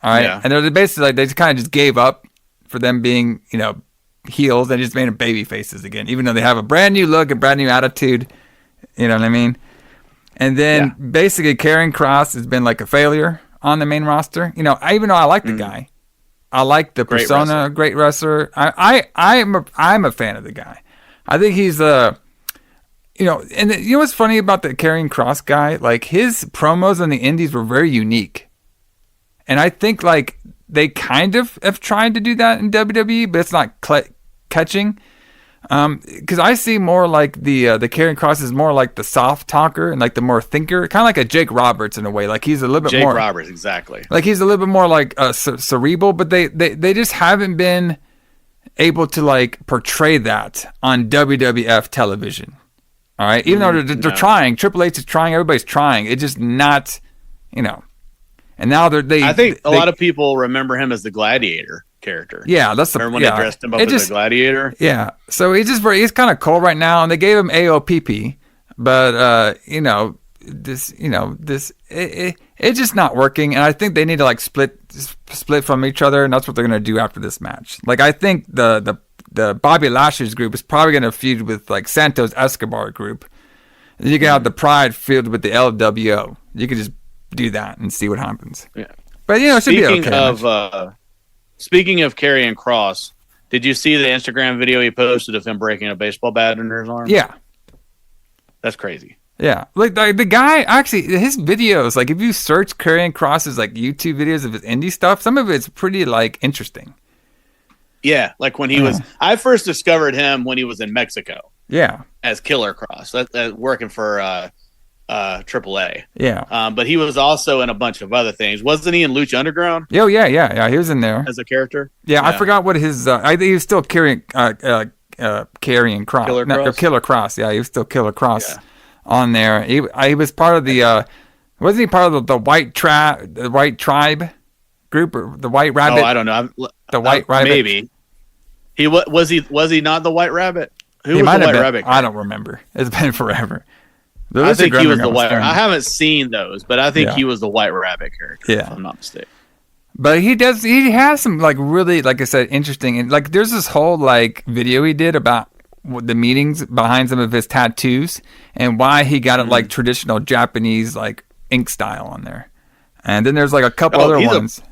S10: All right. Yeah. And they're basically like, they just kind of just gave up for them being, heels. They just made them baby faces again, even though they have a brand new look, a brand new attitude. You know what I mean? And then basically Karrion Kross has been like a failure on the main roster. Even though I like the guy, I like the persona, great wrestler. I'm a fan of the guy. I think he's and what's funny about the Karrion Kross guy? Like his promos on the indies were very unique, and I think like they kind of have tried to do that in WWE, but it's not catching. Because I see more like the Karrion Kross is more like the soft talker and like the more thinker, kind of like a Jake Roberts in a way. Like he's a little bit more.
S11: Jake Roberts, exactly.
S10: Like he's a little bit more like cerebral, but they just haven't been able to like portray that on WWF television. All right, even though they're trying, Triple H is trying, everybody's trying. It's just not, And now I
S11: think a lot of people remember him as the Gladiator character.
S10: Yeah, that's
S11: remember when they dressed him up as a gladiator.
S10: Yeah, so he's kind of cool right now, and they gave him AOPP, but it's just not working, and I think they need to like split from each other, and that's what they're gonna do after this match. Like I think the the Bobby Lashley's group is probably going to feud with like Santos Escobar group. And then you can have the Pride feud with the LWO. You can just do that and see what happens.
S11: Yeah.
S10: But it should be okay.
S11: Speaking of Karrion Kross, did you see the Instagram video he posted of him breaking a baseball bat under his arm?
S10: Yeah.
S11: That's crazy.
S10: Yeah. Like the guy, actually, his videos, like if you search Karrion Kross's like YouTube videos of his indie stuff, some of it's pretty like interesting.
S11: Yeah. Like when he was, I first discovered him when he was in Mexico.
S10: Yeah.
S11: As Killer Kross, working for AAA.
S10: Yeah.
S11: But he was also in a bunch of other things. Wasn't he in Lucha Underground?
S10: Oh, yeah. He was in there.
S11: As a character?
S10: Yeah, I forgot what his, I think he was still Karrion Kross. Killer Kross. Yeah, he was still Killer Kross on there. He was part of the, wasn't he part of the White Tribe group or the White Rabbit?
S11: Oh, I don't know.
S10: The White Rabbit?
S11: Maybe. Was he not the White Rabbit? Who
S10: he
S11: was
S10: might
S11: the
S10: have
S11: White
S10: been.
S11: Rabbit?
S10: I don't remember. It's been forever.
S11: I think he was the White Rabbit. I haven't seen those, but I think he was the White Rabbit character, if I'm not mistaken.
S10: But he has some like really, like I said, interesting, and like there's this whole like video he did about the meanings behind some of his tattoos and why he got it like traditional Japanese like ink style on there. And then there's like a couple other ones.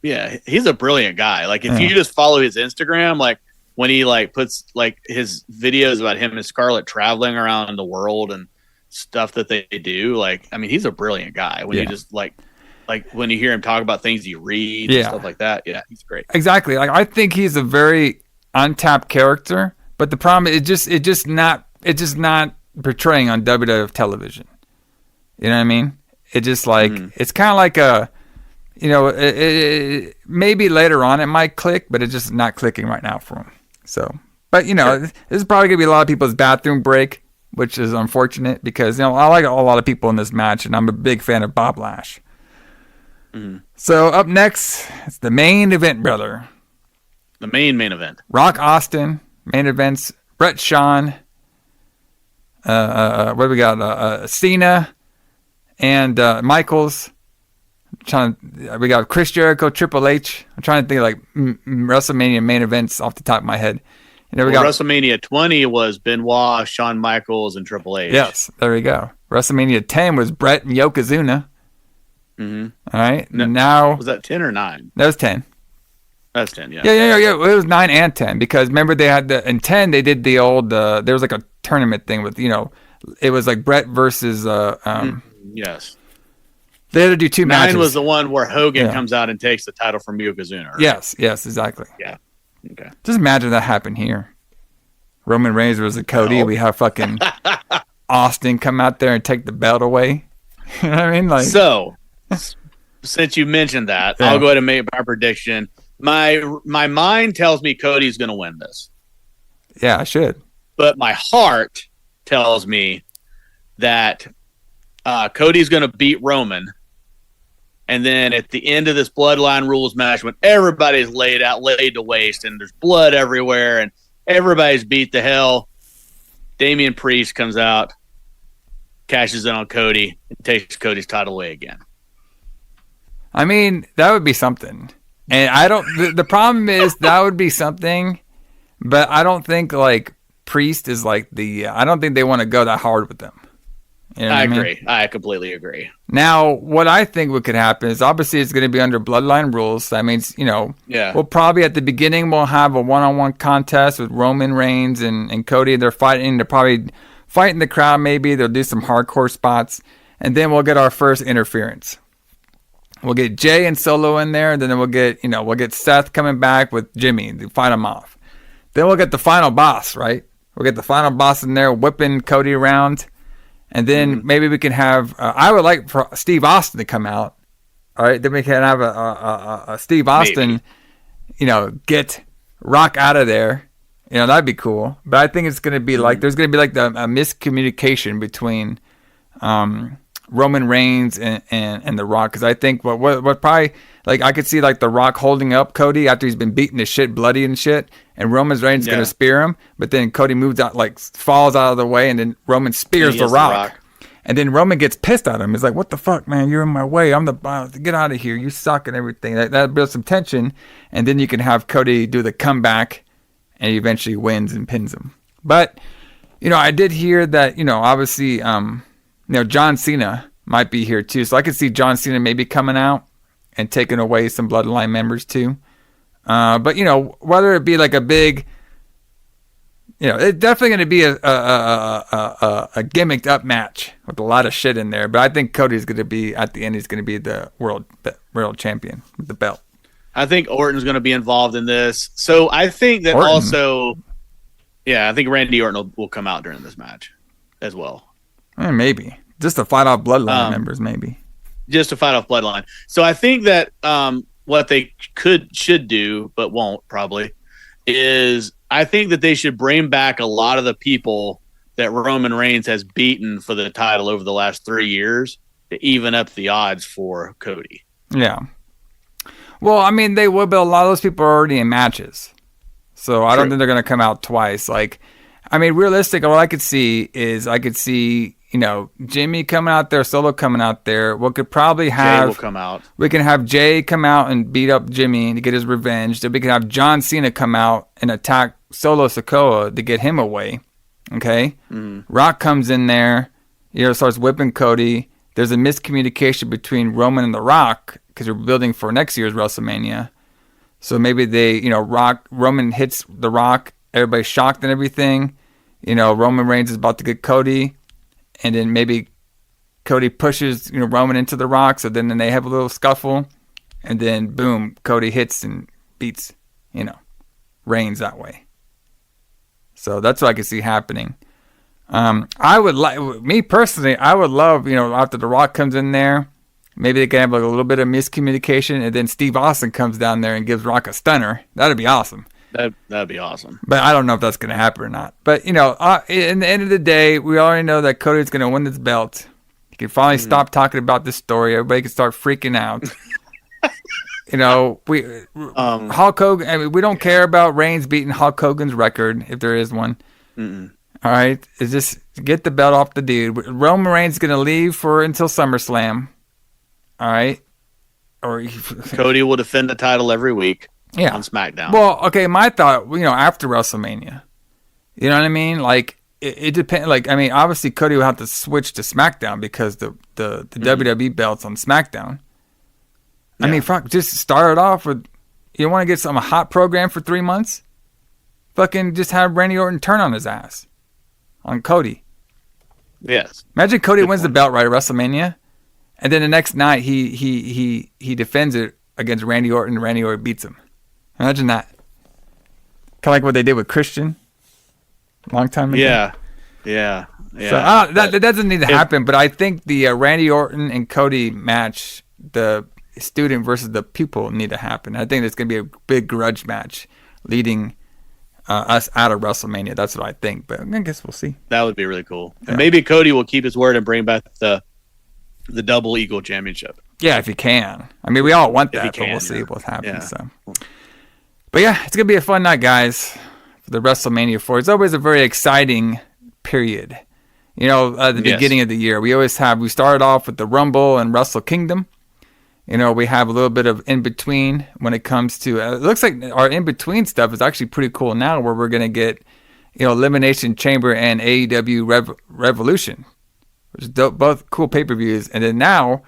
S10: Yeah,
S11: he's a brilliant guy. Like if you just follow his Instagram, like when he like puts like his videos about him and Scarlett traveling around the world and stuff that they do, like I mean he's a brilliant guy. When you just like when you hear him talk about things you read and stuff like that, he's great.
S10: Exactly. Like I think he's a very untapped character, but the problem is it's just not portraying on WWF television. You know what I mean? It just like it's kind of like a, you know, it maybe later on it might click, but it's just not clicking right now for him. So, but you know, this is probably gonna be a lot of people's bathroom break, which is unfortunate because, you know, I like a lot of people in this match and I'm a big fan of Bob Lash. So up next, it's the main event, brother.
S11: The main event.
S10: Rock Austin, main events, Brett Shawn, what do we got? Cena and Michaels. We got Chris Jericho, Triple H. I'm trying to think like WrestleMania main events off the top of my head. You know, we got
S11: WrestleMania 20 was Benoit, Shawn Michaels, and Triple H.
S10: Yes, there we go. WrestleMania 10 was Brett and Yokozuna. All right. Now
S11: was that 10 or 9?
S10: That was 10.
S11: That's 10. Yeah.
S10: Yeah. It was 9 and 10 because remember they had in 10 they did the old. There was like a tournament thing with, you know, it was like Brett versus.
S11: Yes.
S10: They had to do 2 matches.
S11: 9 was the one where Hogan comes out and takes the title from Yokozuna. Right?
S10: Yes, exactly.
S11: Yeah. Okay.
S10: Just imagine that happened here. Roman Reigns versus Cody. No. We have fucking Austin come out there and take the belt away. You know what I mean? Like,
S11: so, since you mentioned that, I'll go ahead and make my prediction. My mind tells me Cody's going to win this.
S10: Yeah, I should.
S11: But my heart tells me that Cody's going to beat Roman. And then at the end of this Bloodline Rules match, when everybody's laid to waste, and there's blood everywhere, and everybody's beat to hell, Damian Priest comes out, cashes in on Cody, and takes Cody's title away again.
S10: I mean, that would be something. And I don't. The problem is that would be something, but I don't think like Priest is like the. I don't think they want to go that hard with them. You know
S11: I agree. I completely agree.
S10: Now, what I think what could happen is obviously it's going to be under Bloodline rules. That means, you know, we'll probably at the beginning we'll have a one-on-one contest with Roman Reigns and Cody. They're fighting. They're probably fighting the crowd. Maybe they'll do some hardcore spots, and then we'll get our first interference. We'll get Jay and Solo in there, and then we'll get Seth coming back with Jimmy to fight him off. Then we'll get the final boss, right? We'll get the final boss in there whipping Cody around. And then maybe we can have. I would like for Steve Austin to come out. All right, then we can have a Steve Austin, you know, get Rock out of there. You know, that'd be cool. But I think it's going to be like there's going to be like a miscommunication between Roman Reigns and The Rock, because I think what probably like I could see like The Rock holding up Cody after he's been beaten to shit, bloody and shit. And Roman Reigns is going to spear him, but then Cody moves out, like falls out of the way, and then Roman spears the Rock. And then Roman gets pissed at him. He's like, "What the fuck, man? You're in my way. I'm the boss. Get out of here. You suck and everything." That builds some tension, and then you can have Cody do the comeback and he eventually wins and pins him. But, I did hear that, obviously, John Cena might be here too. So I could see John Cena maybe coming out and taking away some Bloodline members too. But, whether it be like a big, it's definitely going to be a gimmicked up match with a lot of shit in there. But I think Cody's going to be, at the end, he's going to be the world champion with the belt.
S11: I think Orton's going to be involved in this. So I think that also, I think Randy Orton will come out during this match as well.
S10: Maybe. Just to fight off Bloodline members, maybe.
S11: Just to fight off Bloodline. So I think that what they should do, but won't probably, is I think that they should bring back a lot of the people that Roman Reigns has beaten for the title over the last 3 years to even up the odds for Cody.
S10: Yeah. Well, I mean, they will, but a lot of those people are already in matches. So I don't think they're going to come out twice. Like, I mean, realistic, what I could see is Jimmy coming out there, Solo coming out there. We could probably have...
S11: Jay will come out.
S10: We can have Jay come out and beat up Jimmy to get his revenge. Then we can have John Cena come out and attack Solo Sikoa to get him away. Okay? Rock comes in there, starts whipping Cody. There's a miscommunication between Roman and The Rock because we're building for next year's WrestleMania. So maybe Roman hits The Rock. Everybody's shocked and everything. Roman Reigns is about to get Cody. And then maybe Cody pushes, Roman into The Rock. So then they have a little scuffle. And then, boom, Cody hits and beats, Reigns that way. So that's what I can see happening. I would me personally, I would love, after The Rock comes in there, maybe they can have like a little bit of miscommunication. And then Steve Austin comes down there and gives Rock a stunner. That'd be awesome.
S11: That'd be awesome.
S10: But I don't know if that's going to happen or not. But, in the end of the day, we already know that Cody's going to win this belt. He can finally stop talking about this story. Everybody can start freaking out. Hulk Hogan, I mean, we don't care about Reigns beating Hulk Hogan's record, if there is one. All right? It's just get the belt off the dude. Roman Reigns is going to leave until SummerSlam. All right?
S11: Cody will defend the title every week.
S10: Yeah.
S11: On SmackDown.
S10: Well, okay, my thought, after WrestleMania, you know what I mean? Like, it depends. Like, I mean, obviously, Cody will have to switch to SmackDown because the WWE belt's on SmackDown. Yeah. I mean, fuck, just start it off with, you want to get some hot program for 3 months? Fucking just have Randy Orton turn on his ass on Cody.
S11: Yes.
S10: Imagine Cody wins the belt right at WrestleMania, and then the next night he defends it against Randy Orton, and Randy Orton beats him. Imagine that. Kind of like what they did with Christian a long time ago.
S11: Yeah.
S10: So that doesn't need to happen, but I think the Randy Orton and Cody match, the student versus the pupil, need to happen. I think it's going to be a big grudge match leading us out of WrestleMania. That's what I think, but I guess we'll see.
S11: That would be really cool. Yeah. And maybe Cody will keep his word and bring back the double Eagle Championship.
S10: Yeah, if he can. I mean, we all want that, but we'll see what happens. So. But yeah, it's going to be a fun night, guys, for the WrestleMania 4. It's always a very exciting period. At the beginning of the year, we started off with the Rumble and Wrestle Kingdom. We have a little bit of in-between when it comes to, it looks like our in-between stuff is actually pretty cool now, where we're going to get, Elimination Chamber and AEW Revolution, which is both cool pay-per-views. And then now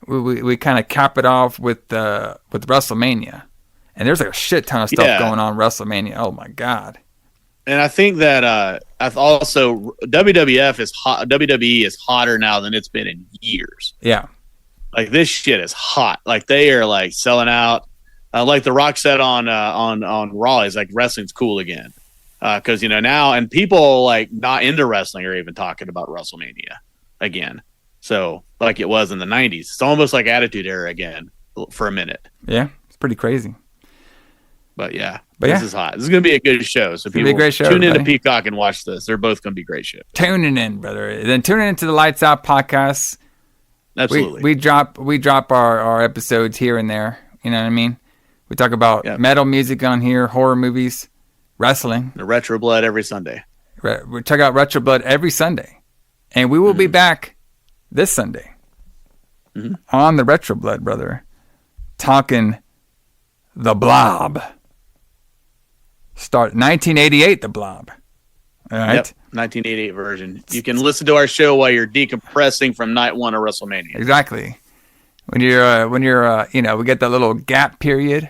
S10: we kind of cap it off with WrestleMania. And there's like a shit ton of stuff going on WrestleMania. Oh my God.
S11: And I think that I've also WWE is hotter now than it's been in years.
S10: Yeah.
S11: Like this shit is hot. Like they are like selling out. Like The Rock said on Raw, is like wrestling's cool again. Because now, and people like not into wrestling are even talking about WrestleMania again. So like it was in the 90s. It's almost like Attitude Era again for a minute.
S10: Yeah, it's pretty crazy.
S11: But this is hot. This is going to be a good show. So people tune into Peacock and watch this. They're both going to be great shows.
S10: Tuning in, brother. Then tuning into the Lights Out podcast.
S11: Absolutely.
S10: We drop our episodes here and there. You know what I mean? We talk about metal music on here, horror movies, wrestling.
S11: The Retro Blood every Sunday.
S10: We check out Retro Blood every Sunday. And we will be back this Sunday on the Retro Blood, brother, talking the Blob. Start 1988, The Blob. All right.
S11: Yep, 1988 version. You can listen to our show while you're decompressing from night 1 of WrestleMania.
S10: Exactly. When you're we get that little gap period.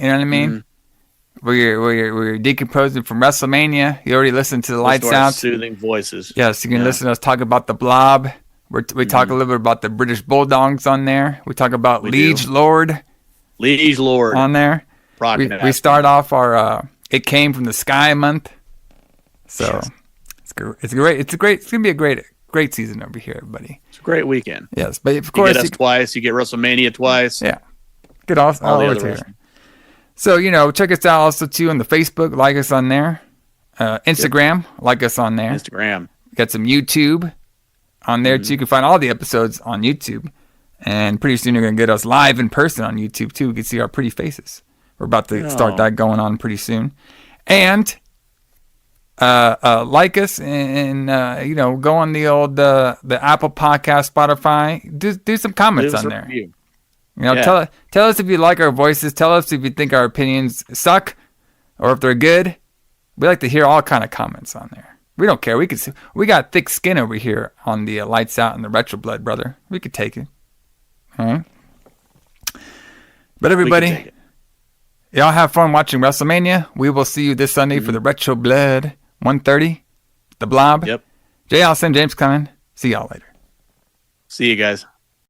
S10: You know what I mean?
S11: Mm-hmm.
S10: Where you're decomposing from WrestleMania. You already listened to the lights out.
S11: Soothing voices.
S10: Yes, you can listen to us talk about The Blob. We talk a little bit about the British Bulldogs on there. We talk about Liege Lord on there. We start off our It Came from the Sky month. So it's great. It's gonna be a great season over here, everybody.
S11: It's a great weekend.
S10: Yes, but of course
S11: you get us twice. You get WrestleMania twice.
S10: Yeah, get all over here. So check us out also too on the Facebook. Like us on there. Instagram. Like us on there.
S11: Instagram.
S10: Got some YouTube on there too. You can find all the episodes on YouTube, and pretty soon you're gonna get us live in person on YouTube too. You can see our pretty faces. We're about to start that going on pretty soon, and like us and go on the old the Apple Podcast, Spotify. Do some comments on there.
S11: Review.
S10: Tell us if you like our voices. Tell us if you think our opinions suck or if they're good. We like to hear all kind of comments on there. We don't care. We got thick skin over here on the Lights Out and the Retro Blood, brother. We could take it. All right. But everybody, y'all have fun watching WrestleMania. We will see you this Sunday for the Retro Blood 1:30. The Blob.
S11: Yep.
S10: J. Alison, James Kline. See y'all later.
S11: See you guys.